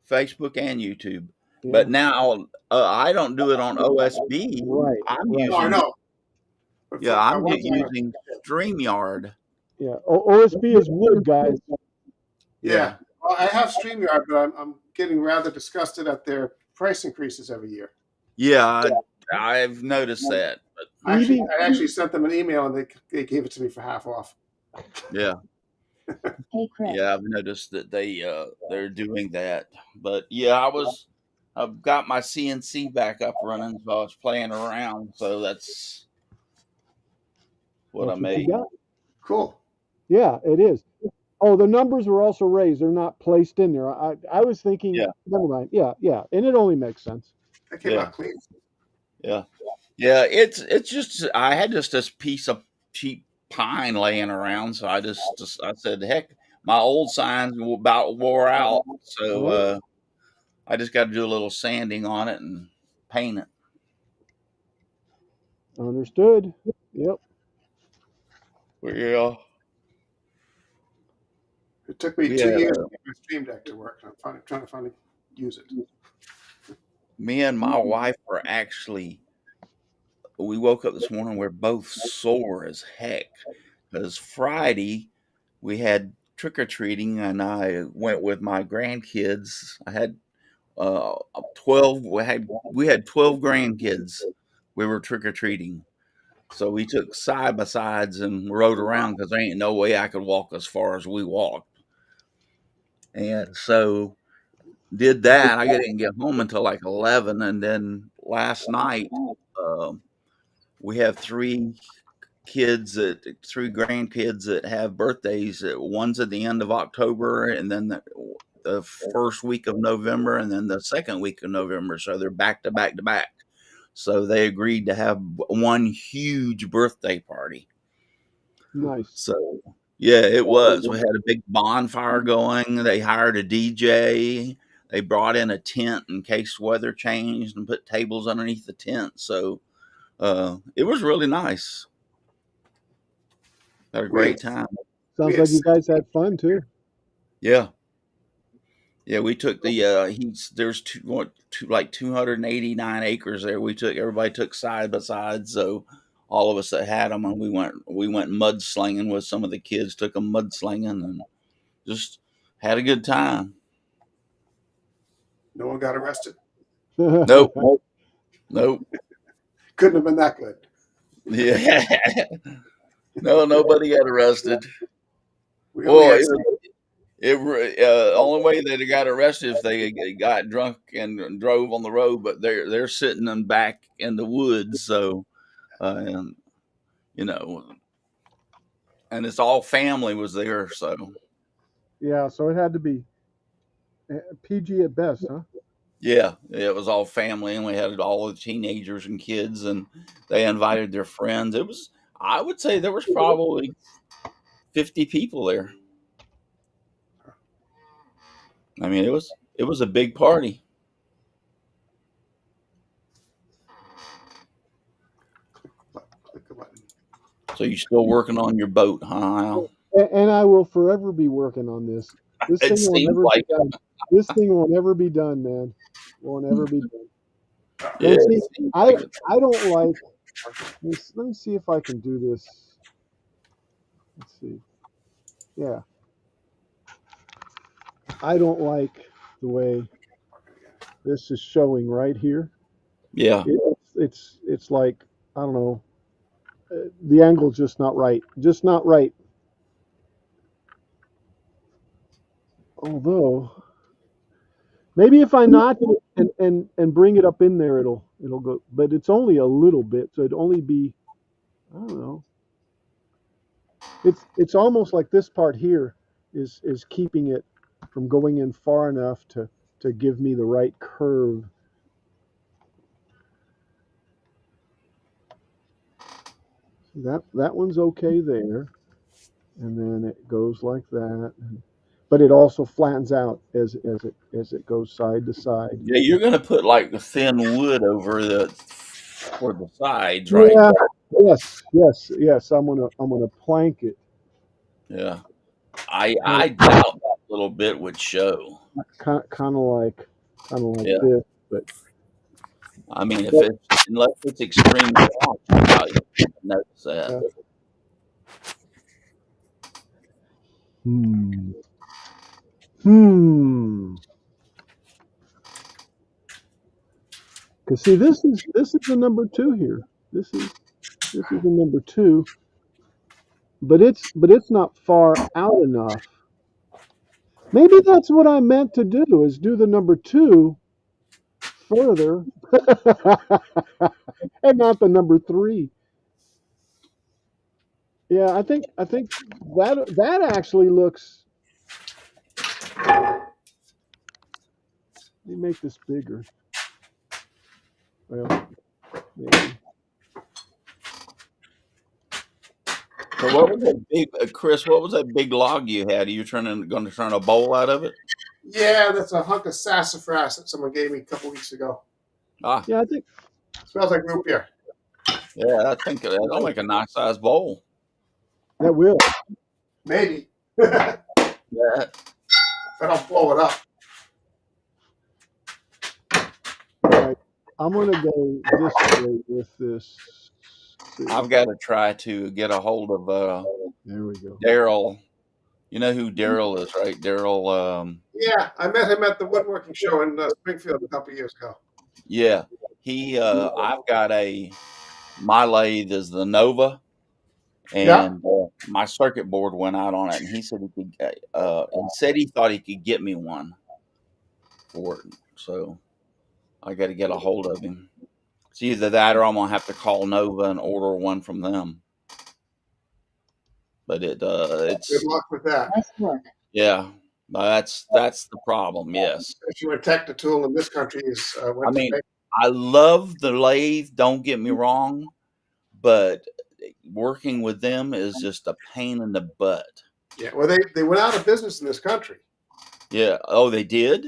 Facebook, and YouTube. Yeah. But now I don't do it on OSB. Right. I'm right. No, I using know. But yeah, I I'm want to- using StreamYard. Yeah. OSB is wood, guys. Yeah. Well, I have StreamYard, but I'm getting rather disgusted at their price increases every year. Yeah, I've noticed that. But I actually sent them an email and they gave it to me for half off. yeah. Hey, Chris. Yeah, I've noticed that they're doing that. But yeah, I've got my CNC back up running, so I was playing around. So that's what That's I what you made. got. Cool. Yeah, it is. Oh, the numbers were also raised. They're not placed in there. I was thinking, Yeah. never mind. Yeah, and it only makes sense. That came Yeah. out clean. Yeah, yeah. It's just I had just this piece of cheap pine laying around, so I said, heck, my old signs about wore out, so I just got to do a little sanding on it and paint it. Understood. Yep. Yeah. It took me We 2 years to get my Stream Deck to work. I'm trying to finally use it. Me and my wife were actually, we woke up this morning, we're both sore as heck. Because Friday we had trick or treating, and I went with my grandkids. I had 12. We had 12 grandkids. We were trick or treating, so we took side by sides and rode around because there ain't no way I could walk as far as we walked. And so did that. I didn't get home until like 11, and then last night um, we have three grandkids that have birthdays. One's at the end of October, and then the first week of November, and then the second week of November. So they're back to back to back. So they agreed to have one huge birthday party. Nice. So yeah, it was. We had a big bonfire going. They hired a DJ. They brought in a tent in case weather changed and put tables underneath the tent. So it was really nice. Had a We had, great time. we Sounds had like you guys had fun too. Yeah. Yeah, we took the he's there's like 289 acres there. Everybody took side by side, so all of us that had them, and we went mudslinging with some of the kids. Took them mudslinging and just had a good time. no one got arrested. Nope, nope. Couldn't have been that good. Yeah, no, nobody got arrested. We only Well, had only way they got arrested if they got drunk and drove on the road, but they're sitting in back in the woods, so and you know, and it's all family was there, so Yeah, so it had to be PG at best, huh? yeah, it was all family, and we had all the teenagers and kids, and they invited their friends. I would say there was probably 50 people there. I mean, it was a big party. click a button. So you're still working on your boat, huh, Al? And I will forever be working on this. This It thing will seems never be like done. This thing will never be done, man. Won't ever be done. yeah, And it see, seems I like it. I don't like. Let me see if I can do this. Let's see. Yeah, I don't like the way this is showing right here. Yeah, It's like I don't know. The angle's just not right. Just not right. Although maybe if I notch it and bring it up in there, it'll go. But it's only a little bit, so it'd only be I don't know. It's almost like this part here is keeping it from going in far enough to give me the right curve. That one's okay there, and then it goes like that. But it also flattens out as it goes side to side. yeah. You're gonna put like the thin wood over for the sides, right? Yeah. Yes. I'm gonna plank it. Yeah. I doubt that little bit would show. Kind of like Yeah. this, but I mean, unless it's extremely hot, I doubt you would notice that. yeah. Hmm. Hmm. Because see, this is the number two here. This is the number two, but it's not far out enough. Maybe that's what I meant to do is do the number two further, and not the number three. Yeah, I think that actually looks. Let me make this bigger. Well, maybe. So what was that big, Chris? What was that big log you had? Are you going to turn a bowl out of it? Yeah, that's a hunk of sassafras that someone gave me a couple weeks ago. Ah, Yeah, I think Smells like root beer. yeah. I think that'll make a nice size bowl. That will. Maybe. If Yeah, I don't blow it up. All right. I'm gonna go this way with this. Let's see. I've got to try to get a hold of There we go. Daryl. You know who Daryl is, right? Daryl. Yeah, I met him at the woodworking show in Springfield a couple of years ago. Yeah, I've got my lathe is the Nova, Yeah. and my circuit board went out on it, and he said he thought he could get me one for it. So I got to get a hold of him. It's either that or I'm gonna have to call Nova and order one from them. But Good it's luck with that. Nice work. yeah, that's the problem. Yes, Especially when Technitool in this country is I went to mean pay. I love the lathe. Don't get me wrong, but working with them is just a pain in the butt. Yeah. Well, they went out of business in this country. Yeah. Oh, they did.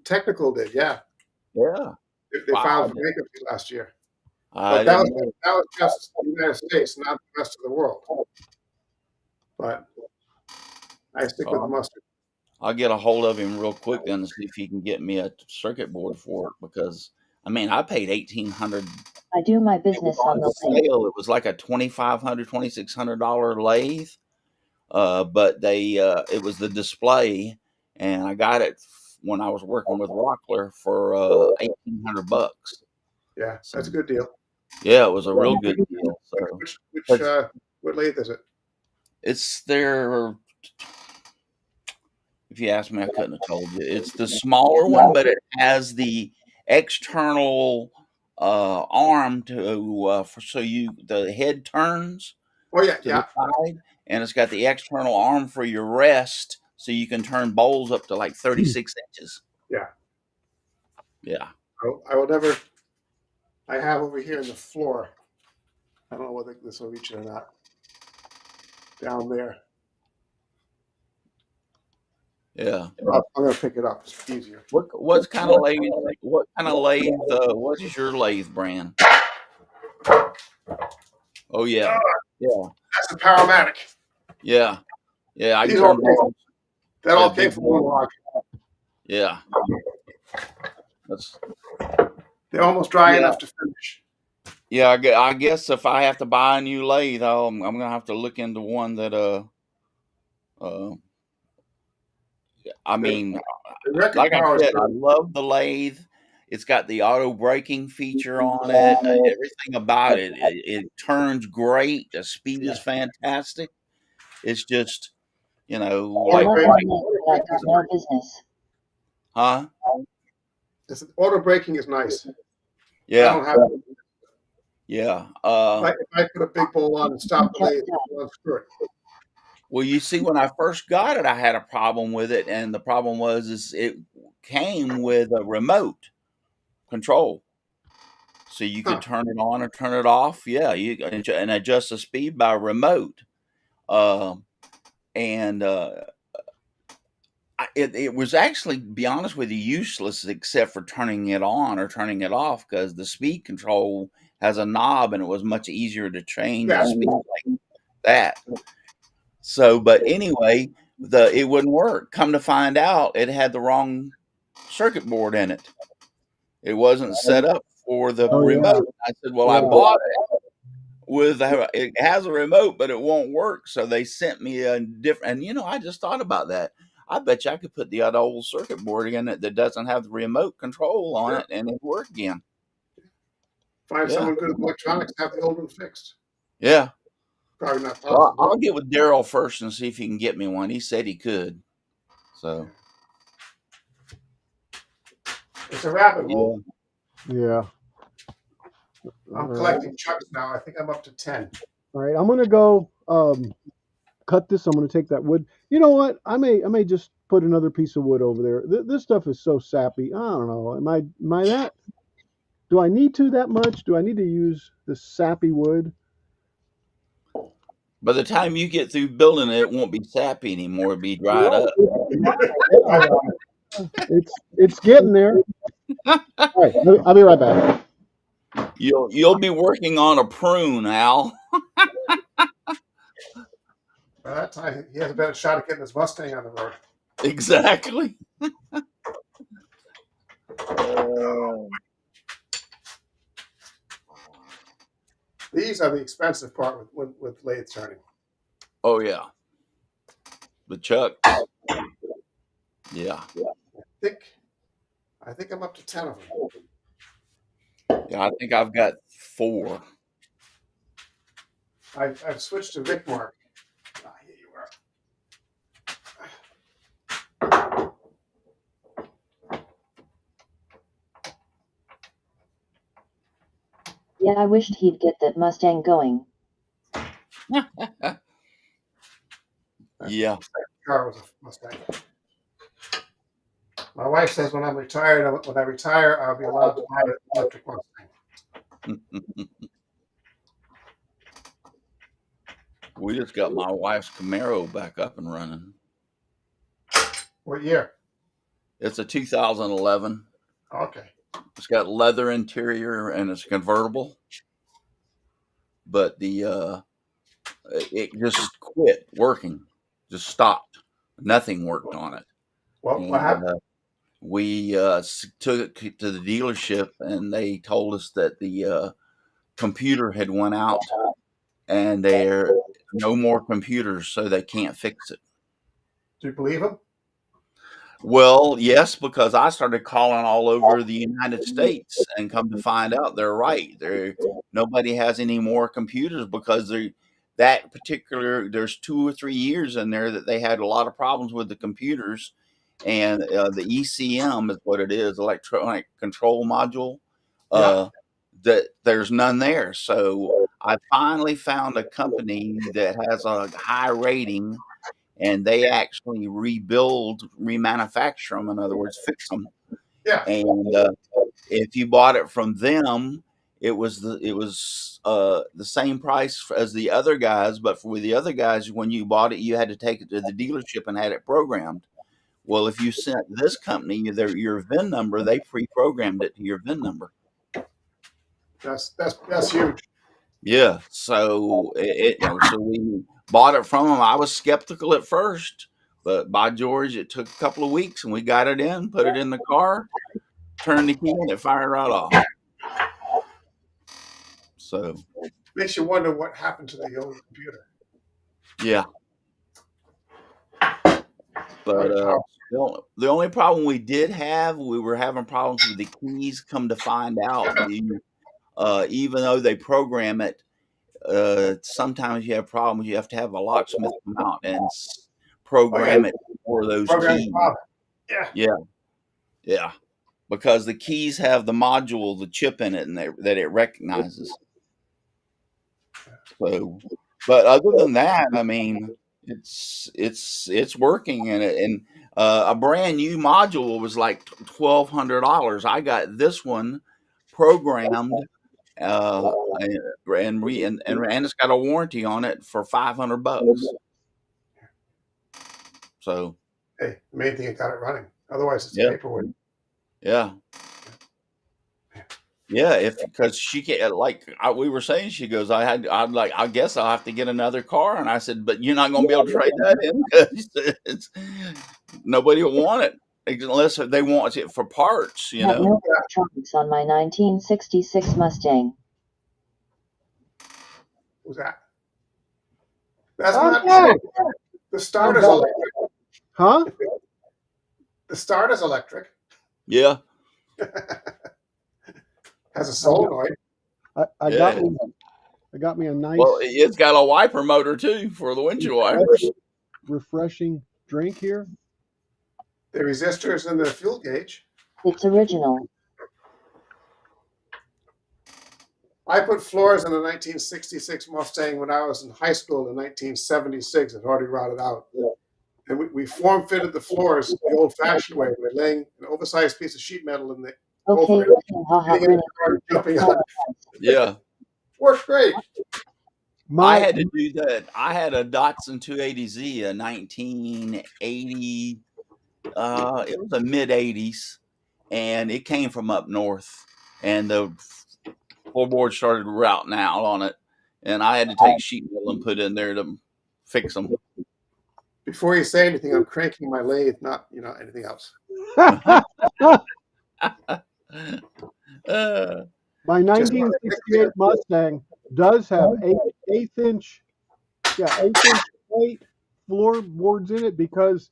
Technical did. Yeah. Yeah. They filed Wow. for bankruptcy last year. I But that didn't was know. just the United States, not the rest of the world. But I stick with the Um, mustard. I'll get a hold of him real quick then and see if he can get me a circuit board for it because I mean I paid 1,800. I do my It was business on on the lathe. sale. It was like a $2,600 lathe. But it was the display, and I got it when I was working with Rockler for $1,800. Yeah, So that's a good deal. yeah, it was a real good deal. So but What lathe is it? it's their. If you asked me, I couldn't have told you. It's the smaller one, but it has the external arm so the head turns Oh yeah, to the yeah. side, and it's got the external arm for your rest, so you can turn bowls up to like 36 inches. Yeah. Yeah. I will never. I have over here in the floor. I don't know whether this will reach it or not. Down there. Yeah. I'm gonna pick it up. It's easier. What kind of lathe? What kind of lathe? What is your lathe brand? Oh yeah, yeah, That's the Powermatic. yeah, yeah. I can These all turn came, bowls. that Yeah, all came big from bowls. Woodworking. Yeah. That's They're almost dry yeah. enough to finish. Yeah, I guess if I have to buy a new lathe, I'm gonna have to look into one that uh I The, mean, the record like I power is said, I good. love the lathe. It's got the auto braking feature on it. Everything about it turns great. The speed is fantastic. It's just, I like love Auto my right, lathe, but I got no business. huh? Auto braking is nice. I Yeah, don't have it. yeah. If I put a big bowl on and stop the lathe, well, screw it. Well, you see, when I first got it, I had a problem with it, and the problem is it came with a remote control, so you could Huh. turn it on or turn it off. Yeah, and adjust the speed by remote. Um, and it was actually, to be honest with you, useless except for turning it on or turning it off because the speed control has a knob, and it was much easier to change Yeah. the speed like that. So, but anyway, it wouldn't work. Come to find out, it had the wrong circuit board in it. It wasn't set up for the Oh yeah, remote. I said, "Well, I yeah. bought it it has a remote, but it won't work." So they sent me a different. And I just thought about that. I bet you I could put the other old circuit board in it that doesn't have the remote control on Yeah. it, and it work again. Find Yeah, someone good at electronics, have the old one fixed. yeah. Probably not Well, possible. I'll get with Daryl first and see if he can get me one. He said he could. So It's a rabbit hole. Yeah. All I'm right. collecting chucks now. I think I'm up to 10. All right. I'm gonna go cut this. I'm gonna take that wood. You know what? I may just put another piece of wood over there. This stuff is so sappy. I don't know. Am I that? Do I need to that much? Do I need to use the sappy wood? by the time you get through building it, it won't be sappy anymore. It'll be dried up. Yeah, it's getting there. All right. I'll be right back. You'll be working on a prune, Al. By that time, he has a better shot at getting his Mustang on the road. Exactly. These are the expensive part with lathe turning. Oh yeah, the chucks. Yeah, I think I'm up to 10 of them. yeah. I think I've got 4. I've switched to Vicmark. Ah, here you are. Yeah, I wished he'd get that Mustang going. Yeah. Car was a Mustang. My wife says when I retire, I'll be allowed to buy an electric Mustang. We just got my wife's Camaro back up and running. What year? It's a 2011. Okay. It's got leather interior and it's convertible. But it just quit working. Just stopped. Nothing worked on it. What happened? We took it to the dealership and they told us that the computer had went out and there are no more computers, so they can't fix it. Do you believe him? Well, yes, because I started calling all over the United States, and come to find out they're right. Nobody has any more computers because there's 2 or 3 years in there that they had a lot of problems with the computers, and the ECM is what it is, electronic control module. That there's none there. So I finally found a company that has a high rating, and they actually remanufacture them. In other words, fix them. Yeah. And if you bought it from them, it was the same price as the other guys. But with the other guys, when you bought it, you had to take it to the dealership and had it programmed. Well, if you sent this company your VIN number, they pre-programmed it to your VIN number. That's huge. Yeah, so so we bought it from them. I was skeptical at first, but by George, it took a couple of weeks, and we got it in, put it in the car, turned the key, and it fired right off. So makes you wonder what happened to the old computer. Yeah, but the only problem we did have, we were having problems with the keys. Come to find out, even though they program it, sometimes you have problems. You have to have a locksmith come out and program it for those keys. Yeah, because the keys have the module, the chip in it, and that it recognizes. So, but other than that, I mean, it's working, and a brand new module was like $1,200. I got this one programmed. And it's got a warranty on it for $500. So, hey, the main thing, it got it running. Otherwise, it's paperwork. Yeah. Yeah, because she can't, we were saying, she goes, I guess I'll have to get another car. And I said, but you're not going to be able to trade that in, because nobody will want it unless they want it for parts, I have no electronics on my 1966 Mustang. Who's that? That's not true. The starter's electric. Huh? The starter's electric. Yeah. Has a solenoid. I got me a nice. Well, it's got a wiper motor too for the windshield wipers. Refreshing drink here. The resistors and the fuel gauge. It's original. I put floors in a 1966 Mustang when I was in high school in 1976. It already rotted out. And we form fitted the floors the old-fashioned way. We're laying an oversized piece of sheet metal in the jumping on. Yeah. Worked great. I had to do that. I had a Datsun 280Z, a 1980. It was the mid 80s, and it came from up north, and the floorboard started routing out on it, and I had to take sheet metal and put in there to fix them. Before you say anything, I'm cranking my lathe, not anything else. Uh, My Just want to fix 1968 it. Mustang does have eighth-inch, yeah, eighth-inch plate floorboards in it because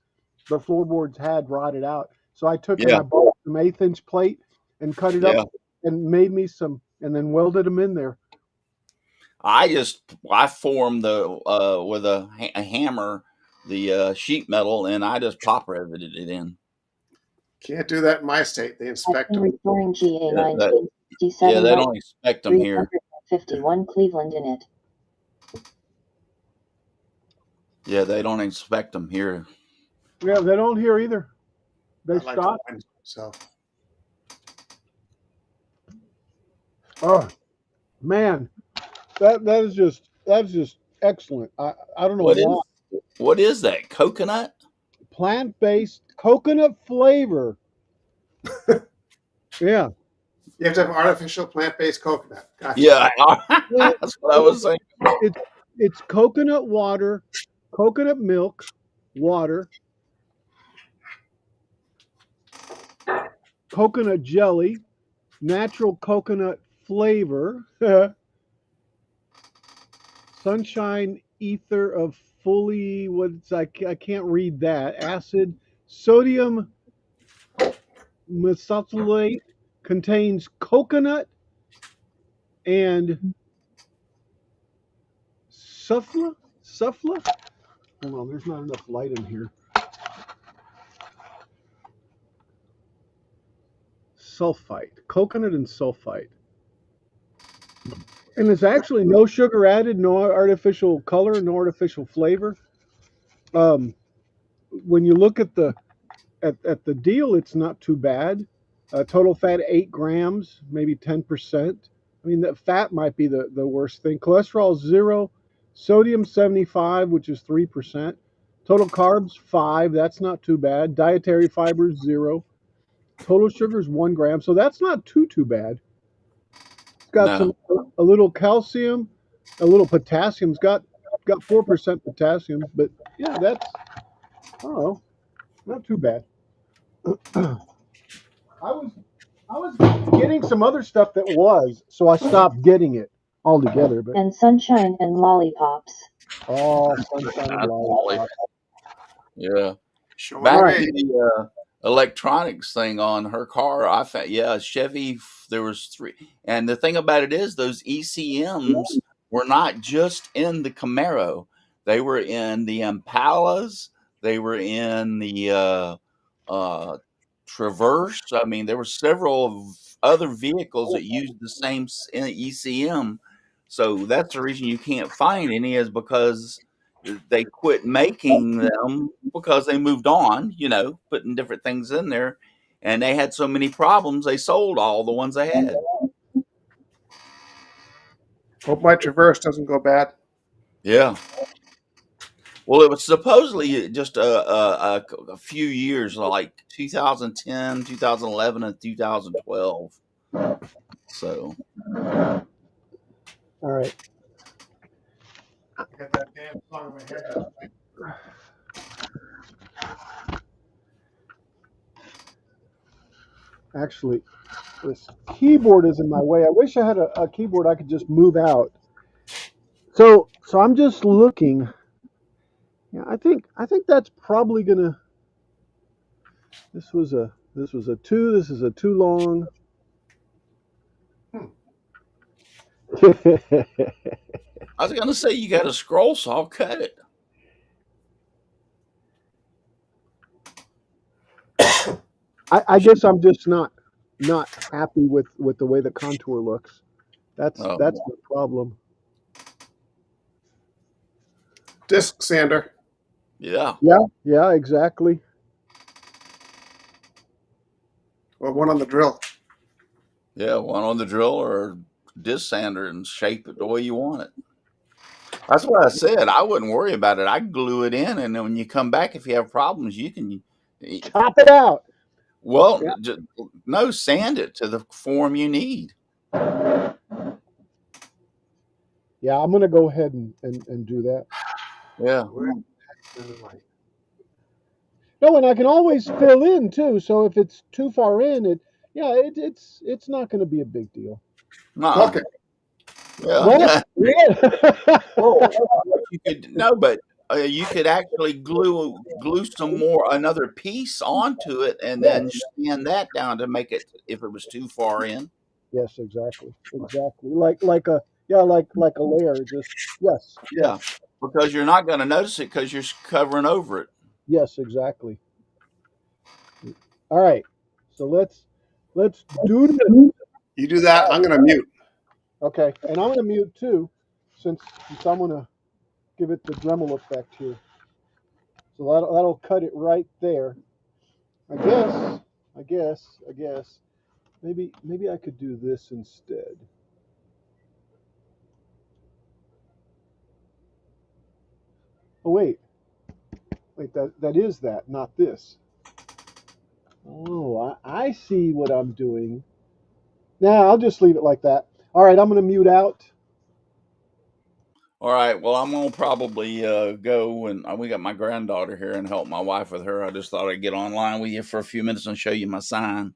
the floorboards had rotted out. So I took and yeah, I bought some eighth-inch plate and cut it up yeah. and made me some, and then welded them in there. I formed the with a hammer the sheet metal, and I just pop riveted it in. Can't do that in my state. They I've inspect been them. restoring GA Yeah, that, 1967 they Right don't expect them here. 351 Cleveland in it. Yeah, they don't expect them here. Yeah, they don't hear either. They I like to stop. find myself. Oh man, that's just excellent. I don't know What why. is what is that? Coconut? Plant-based coconut flavor. Yeah. You have to have artificial plant-based coconut. Gotcha. Yeah, Well, that's what I was saying. it's it's coconut water, coconut milk, water, coconut jelly, natural coconut flavor, sunshine ether of fully what's I can't read that acid, sodium mesylate contains coconut and sulfur. Hold on, there's not enough light in here. Sulfite, coconut and sulfite. And there's actually no sugar added, no artificial color, no artificial flavor. Um, when you look at at the deal, it's not too bad. Total fat 8 grams, maybe 10%. I mean, the fat might be the worst thing. Cholesterol 0, sodium 75, which is 3%. Total carbs 5, that's not too bad. Dietary fibers 0. Total sugars 1 gram, so that's not too bad. It's got No. some a little calcium, a little potassium. It's got 4% potassium, but yeah, that's I don't know, not too bad. I was I was getting some other stuff that was, so I stopped getting it altogether. But And sunshine and lollipops. oh, sunshine and Not Molly. lollipop. Yeah. Showing All Back right. to age. the electronics thing on her car, I found, yeah, Chevy, there was three. And the thing about it is those ECMs were not just in the Camaro. They were in the Impalas. They were in the uh, Traverse. I mean, there were several of other vehicles that used the same ECM. So that's the reason you can't find any, is because they quit making them because they moved on, putting different things in there. And they had so many problems, they sold all the ones they had. Hope my Traverse doesn't go bad. Yeah. Well, it was supposedly just a few years, like 2010, 2011, and 2012. So, All right. Get that damn song in my head now. Actually, this keyboard is in my way. I wish I had a keyboard I could just move out. So I'm just looking. Yeah, I think that's probably gonna. This was a two. This is a too long. Hmm. I was going to say, you got a scroll saw, cut it. I guess I'm just not happy with the way the contour looks. Oh, That's the problem. Disc sander. yeah. Yeah, exactly. Or one on the drill. Yeah, one on the drill or disc sander and shape it the way you want it. That's what I said. I wouldn't worry about it. I glue it in, and then when you come back, if you have problems, you can. Chop it out. Well, Yeah, no, sand it to the form you need. yeah. I'm gonna go ahead and do that. Yeah. Where is the light? No, and I can always fill in too. So if it's too far in, it's not going to be a big deal. No. Okay. Well, Well, yeah. what you could no, but you could actually glue some more another piece onto it, and then Yes. sand that down to make it if it was too far in. Yes, exactly. Exactly. Like a layer. Just yes, Yeah, yes, because you're not going to notice it because you're covering over it. yes, exactly. All right. So let's do this. You do that. I'm going to mute. Okay, and I'm gonna mute too, since I'm gonna give it the Dremel effect here. So that'll cut it right there. I guess. I guess. Maybe I could do this instead. Oh wait. That is that, not this. Oh, I see what I'm doing. Nah, I'll just leave it like that. All right, I'm gonna mute out. All right. Well, I'm gonna probably go and we got my granddaughter here and help my wife with her. I just thought I'd get online with you for a few minutes and show you my sign.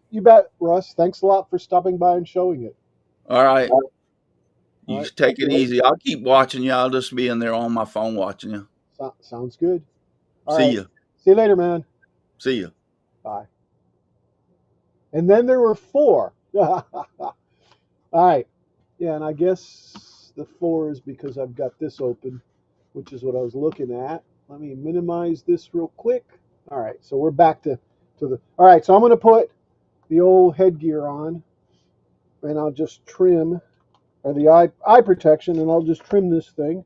You bet, Russ. Thanks a lot for stopping by and showing it. All right. All You right, take it easy. I'll keep watching you. I'll just be in there on my phone watching you. sounds good. All See right, you. see you later, man. See you. Bye. And then there were four. All right. Yeah, and I guess the four is because I've got this open, which is what I was looking at. Let me minimize this real quick. All right, so we're back to the. All right, so I'm going to put the old headgear on, and I'll just trim, or the eye protection, and I'll just trim this thing.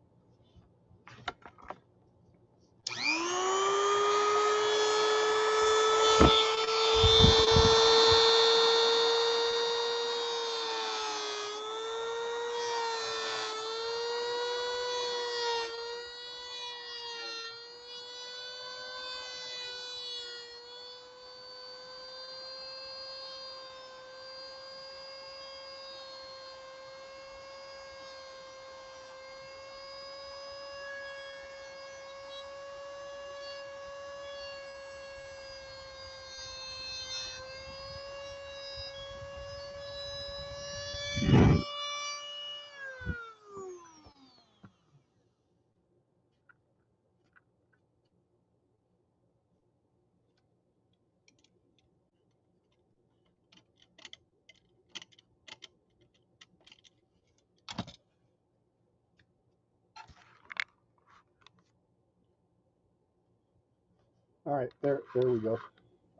All right, there we go.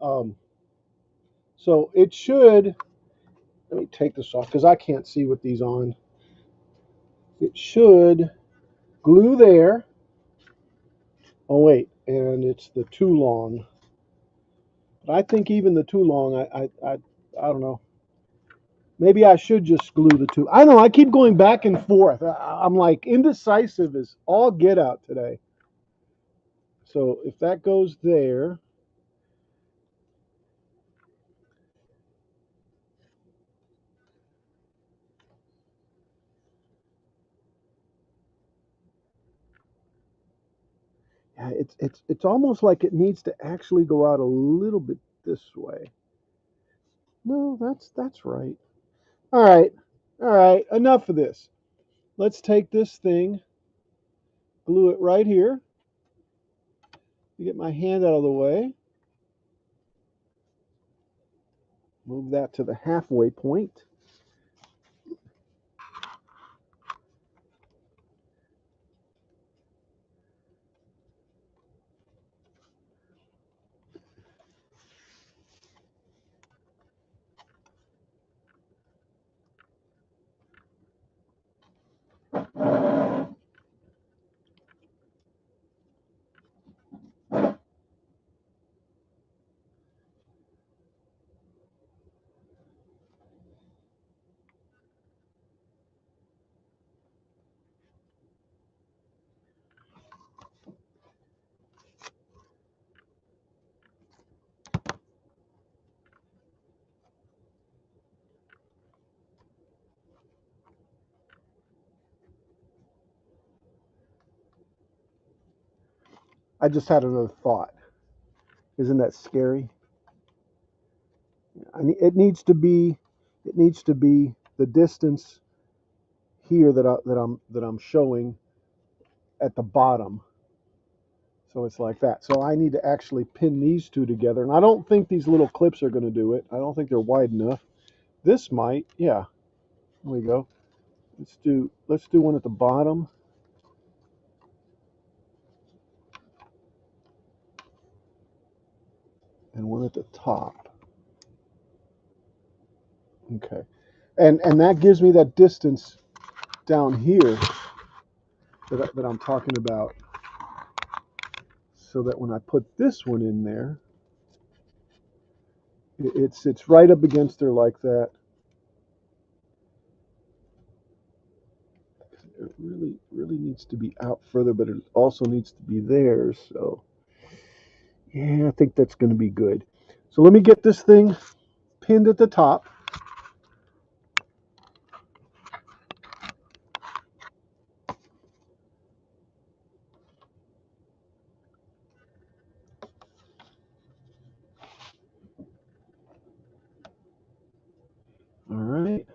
Um, so it should. Let me take this off because I can't see with these on. It should glue there. Oh wait, and it's the too long. But I think even the too long, I don't know. Maybe I should just glue the two. I don't know. I keep going back and forth. I'm like indecisive as all get out today. So if that goes there, yeah, it's almost like it needs to actually go out a little bit this way. No, that's right. All right, all right. Enough of this. Let's take this thing, glue it right here. Get my hand out of the way. Move that to the halfway point. I just had another thought. Isn't that scary? It needs to be the distance here that I'm showing at the bottom. So it's like that. So I need to actually pin these two together. And I don't think these little clips are going to do it. I don't think they're wide enough. This might, yeah. There we go. Let's do one at the bottom. And one at the top. Okay. And that gives me that distance down here that I'm talking about. So that when I put this one in there, it sits right up against her like that. It really needs to be out further, but it also needs to be there. So yeah, I think that's going to be good. So let me get this thing pinned at the top. All right.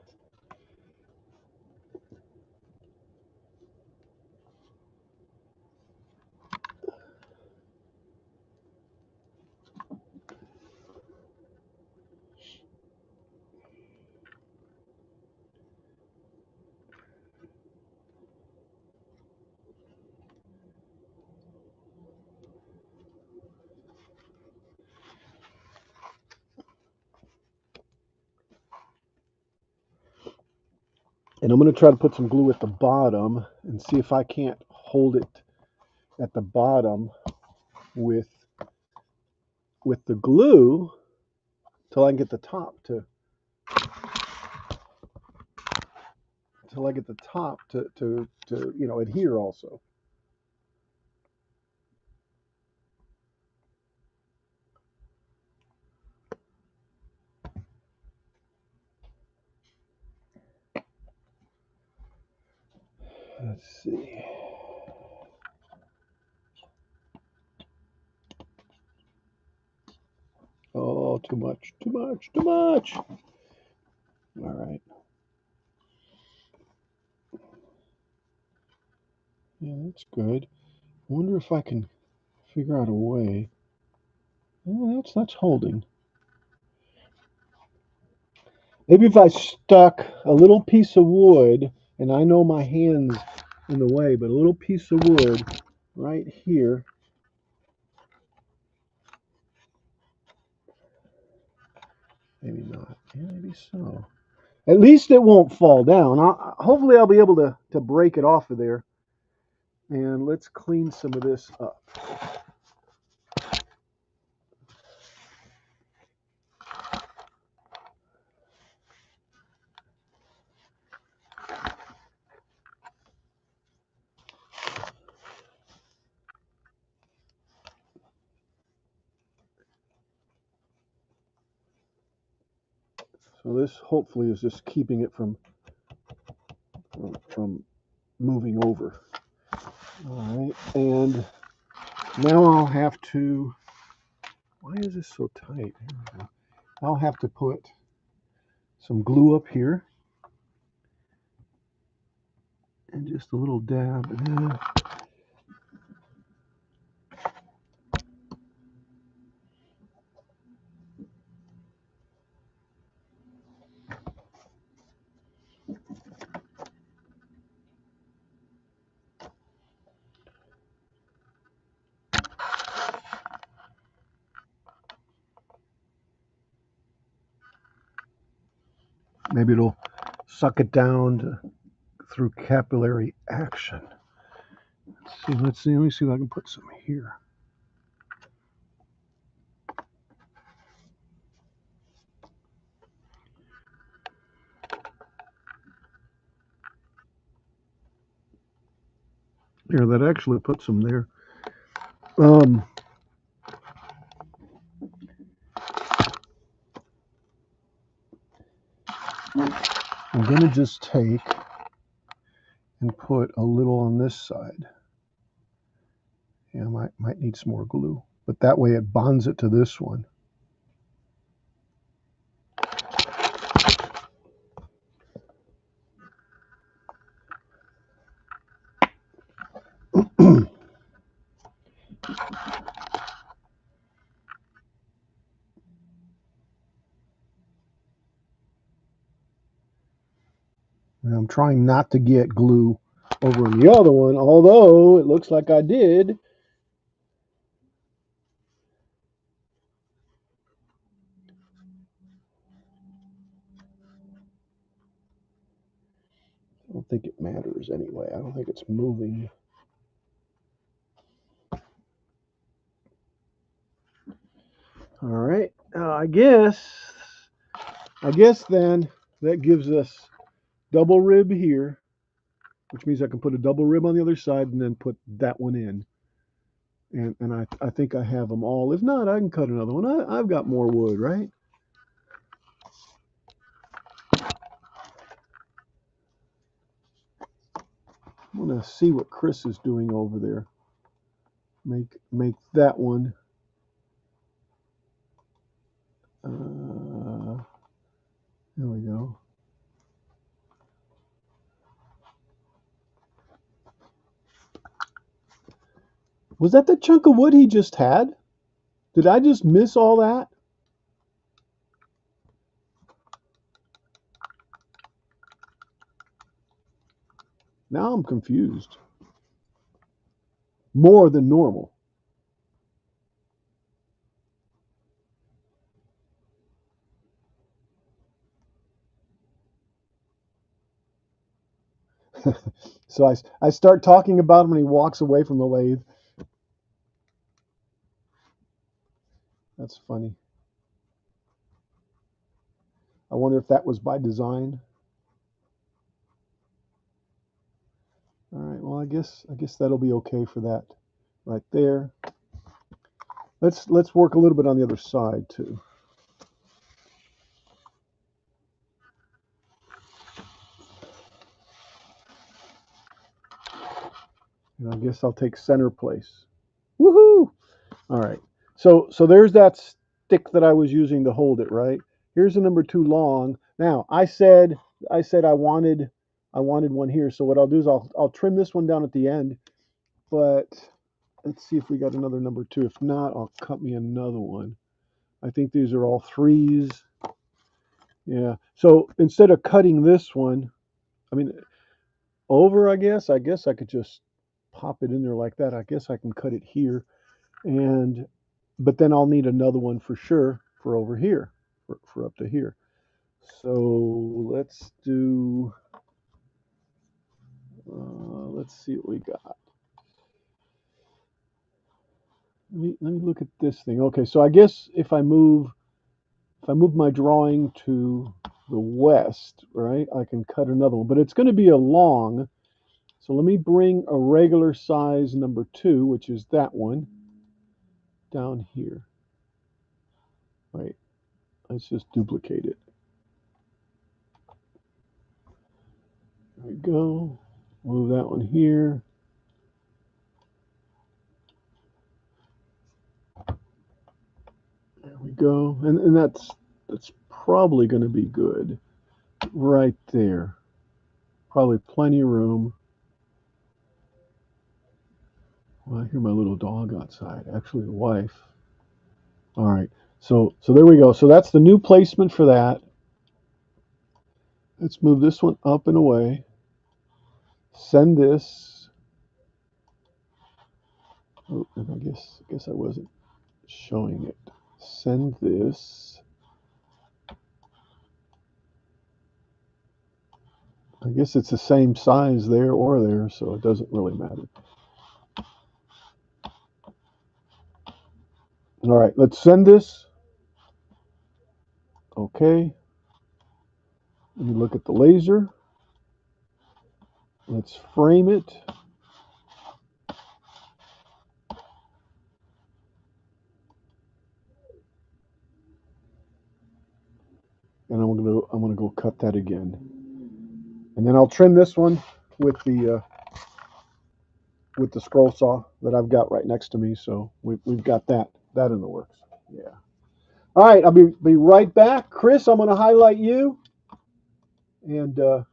And I'm going to try to put some glue at the bottom and see if I can't hold it at the bottom with the glue till I can get the top to adhere also. Let's see. Oh, too much, too much, too much. All right. Yeah, that's good. I wonder if I can figure out a way. Oh, that's holding. Maybe if I stuck a little piece of wood, and I know my hand's in the way, but a little piece of wood right here. Maybe not. Yeah, maybe so. At least it won't fall down. Hopefully I'll be able to break it off of there. And let's clean some of this up. So this hopefully is just keeping it from moving over. All right, and now I'll have to. Why is this so tight? I'll have to put some glue up here and just a little dab. Maybe it'll suck it down through capillary action. Let's see. Let me see if I can put some here. Here, that actually puts some there. I'm going to just take and put a little on this side Yeah, might need some more glue, but that way it bonds it to this one. And I'm trying not to get glue over in the other one, although it looks like I did. I don't think it matters anyway. I don't think it's moving. All right. I guess then that gives us double rib here, which means I can put a double rib on the other side and then put that one in. And I think I have them all. If not, I can cut another one. I've got more wood, right? I want to see what Chris is doing over there. Make that one. There we go. Was that the chunk of wood he just had? Did I just miss all that? Now I'm confused. More than normal. So I start talking about him and he walks away from the lathe. That's funny. I wonder if that was by design. All right, well, I guess that'll be okay for that right there. Let's work a little bit on the other side too. And I guess I'll take center place. Woohoo! All right. So there's that stick that I was using to hold it, right? Here's the number 2 long. Now, I said I wanted one here. So what I'll do is I'll trim this one down at the end, but let's see if we got another number 2. If not, I'll cut me another one. I think these are all 3s. Yeah. So instead of cutting this one, I mean, over, I guess I could just pop it in there like that. I guess I can cut it here. But then I'll need another one for sure for over here, for up to here. So let's do, let's see what we got. Let me look at this thing. Okay, so I guess if I move my drawing to the west, right, I can cut another one, but it's going to be a long. So let me bring a regular size number 2, which is that one, down here. Right, let's just duplicate it. There we go. Move that one here. There we go. And that's probably going to be good right there. Probably plenty of room. Well, I hear my little dog outside. Actually, the wife. All right. So there we go. So that's the new placement for that. Let's move this one up and away. Send this. Oh, and I guess I wasn't showing it. Send this. I guess it's the same size there or there, so it doesn't really matter. All right, let's send this. Okay. Let me look at the laser. Let's frame it. And I'm gonna go cut that again. And then I'll trim this one with the with the scroll saw that I've got right next to me. So we've got that in the works. Yeah. All right, I'll be right back, Chris. I'm going to highlight you, and right,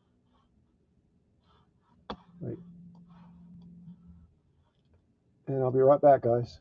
and I'll be right back, guys.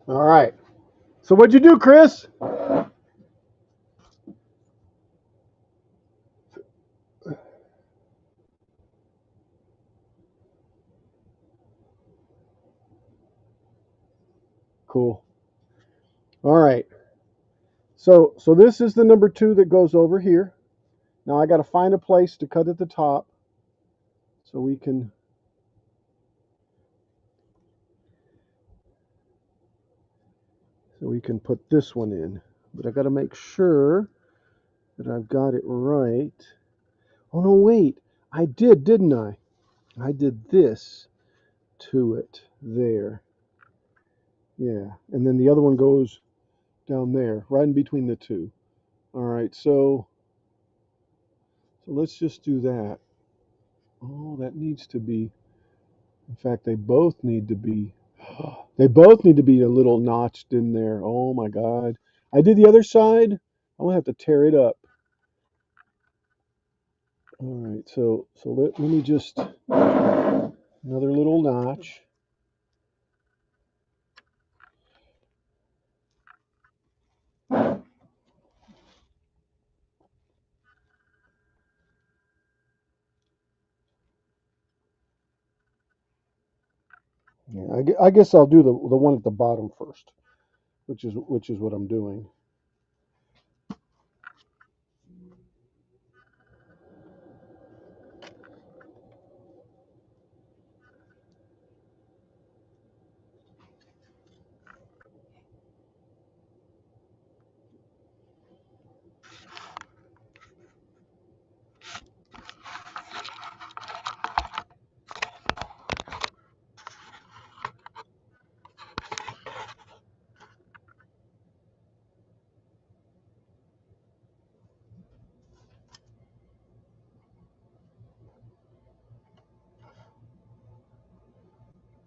All right. So what'd you do, Chris? Cool. All right. So this is the number 2 that goes over here. Now I got to find a place to cut at the top so we can put this one in. But I got to make sure that I've got it right. Oh no, wait. I did, didn't I? I did this to it there. Yeah. And then the other one goes down there, right in between the two. All right. So let's just do that. Oh, that needs to be. In fact, they both need to be. They both need to be a little notched in there. Oh my God. I did the other side. I'm gonna have to tear it up. All right, so let me just another little notch. Yeah, I guess I'll do the one at the bottom first, which is what I'm doing.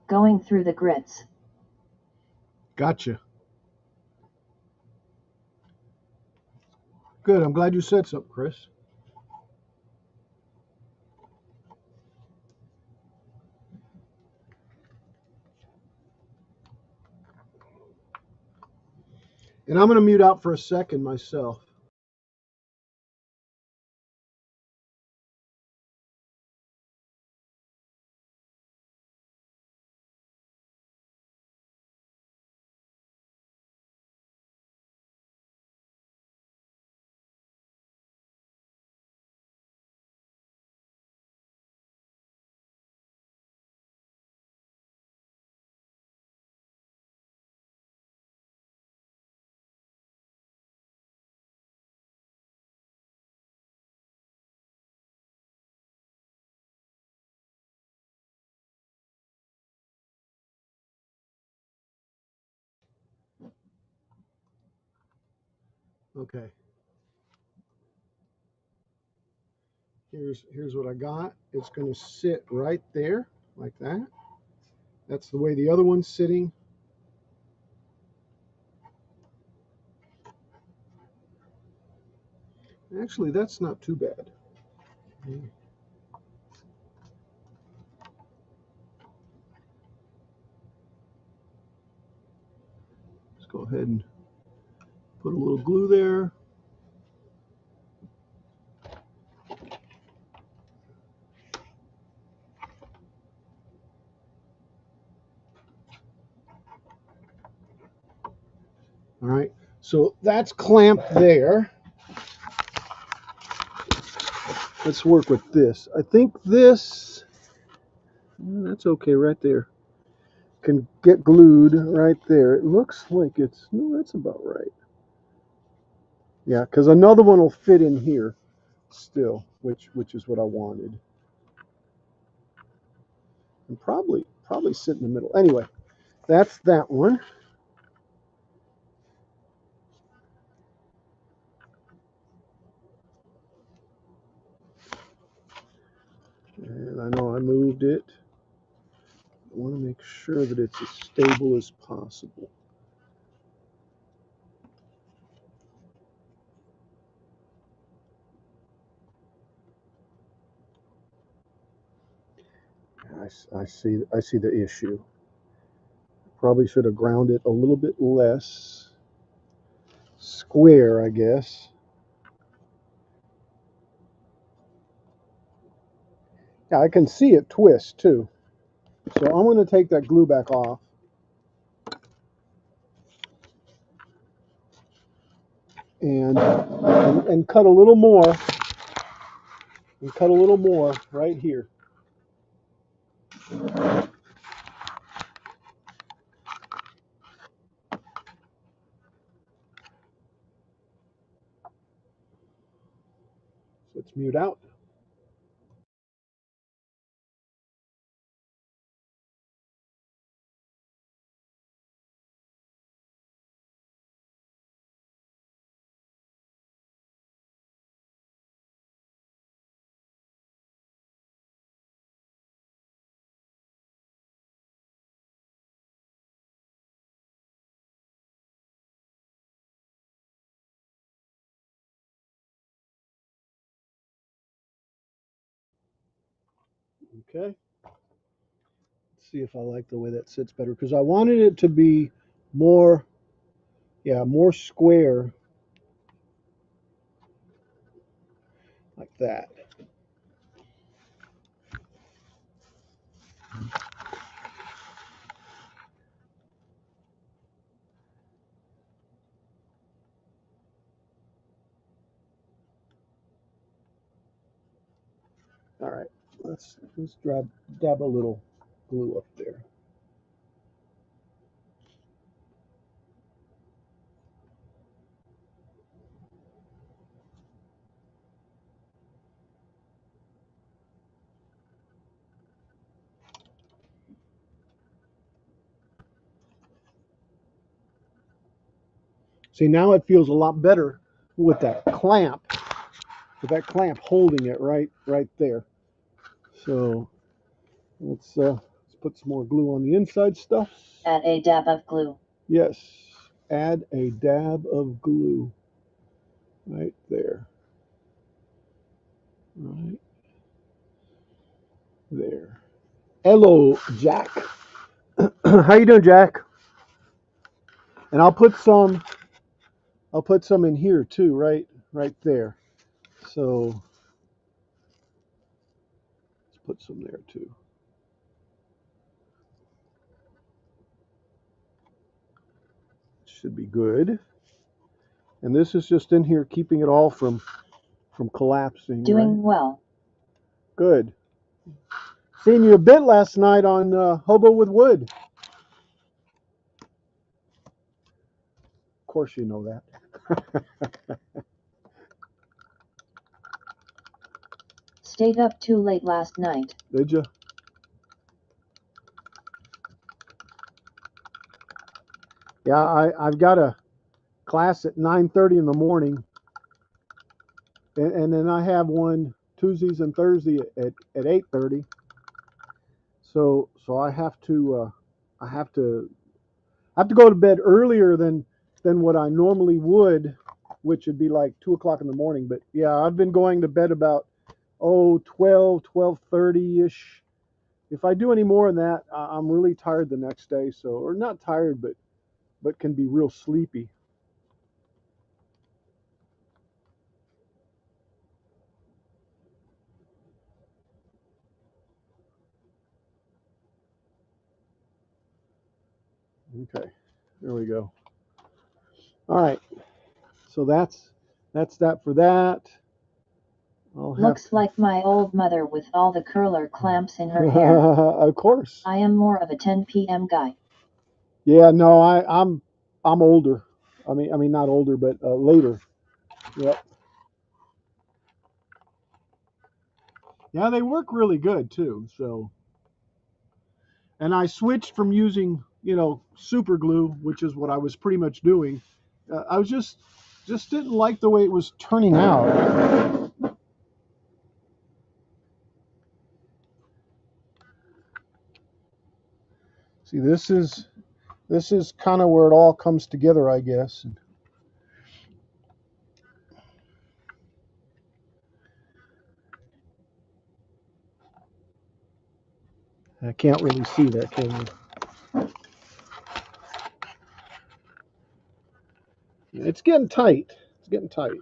Going through the grits. Gotcha. Good. I'm glad you said something, Chris. And I'm going to mute out for a second myself. Okay. Here's what I got. It's going to sit right there like that. That's the way the other one's sitting. Actually, that's not too bad. Let's go ahead and put a little glue there. All right, so that's clamped there. Let's work with this. I think this, that's okay right there. Can get glued right there. It looks like it's, no, that's about right. Yeah, because another one will fit in here still, which is what I wanted. And probably sit in the middle. Anyway, that's that one. And I know I moved it. I want to make sure that it's as stable as possible. I see the issue. Probably should have ground it a little bit less square, I guess. Yeah, I can see it twist too. So I'm going to take that glue back off. And cut a little more. And cut a little more right here. Let's mute out. Okay. Let's see if I like the way that sits better, because I wanted it to be more, yeah, more square like that. All right, let's dab a little glue up there. See, now it feels a lot better with that clamp, holding it right there. So let's put some more glue on the inside stuff. Add a dab of glue. Yes, add a dab of glue right there. Right there. Hello, Jack. How you doing, Jack? And I'll put some in here too, right there. So let's put some there too. Should be good. And this is just in here keeping it all from collapsing. Doing right? well. Good. Seen you a bit last night on Hobo with Wood. Of course you know that. Stayed up too late last night. Did you? Yeah, I've got a class at 9:30 in the morning, and then I have one Tuesdays and Thursday at 8:30. So I have to go to bed earlier than what I normally would, which would be like 2 o'clock in the morning. But yeah, I've been going to bed about 12:30 ish. If I do any more than that, I'm really tired the next day. So, or not tired, but can be real sleepy. Okay, there we go. All right, so that's that for that. Looks like my old mother with all the curler clamps in her hair. Of course. I am more of a 10 p.m. guy. Yeah, no, I'm older. I mean not older, but later. Yep. Yeah, they work really good too. So, and I switched from using super glue, which is what I was pretty much doing. I was just didn't like the way it was turning out. See, this is kind of where it all comes together, I guess. I can't really see that, can you? It's getting tight. It's getting tight.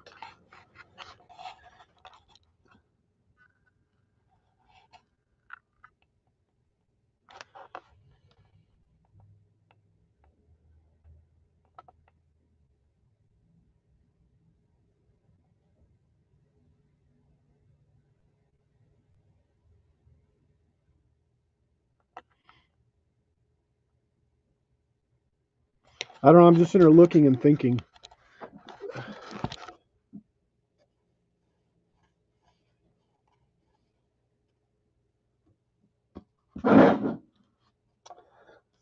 I don't know. I'm just sitting there looking and thinking.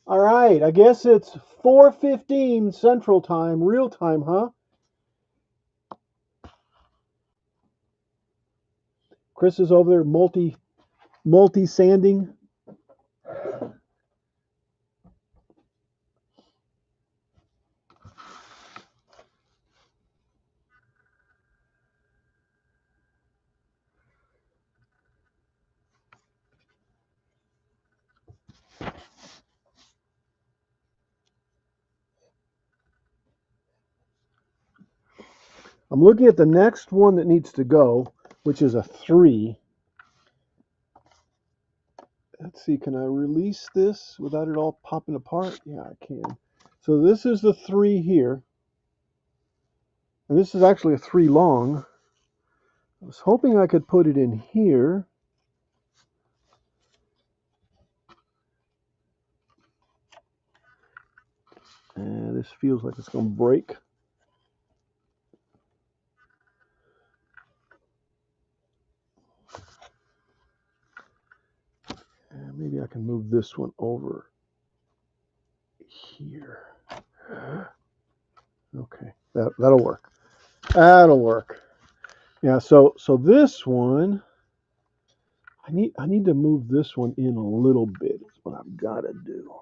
All right. I guess it's 4:15 Central Time, real time, huh? Chris is over there multi sanding. I'm looking at the next one that needs to go, which is a 3. Let's see, can I release this without it all popping apart? Yeah, I can. So this is the 3 here. And this is actually a 3 long. I was hoping I could put it in here. And this feels like it's going to break. And maybe I can move this one over here. Okay, that'll work. That'll work. Yeah, so this one, I need to move this one in a little bit, is what what I've got to do.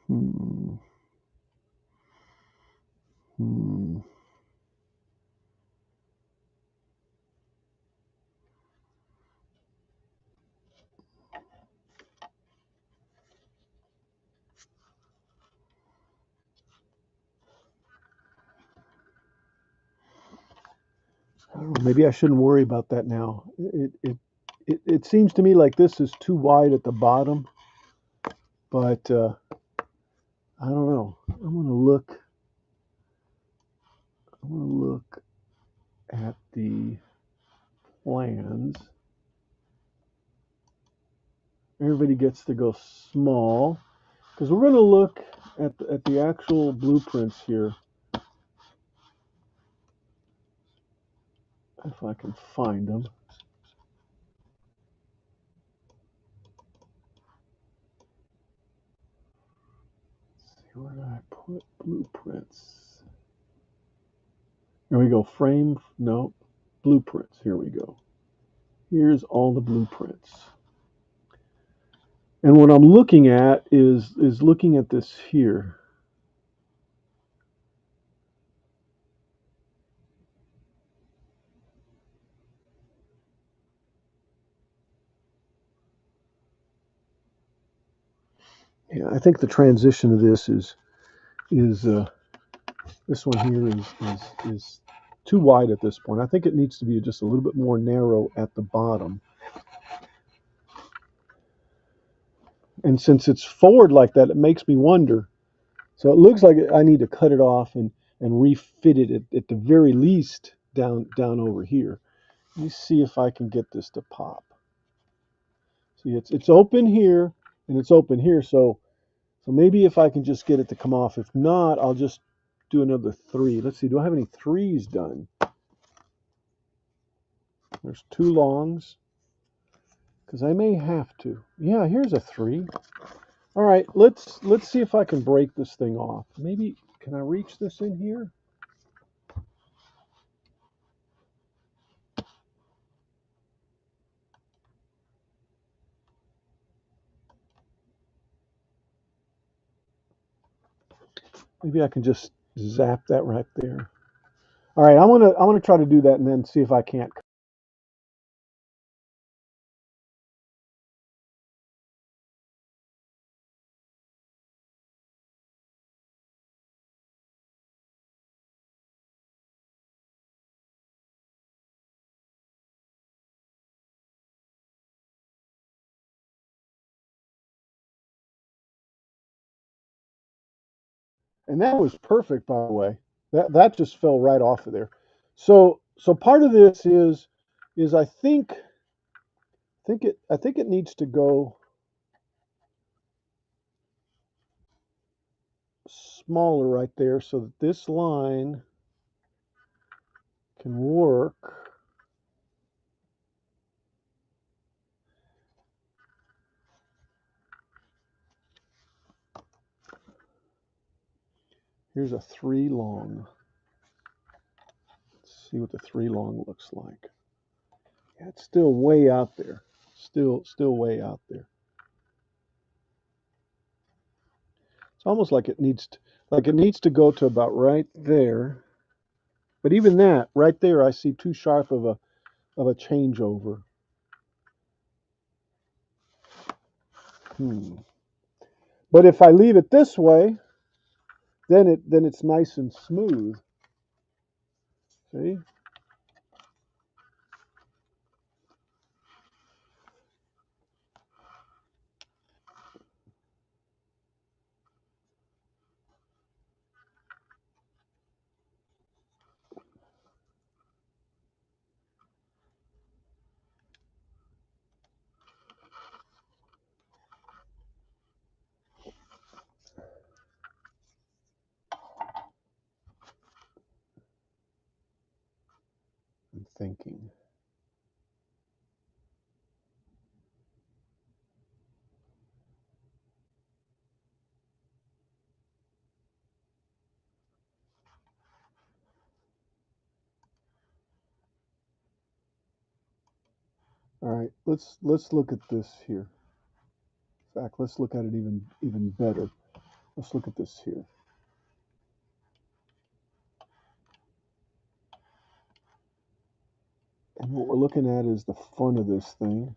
Hmm. Hmm. I don't know, maybe I shouldn't worry about that now. It seems to me like this is too wide at the bottom, but I don't know. I'm gonna look. I'm gonna look at the plans. Everybody gets to go small because we're gonna look at the actual blueprints here. If I can find them. Let's see, where did I put blueprints? Here we go. Frame. No. Blueprints. Here we go. Here's all the blueprints. And what I'm looking at is looking at this here. Yeah, I think the transition of this is this one here is too wide at this point. I think it needs to be just a little bit more narrow at the bottom. And since it's forward like that, it makes me wonder. So it looks like I need to cut it off and refit it at the very least down over here. Let me see if I can get this to pop. See, it's open here and it's open here. So maybe if I can just get it to come off. If not, I'll just do another 3. Let's see. Do I have any 3s done? There's 2 longs. Because I may have to. Yeah, here's a 3. All right, let's see if I can break this thing off. Maybe can I reach this in here? Maybe I can just zap that right there. All right, I'm gonna try to do that and then see if I can't. And that was perfect, by the way. That just fell right off of there. So part of this is I think it needs to go smaller right there so that this line can work. Here's a 3 long. Let's see what the 3 long looks like. Yeah, it's still way out there. Still way out there. It's almost like it needs to go to about right there. But even that, right there, I see too sharp of a changeover. But if I leave it this way, then it's nice and smooth. See? I'm thinking. All right, let's look at this here. In fact, let's look at it even better. Let's look at this here. And what we're looking at is the front of this thing.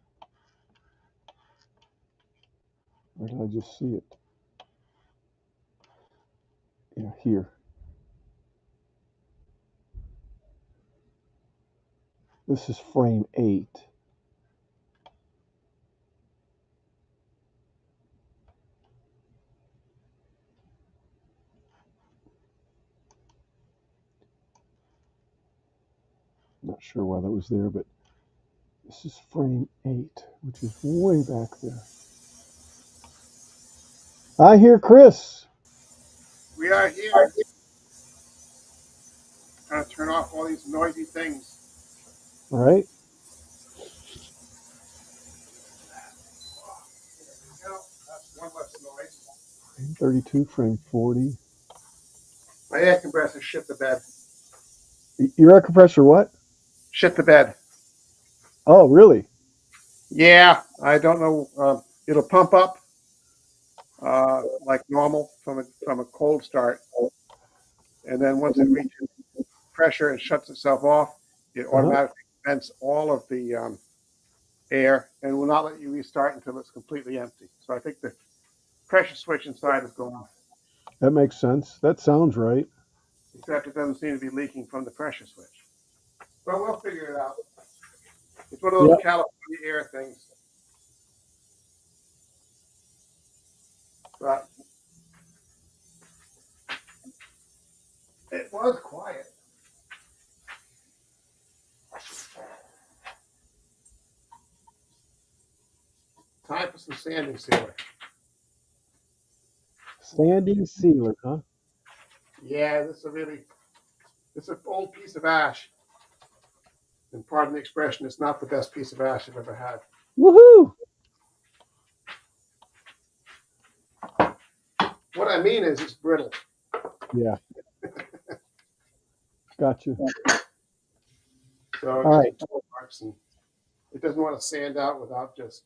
Where did I just see it? Yeah, here. This is frame 8. Not sure why that was there, but this is frame 8, which is way back there. I hear Chris. We are here. Trying to turn off all these noisy things. All right. There we go. That's one less noise. Frame 32, frame 40. My air compressor shit the bed. Your air compressor what? Shit the bed. Oh, really? Yeah, I don't know. It'll pump up like normal from a cold start, and then once it reaches pressure and shuts itself off, it Uh-huh. automatically vents all of the air and will not let you restart until it's completely empty. So I think the pressure switch inside is gone, That makes sense. That sounds right. except it doesn't seem to be leaking from the pressure switch. But we'll figure it out. It's one of those Yep. California air things. But it was quiet. Time for some sanding sealer. Sanding sealer, huh? Yeah, it's an old piece of ash. And pardon the expression, it's not the best piece of ash I've ever had. Woohoo! What I mean is it's brittle. Yeah. Gotcha. So All right. and it doesn't want to sand out without just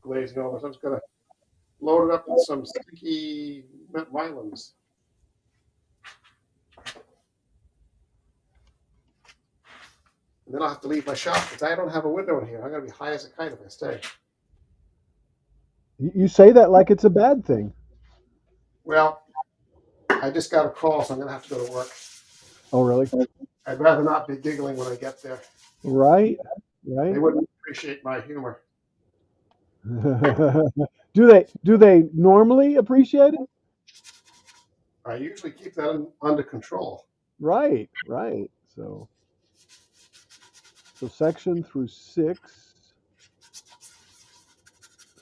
glazing over. So I'm just going to load it up with some sticky violins. And then I'll have to leave my shop because I don't have a window in here. I'm going to be high as a kite if I stay. You say that like it's a bad thing. Well, I just got a call, so I'm going to have to go to work. Oh, really? I'd rather not be giggling when I get there. Right. Right. They wouldn't appreciate my humor. Do they normally appreciate it? I usually keep that under control. Right. Right. So section through 6.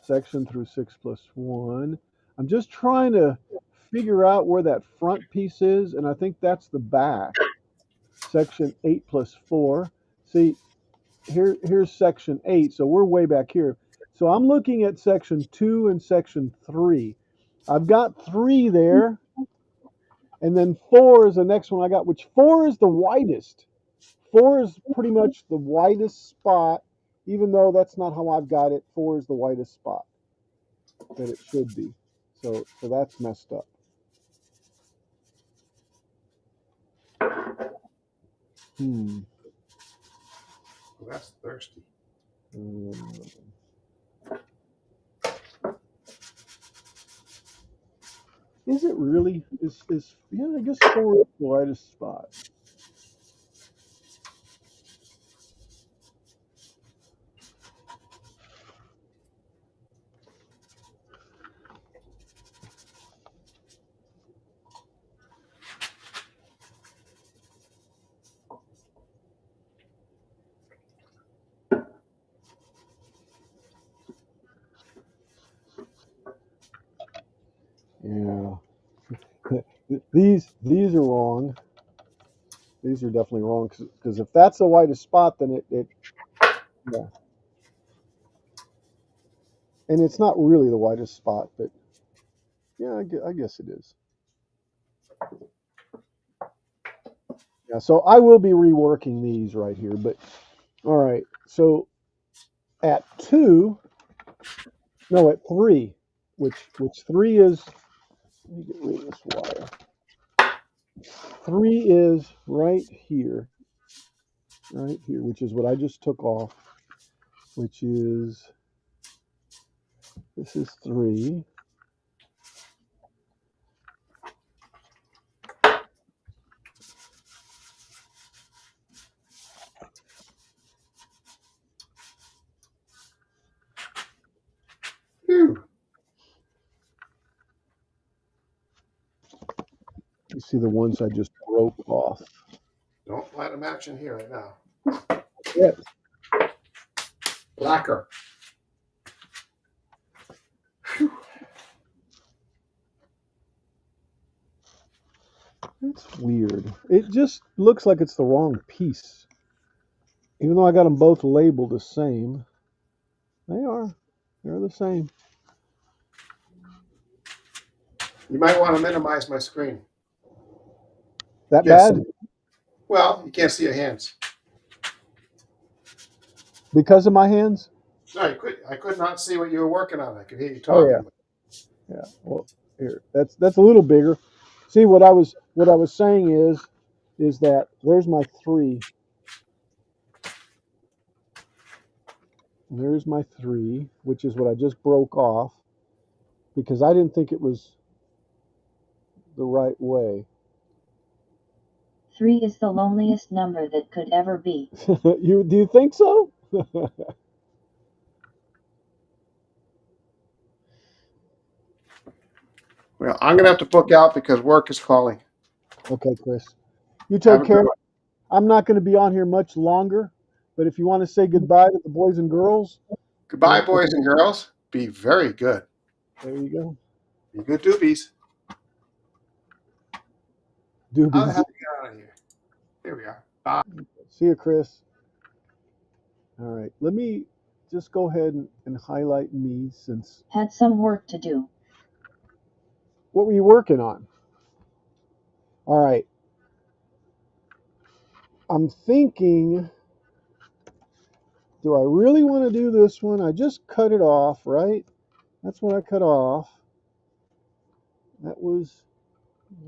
Section through 6 plus 1. I'm just trying to figure out where that front piece is, and I think that's the back. Section 8 plus 4. See, here's section 8, so we're way back here. So I'm looking at section 2 and section 3. I've got 3 there, and then 4 is the next one I got, which 4 is the widest. 4 is pretty much the widest spot, even though that's not how I've got it. 4 is the widest spot that it should be. So that's messed up. Well, that's thirsty. Is it really? Is yeah? I guess 4 is the widest spot. Yeah. These are wrong. These are definitely wrong because if that's the widest spot, then it yeah. And it's not really the widest spot, but yeah, I guess it is. Yeah, so I will be reworking these right here, but all right. So at 2, no, at 3, which 3 is, let me get rid of this wire. 3 is right here, which is what I just took off, which is, this is 3. Phew. You see the ones I just broke off. Don't light a match in here right now. Yes. Lacquer. That's weird. It just looks like it's the wrong piece. Even though I got them both labeled the same, they're the same. You might want to minimize my screen. That Yes. bad? Well, you can't see your hands. Because of my hands? No, I could not see what you were working on. I could hear you Oh talking. yeah. Well, here, that's a little bigger. See, what I was saying is that there's my 3. There's my 3, which is what I just broke off because I didn't think it was the right way. 3 is the loneliest number that could ever be. Do you think so? Well, I'm going to have to book out because work is calling. Okay, Chris. You Have take a care. good one. I'm not going to be on here much longer, but if you want to say goodbye to the boys and girls, Goodbye, boys and girls. Be very good. there you go. Be good doobies. How the Doobies. hell do you get out of here? Here we are. Bye. See you, Chris. All right. Let me just go ahead and highlight me since. Had some work to do. What were you working on? All right. I'm thinking, do I really want to do this one? I just cut it off, right? That's what I cut off. That was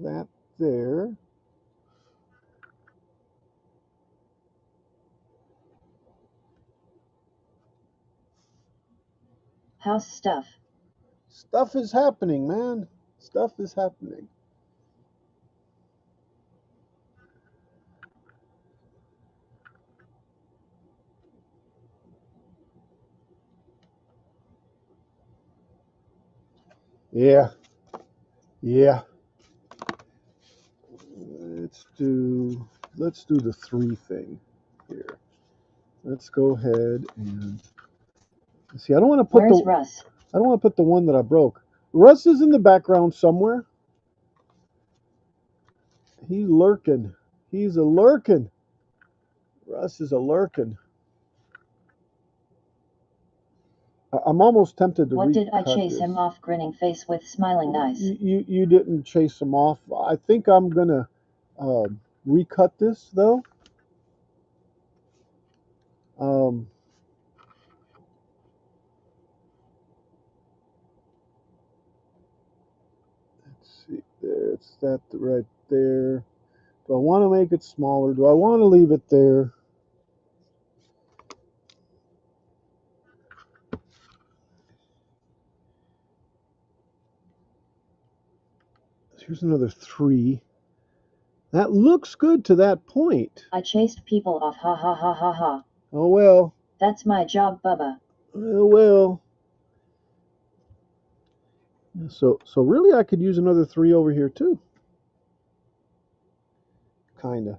that there. How's stuff? Stuff is happening, man. Stuff is happening. Yeah. Yeah. Let's do the 3 thing here. Let's go ahead and see. I don't want to put Where's Russ? I don't want to put the one that I broke. Russ is in the background somewhere. He's lurking. He's a lurking. Russ is a lurking. I'm almost tempted to What did I recut chase this. him off, grinning face with smiling eyes? You didn't chase him off. I think I'm gonna recut this though. Let's see. There, it's that right there. Do I want to make it smaller? Do I want to leave it there? Here's another 3. That looks good to that point. I chased people off, ha ha ha ha ha. Oh well. That's my job, Bubba. Oh well. So really I could use another 3 over here too. Kinda.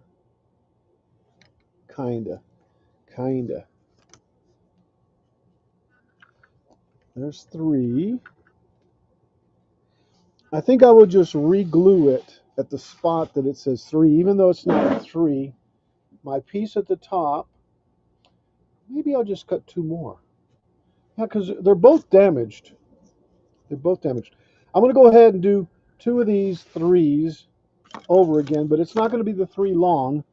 There's 3. I think I would just re-glue it at the spot that it says 3, even though it's not 3. My piece at the top, maybe I'll just cut 2 more. Yeah, because they're both damaged. I'm going to go ahead and do 2 of these 3s over again, but it's not going to be the 3 long.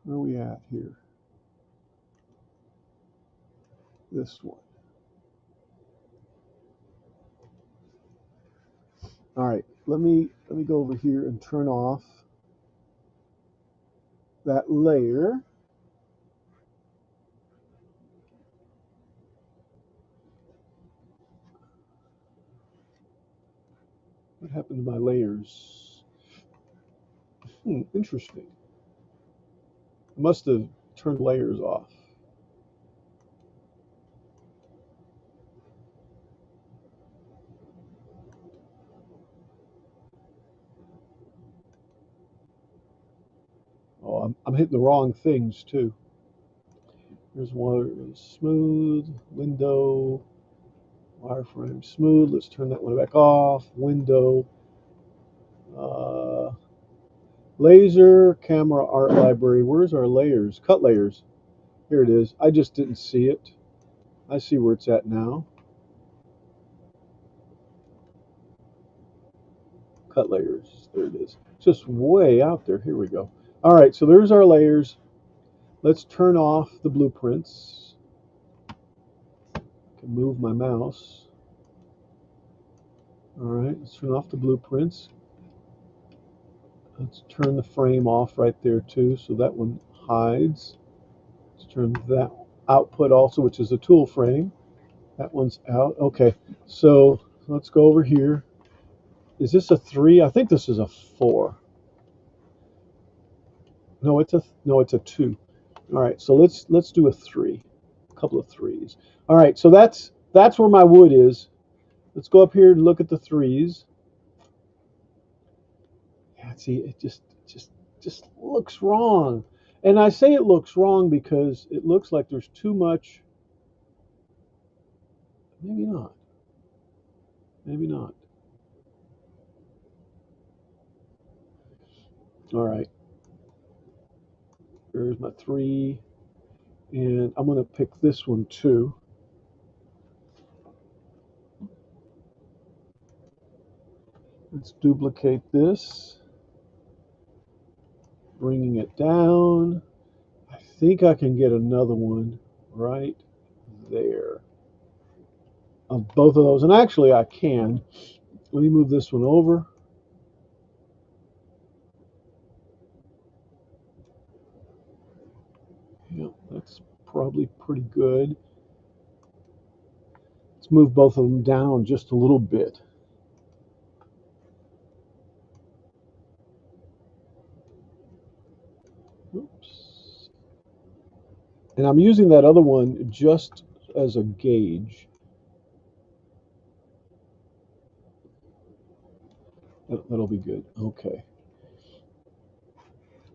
Where are we at here? this one. All right, let me go over here and turn off that layer. What happened to my layers? Interesting. I must have turned layers off. Oh, I'm hitting the wrong things too. Here's one smooth, window, wireframe smooth. Let's turn that one back off. Window, uh, laser, camera, art library. Where's our layers? Cut layers. Here it is. I just didn't see it. I see where it's at now. Cut layers. There it is. It's just way out there. Here we go. All right, so there's our layers. Let's turn off the blueprints. I can move my mouse. All right, let's turn off the blueprints. Let's turn the frame off right there too, so that one hides. Let's turn that output also, which is a tool frame. That one's out. Okay, so let's go over here. Is this a 3? I think this is a 4. No, it's a 2. All right, so let's do a 3. A couple of 3s. All right, so that's where my wood is. Let's go up here and look at the 3s. Yeah, see, it just looks wrong. And I say it looks wrong because it looks like there's too much. Maybe not. Maybe not. All right. There's my 3. And I'm going to pick this one too. Let's duplicate this. Bringing it down. I think I can get another one right there of both of those. And actually I can. Let me move this one over. Yeah, that's probably pretty good. Let's move both of them down just a little bit. Oops. And I'm using that other one just as a gauge. That'll be good. Okay.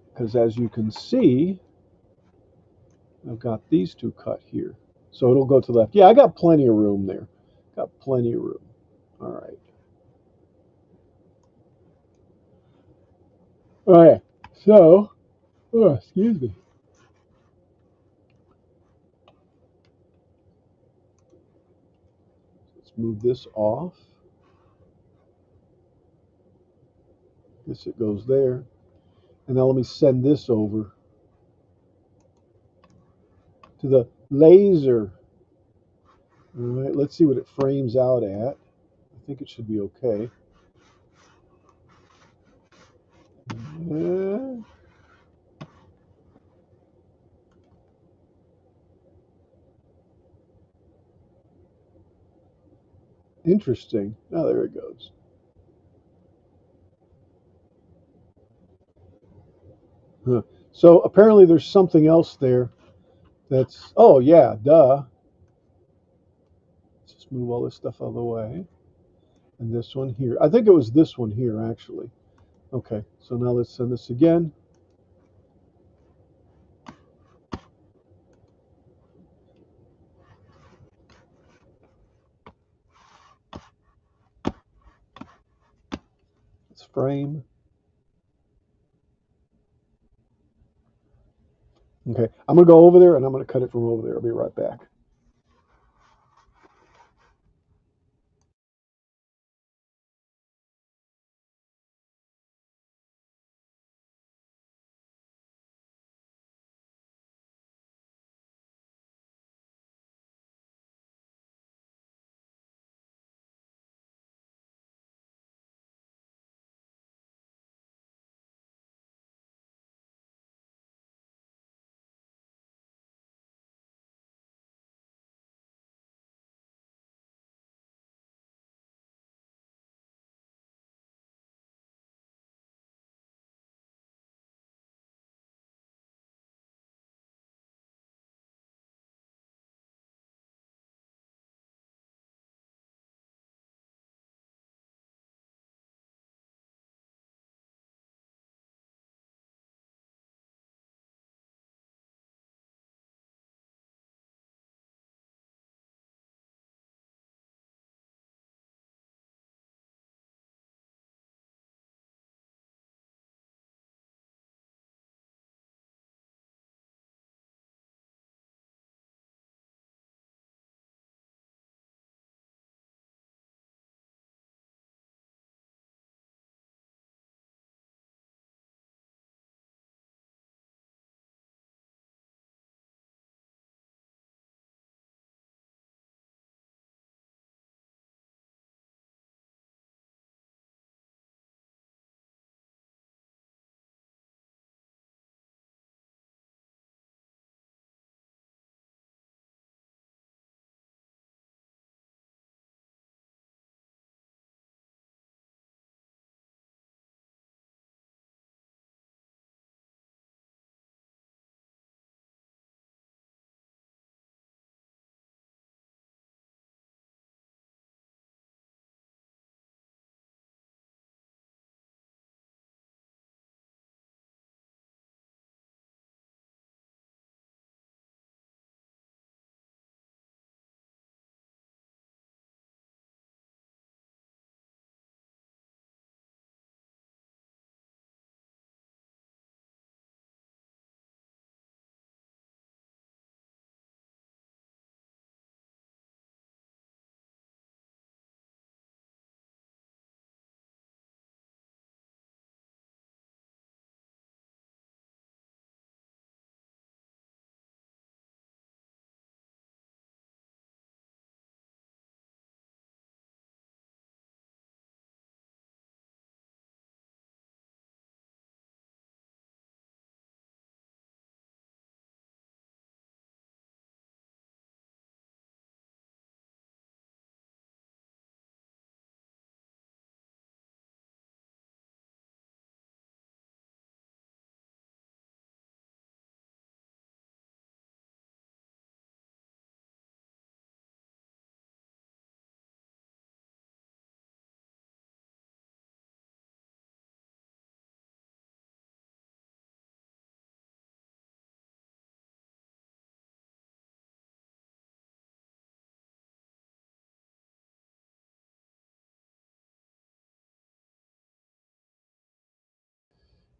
Because as you can see, I've got these two cut here. So it'll go to the left. Yeah, I got plenty of room there. Got plenty of room. All right. All right. So, oh, excuse me. Let's move this off. Guess it goes there. And now let me send this over to the laser. All right, let's see what it frames out at. I think it should be okay. Uh, Interesting. Oh, there it goes. Huh. So apparently there's something else there that's, oh yeah, duh. Let's just move all this stuff out of the way. And this one here. I think it was this one here, actually. Okay, so now let's send this again. Let's frame. Okay, I'm going to go over there and I'm going to cut it from over there. I'll be right back.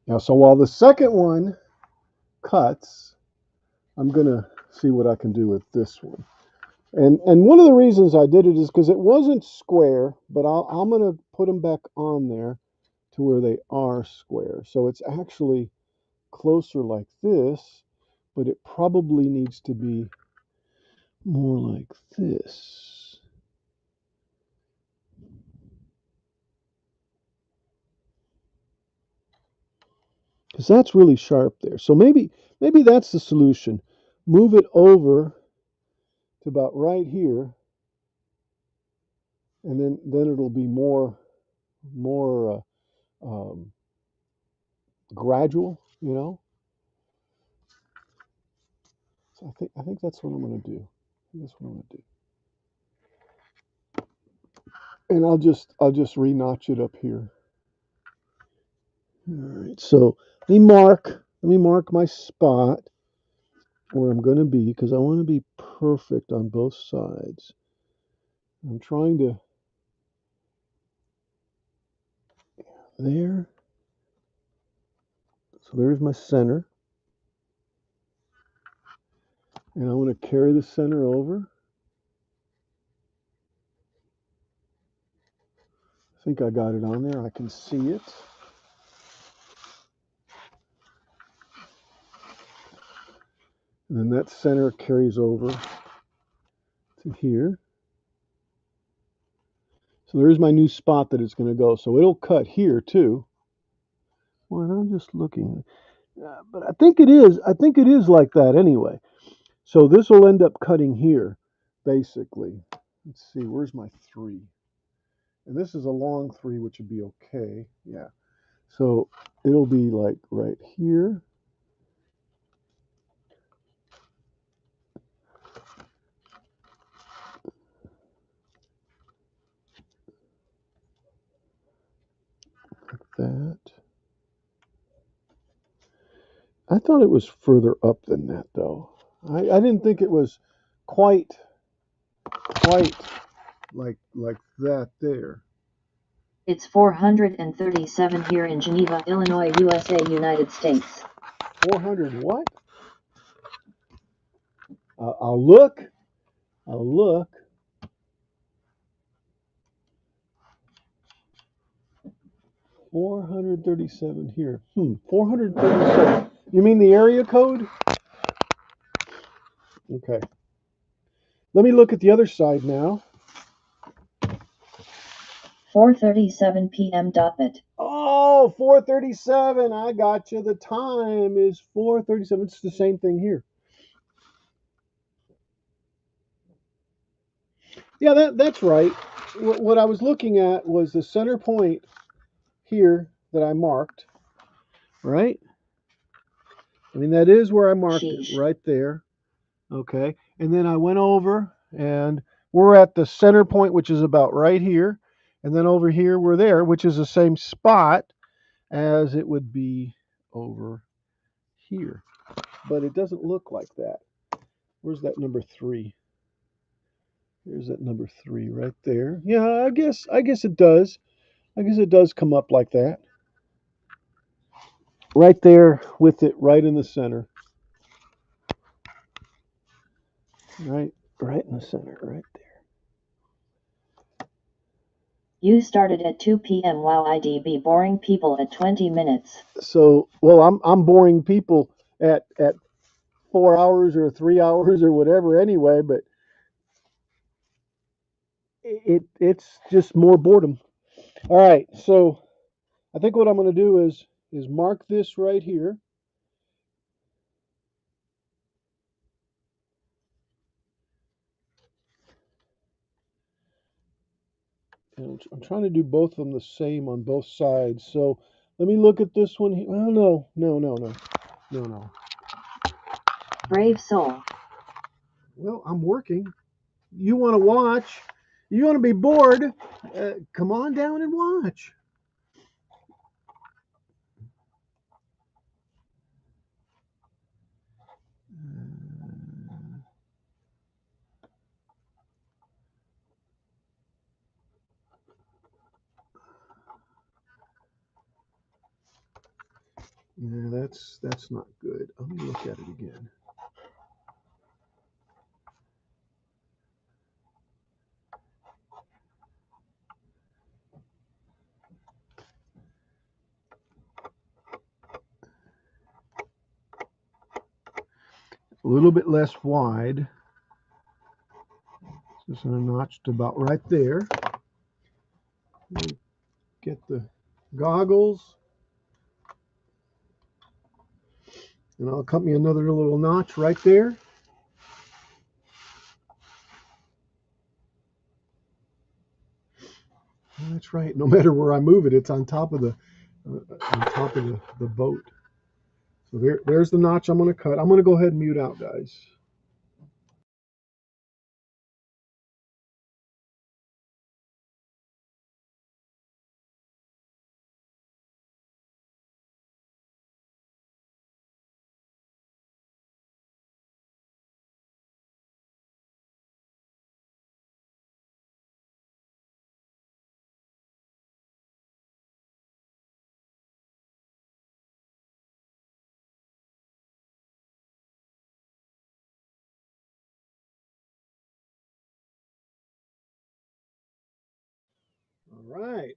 Now, so while the second one cuts, I'm going to see what I can do with this one. And one of the reasons I did it is because it wasn't square, but I'm going to put them back on there to where they are square. So it's actually closer like this, but it probably needs to be more like this. Because that's really sharp there. So maybe that's the solution. Move it over to about right here, and then it'll be more gradual, you know. So I think that's what I'm going to do. That's what I'm going to do. And I'll just re-notch it up here. All right. So let me mark my spot where I'm going to be because I want to be perfect on both sides. I'm trying to there. So there's my center. And I want to carry the center over. I think I got it on there. I can see it. And then that center carries over to here. So there's my new spot that it's going to go. So it'll cut here too. Well, I'm just looking. But I think it is. I think it is like that anyway. So this will end up cutting here, basically. Let's see. Where's my 3? And this is a long 3, which would be okay. Yeah. So it'll be like right here. Like that. I thought it was further up than that, though. I didn't think it was quite like that there. It's 437 here in Geneva, Illinois, USA, United States. 400 what? I'll look. I'll look. $437 here. 437. You mean the area code? Okay. Let me look at the other side now. 4:37 p.m. .bit. Oh, 437. I got you. The time is 4:37. It's the same thing here. Yeah, that's right. What I was looking at was the center point here that I marked, right? I mean, that is where I marked it, right there. Okay. And then I went over and we're at the center point, which is about right here. And then over here, we're there, which is the same spot as it would be over here. But it doesn't look like that. Where's that number 3? There's that number 3 right there. Yeah, I guess it does. I guess it does come up like that. Right there with it right in the center. Right in the center, right there. You started at 2 p.m. while I'd be boring people at 20 minutes. So, well, I'm boring people at 4 hours or 3 hours or whatever anyway, but it's just more boredom. All right, so I think what I'm going to do is mark this right here. And I'm trying to do both of them the same on both sides. So let me look at this one here. Well, no. Brave soul. Well, I'm working. You want to watch? You want to be bored? Come on down and watch. Yeah, that's not good. Let me look at it again. A little bit less wide. Just notched about right there. Get the goggles, and I'll cut me another little notch right there. That's right. No matter where I move it, it's on top of the boat. So there's the notch I'm going to cut. I'm going to go ahead and mute out, guys. All right.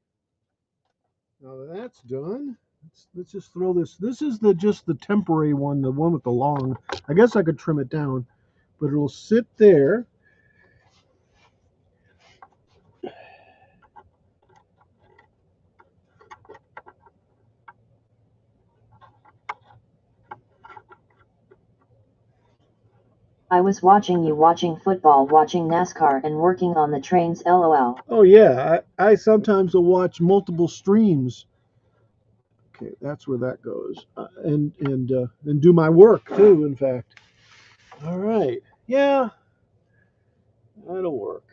Now that that's done, let's just throw this. This is just the temporary one, the one with the long. I guess I could trim it down, but it'll sit there. I was watching you watching football, watching NASCAR, and working on the trains, lol. Oh yeah, I sometimes will watch multiple streams. Okay, that's where that goes, and do my work too. In fact. All right. Yeah, that'll work.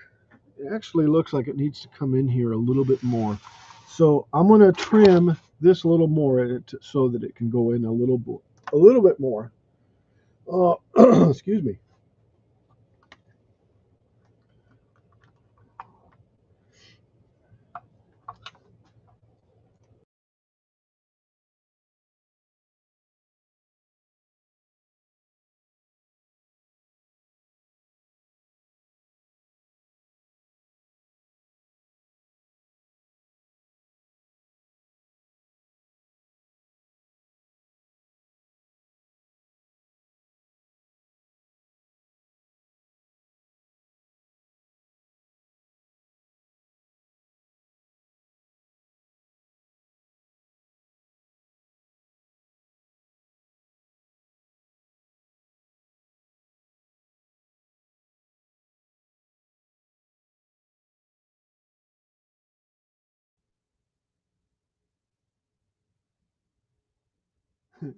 It actually looks like it needs to come in here a little bit more. So I'm going to trim this a little more so that it can go in a little bit more. Excuse me.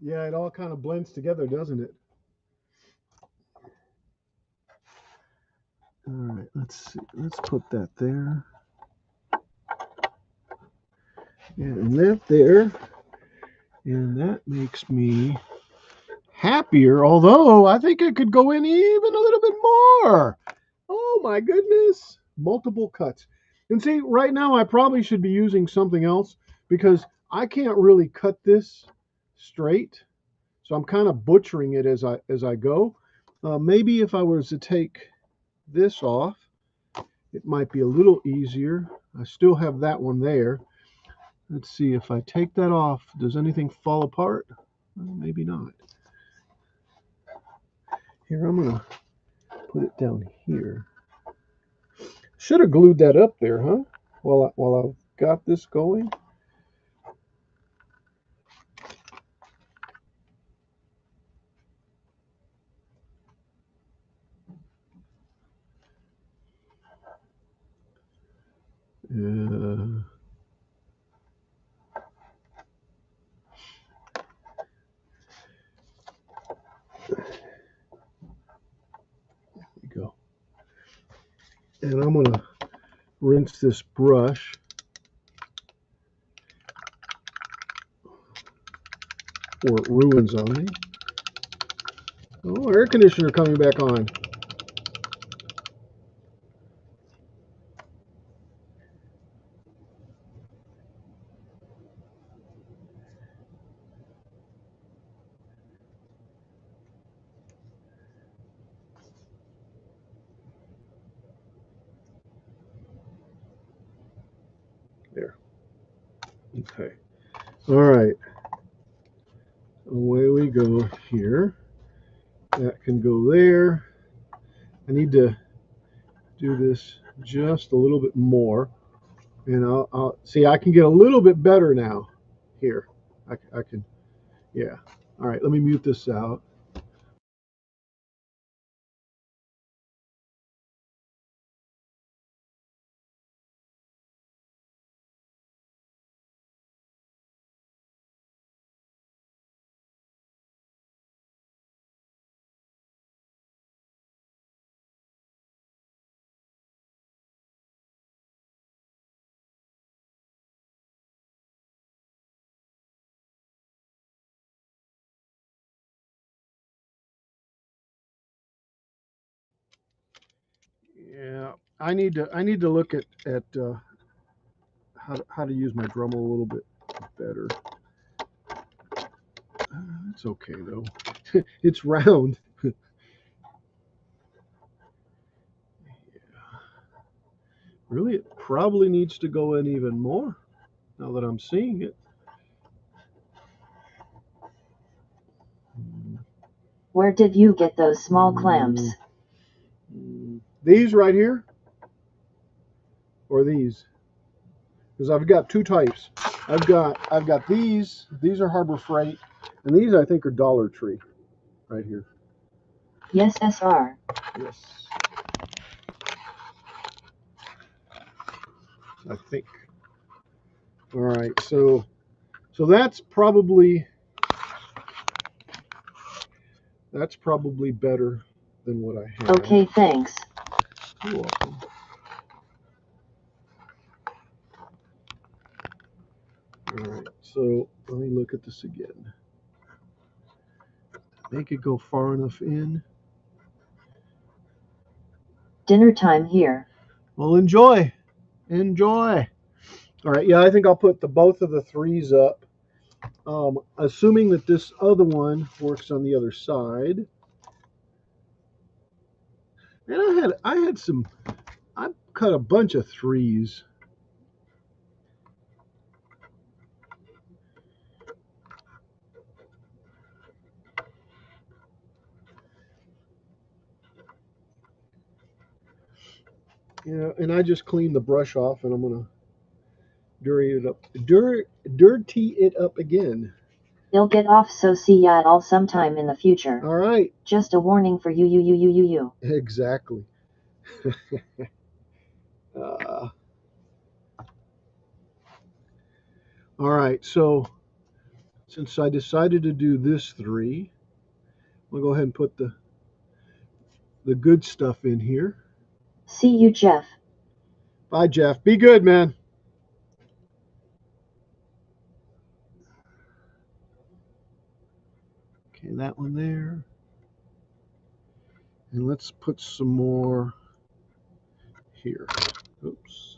Yeah, it all kind of blends together, doesn't it? All right, let's see. Let's put that there. And that there. And that makes me happier, although I think it could go in even a little bit more. Oh my goodness. Multiple cuts. And see, right now I probably should be using something else because I can't really cut this straight. So I'm kind of butchering it as I go. Maybe if I was to take this off, it might be a little easier. I still have that one there. Let's see, if I take that off, does anything fall apart? Well, maybe not. Here, I'm going to put it down here. Should have glued that up there, huh? While I've got this going. There we go. And I'm going to rinse this brush or it ruins on me. Oh, air conditioner coming back on. Okay. All right. Away we go here. That can go there. I need to do this just a little bit more. And I'll see, I can get a little bit better now here. I can, yeah. All right, let me mute this out. Yeah, I need to look at how to use my Dremel a little bit better. It's okay though. It's round. Really, it probably needs to go in even more now that I'm seeing it. Where did you get those small clamps? These right here, or these? Because I've got two types. I've got these. These are Harbor Freight, and these I think are Dollar Tree, right here. Yes, SR. Yes, I think. All right, so that's probably better than what I have. Okay, thanks. You're welcome. All right, so let me look at this again. Make it go far enough in. Dinner time here. Well, enjoy. All right, yeah, I think I'll put both of the threes up. Assuming that this other one works on the other side. And I cut a bunch of threes. Yeah, and I just cleaned the brush off, and I'm gonna dirty it up again. It'll get off, so see ya all sometime in the future. All right. Just a warning for you. Exactly. uh, all right. So since I decided to do this three, we'll go ahead and put the good stuff in here. See you, Jeff. Bye, Jeff. Be good, man. Okay, that one there. And let's put some more here. Oops.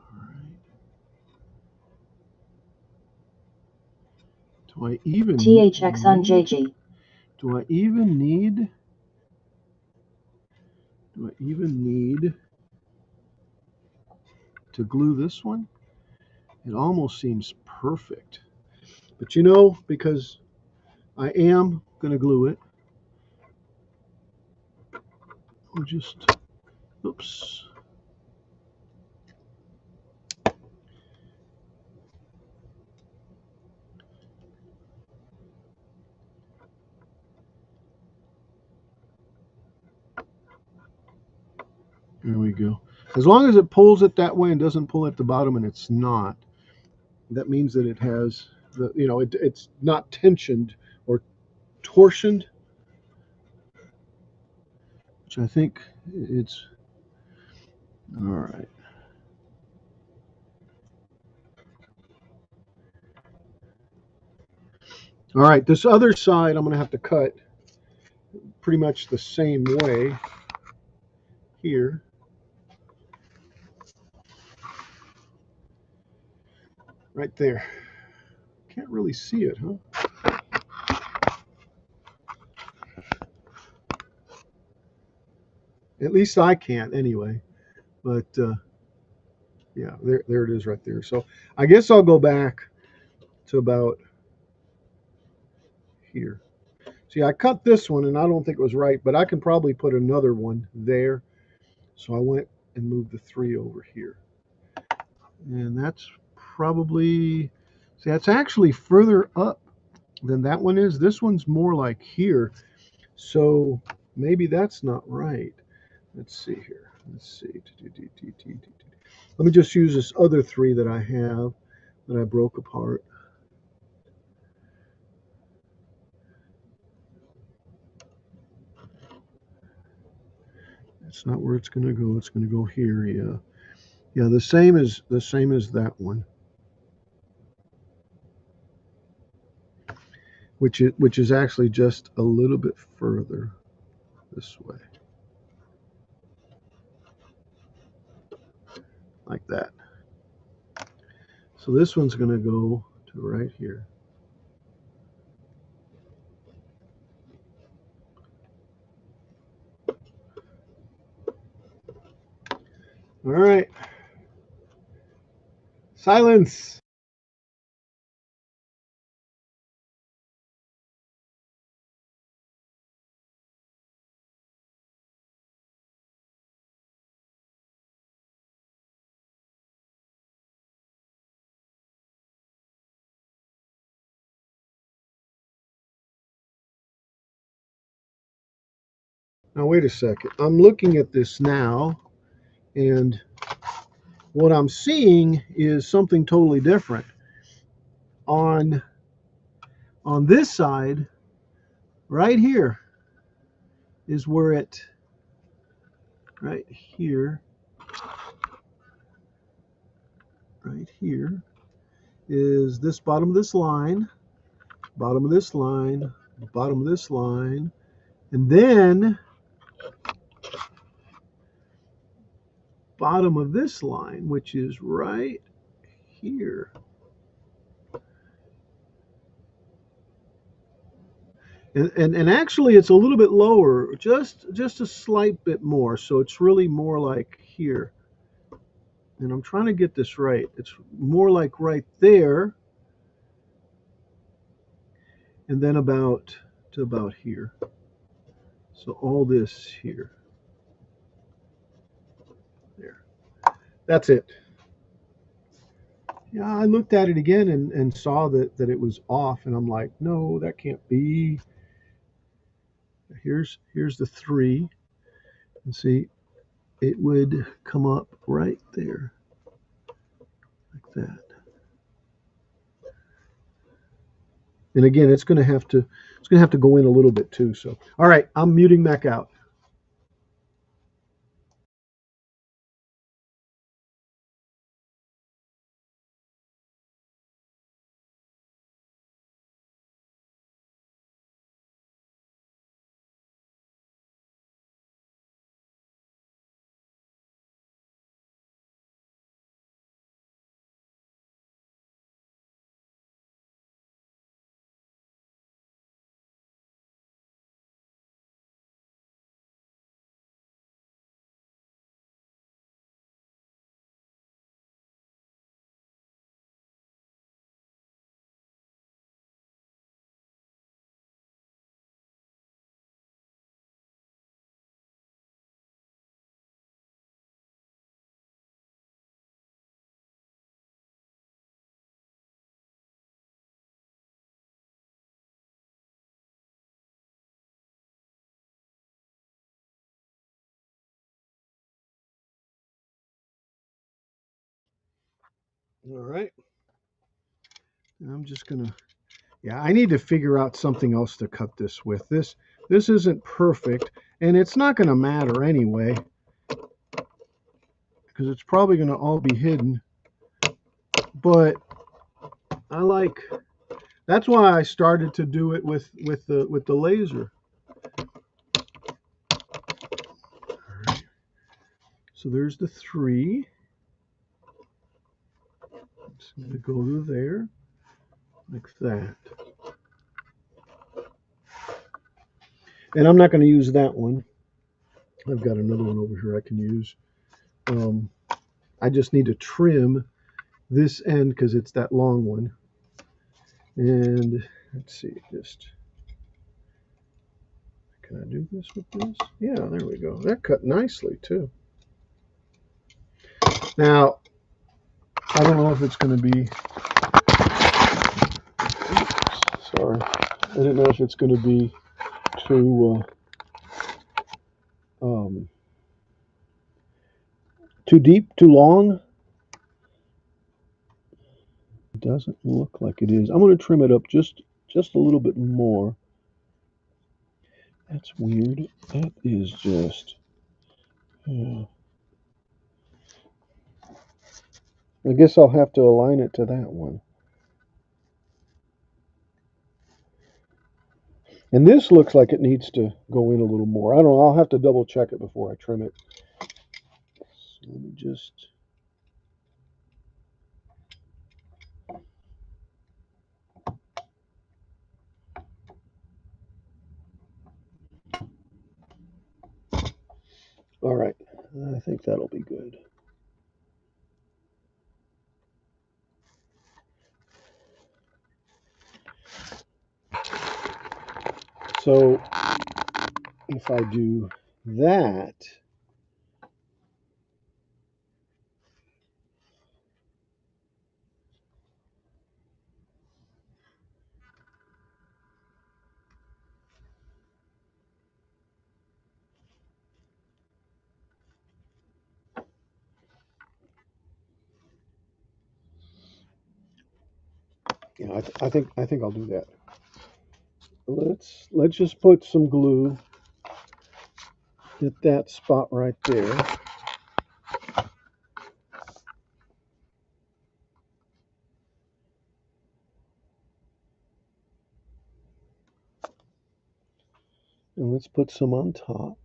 All right. Do I even THX on JG. Do I even need to glue this one? It almost seems perfect. But because I am going to glue it, I'll just, oops. There we go. As long as it pulls it that way and doesn't pull at the bottom, and it's not, that means that it has it's not tensioned or torsioned, which I think it's all right. All right, this other side I'm going to have to cut pretty much the same way here. Right there. can't really see it, huh? At least I can't anyway. But yeah, there it is right there. So I guess I'll go back to about here. See, I cut this one and I don't think it was right, but I can probably put another one there. So I went and moved the 3 over here. And that's probably, see, that's actually further up than that one is. This one's more like here. So maybe that's not right. Let's see here. Let's see. Let me just use this other 3 that I have that I broke apart. That's not where it's going to go. It's going to go here. Yeah. Yeah, the same as that one. Which is actually just a little bit further this way. Like that. So this one's going to go to right here. All right. Silence. Now wait a second. I'm looking at this now, and what I'm seeing is something totally different. On this side, right here, is where it, right here is this bottom of this line, bottom of this line, bottom of this line, and then bottom of this line, which is right here. And actually it's a little bit lower, just a slight bit more, so it's really more like here. And I'm trying to get this right. It's more like right there, and then about to about here. So all this here. There. That's it. Yeah, I looked at it again and saw that it was off, and I'm like, no, that can't be. Here's the 3. And see, it would come up right there. Like that. And again, it's gonna have to go in a little bit too. So all right, I'm muting back out. All right. And I'm just gonna, yeah, I need to figure out something else to cut this with. This isn't perfect, and it's not gonna matter anyway, because it's probably gonna all be hidden. But I like, that's why I started to do it with the laser. All right. So there's the 3. It's gonna go to there. like that. And I'm not going to use that one. I've got another one over here I can use. I just need to trim this end because it's that long one. And let's see, just, can I do this with this? Yeah, there we go. That cut nicely too. Now, I don't know if it's going to be, sorry, I didn't know if it's going to be um, too deep, too long. It doesn't look like it is. I'm going to trim it up just a little bit more. That's weird. That is just, yeah. I guess I'll have to align it to that one. And this looks like it needs to go in a little more. I don't know. I'll have to double check it before I trim it. So let me just, all right. I think that'll be good. So if I do that, yeah, I think I'll do that. Let's just put some glue at that spot right there. And let's put some on top.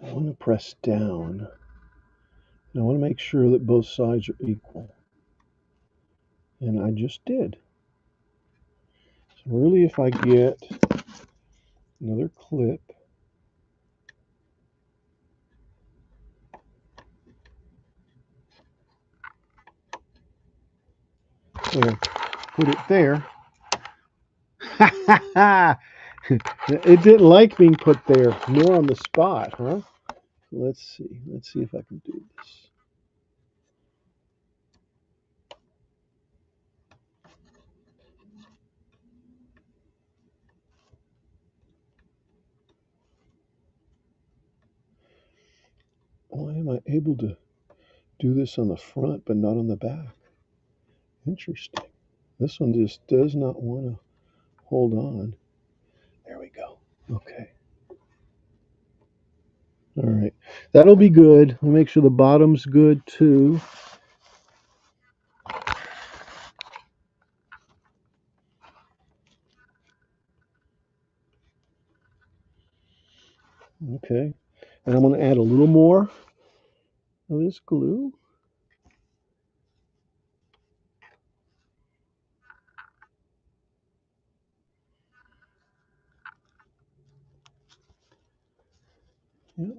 I want to press down. And I want to make sure that both sides are equal. And I just did. So really, if I get another clip, there, put it there. It didn't like being put there, nor on the spot, huh? Let's see. Let's see if I can do this. Why am I able to do this on the front but not on the back? Interesting. This one just does not want to hold on. There we go. Okay. All right. That'll be good. I'll make sure the bottom's good too. Okay. And I'm going to add a little more of this glue. Yep.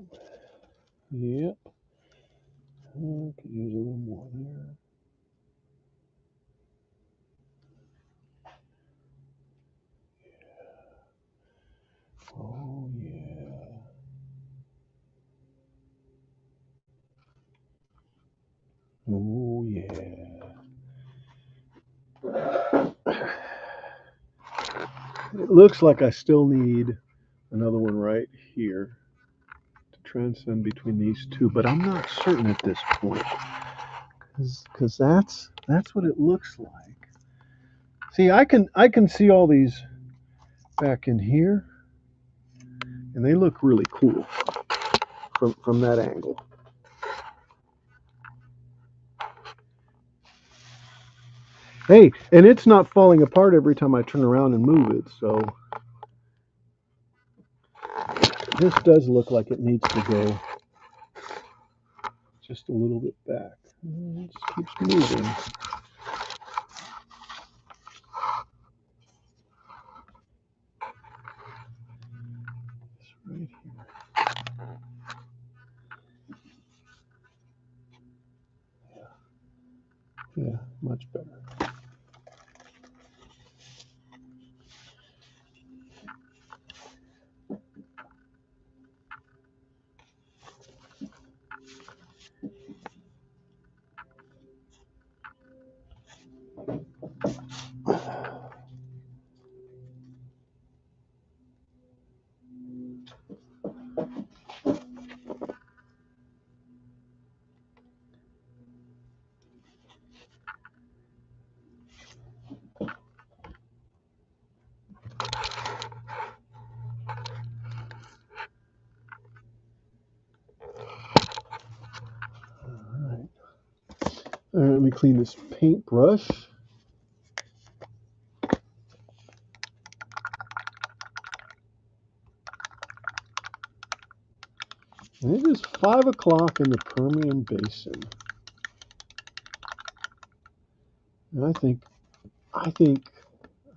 Yep. I could use a little more there. Oh, yeah. Oh, yeah. It looks like I still need another one right here to transcend between these two, but I'm not certain at this point because that's what it looks like. See, I can see all these back in here, and they look really cool from that angle. Hey, and it's not falling apart every time I turn around and move it, so this does look like it needs to go just a little bit back. It just keeps moving. It's right here. Yeah, much better. All right, let me clean this paintbrush. And it is 5 o'clock in the Permian Basin. And I think I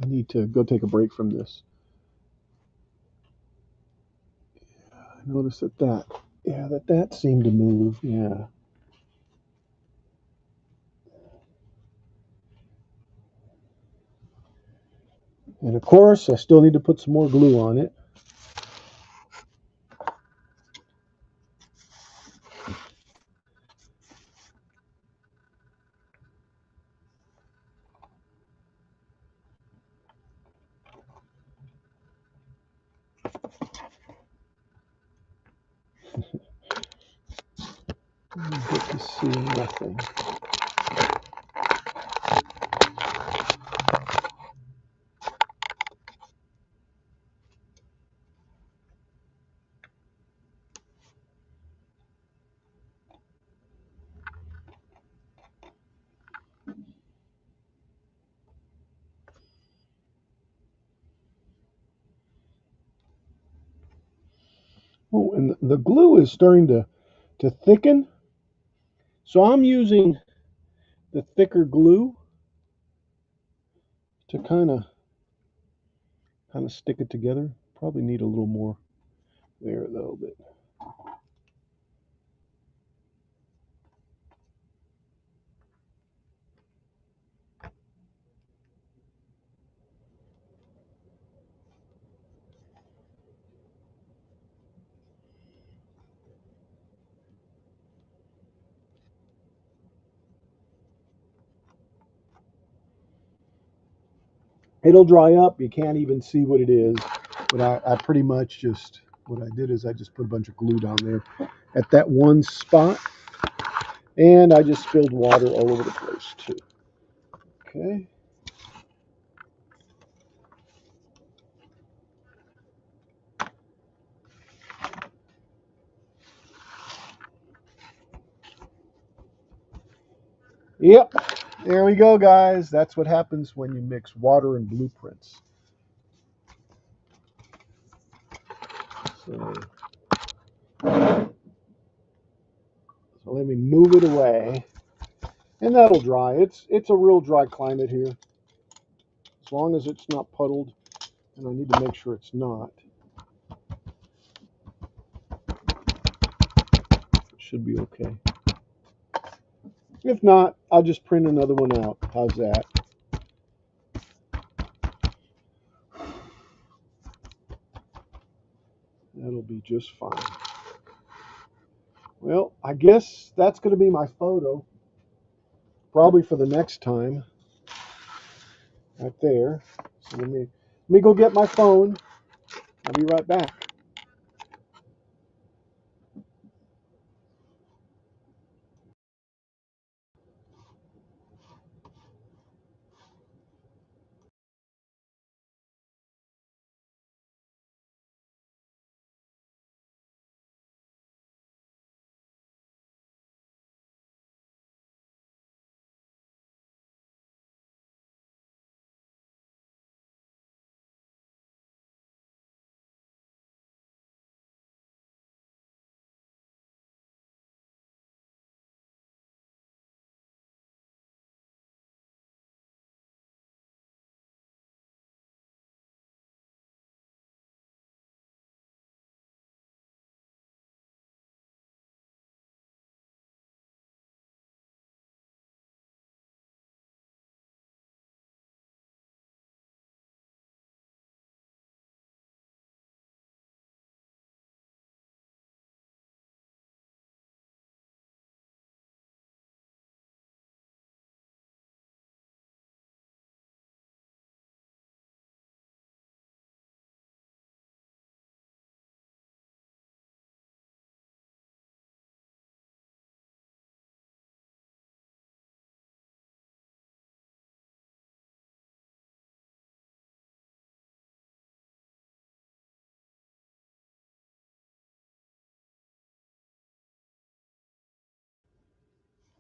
need to go take a break from this. I noticed that seemed to move. Yeah. And of course, I still need to put some more glue on it. Get to see nothing. Oh, and the glue is starting to thicken. So I'm using the thicker glue to kind of stick it together. Probably need a little more there though, but it'll dry up. You can't even see what it is. But I pretty much just, what I did is I just put a bunch of glue down there at that one spot. And I just spilled water all over the place too. Okay. Yep. There we go, guys. That's what happens when you mix water and blueprints. So, so let me move it away. And that'll dry. It's a real dry climate here. As long as it's not puddled, and I need to make sure it's not. It should be okay. If not, I'll just print another one out. How's that? That'll be just fine. Well, I guess that's going to be my photo. Probably for the next time. Right there. So let me go get my phone. I'll be right back.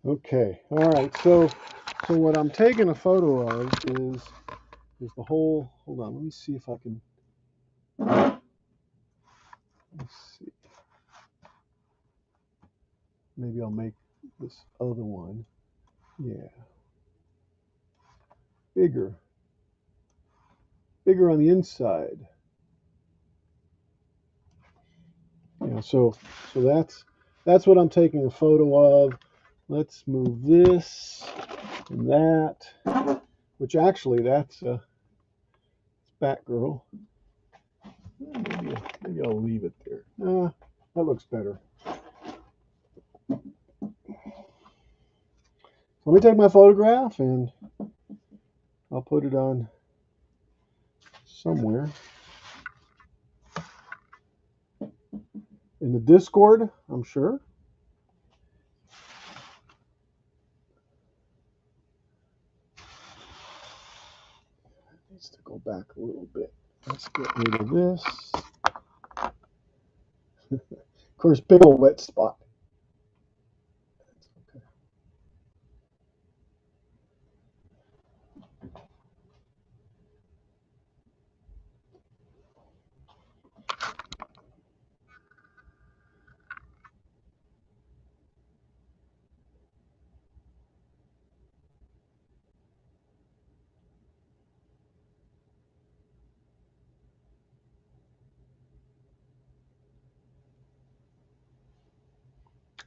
Okay. All right. So what I'm taking a photo of is the whole. Hold on. Let me see if I can. Let's see. Maybe I'll make this other one. Yeah. Bigger. Bigger on the inside. Yeah. So that's what I'm taking a photo of. Let's move this and that. Which actually that's Batgirl. Maybe I'll leave it there. That looks better. So let me take my photograph and I'll put it on somewhere. In the Discord, I'm sure. Needs to go back a little bit. Let's get rid of this. Of course, big old wet spot. Okay.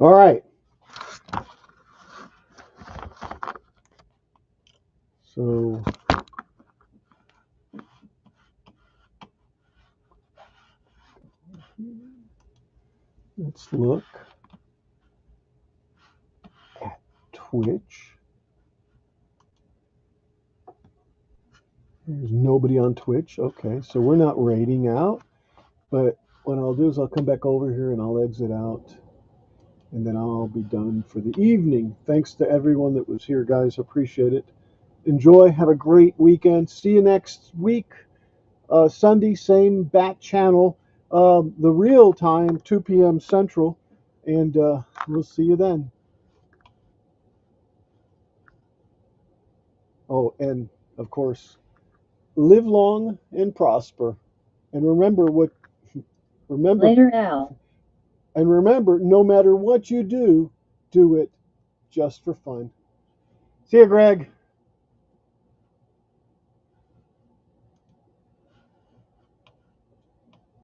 All right. So let's look at Twitch. There's nobody on Twitch. Okay, so we're not rating out. But what I'll do is I'll come back over here and I'll exit out. And then I'll be done for the evening. Thanks to everyone that was here, guys. Appreciate it. Enjoy. Have a great weekend. See you next week. Sunday, same bat channel. The real time, 2 p.m. Central. And we'll see you then. Oh, and of course, live long and prosper. And remember Later, Al. and remember, no matter what you do it just for fun. See you, Greg.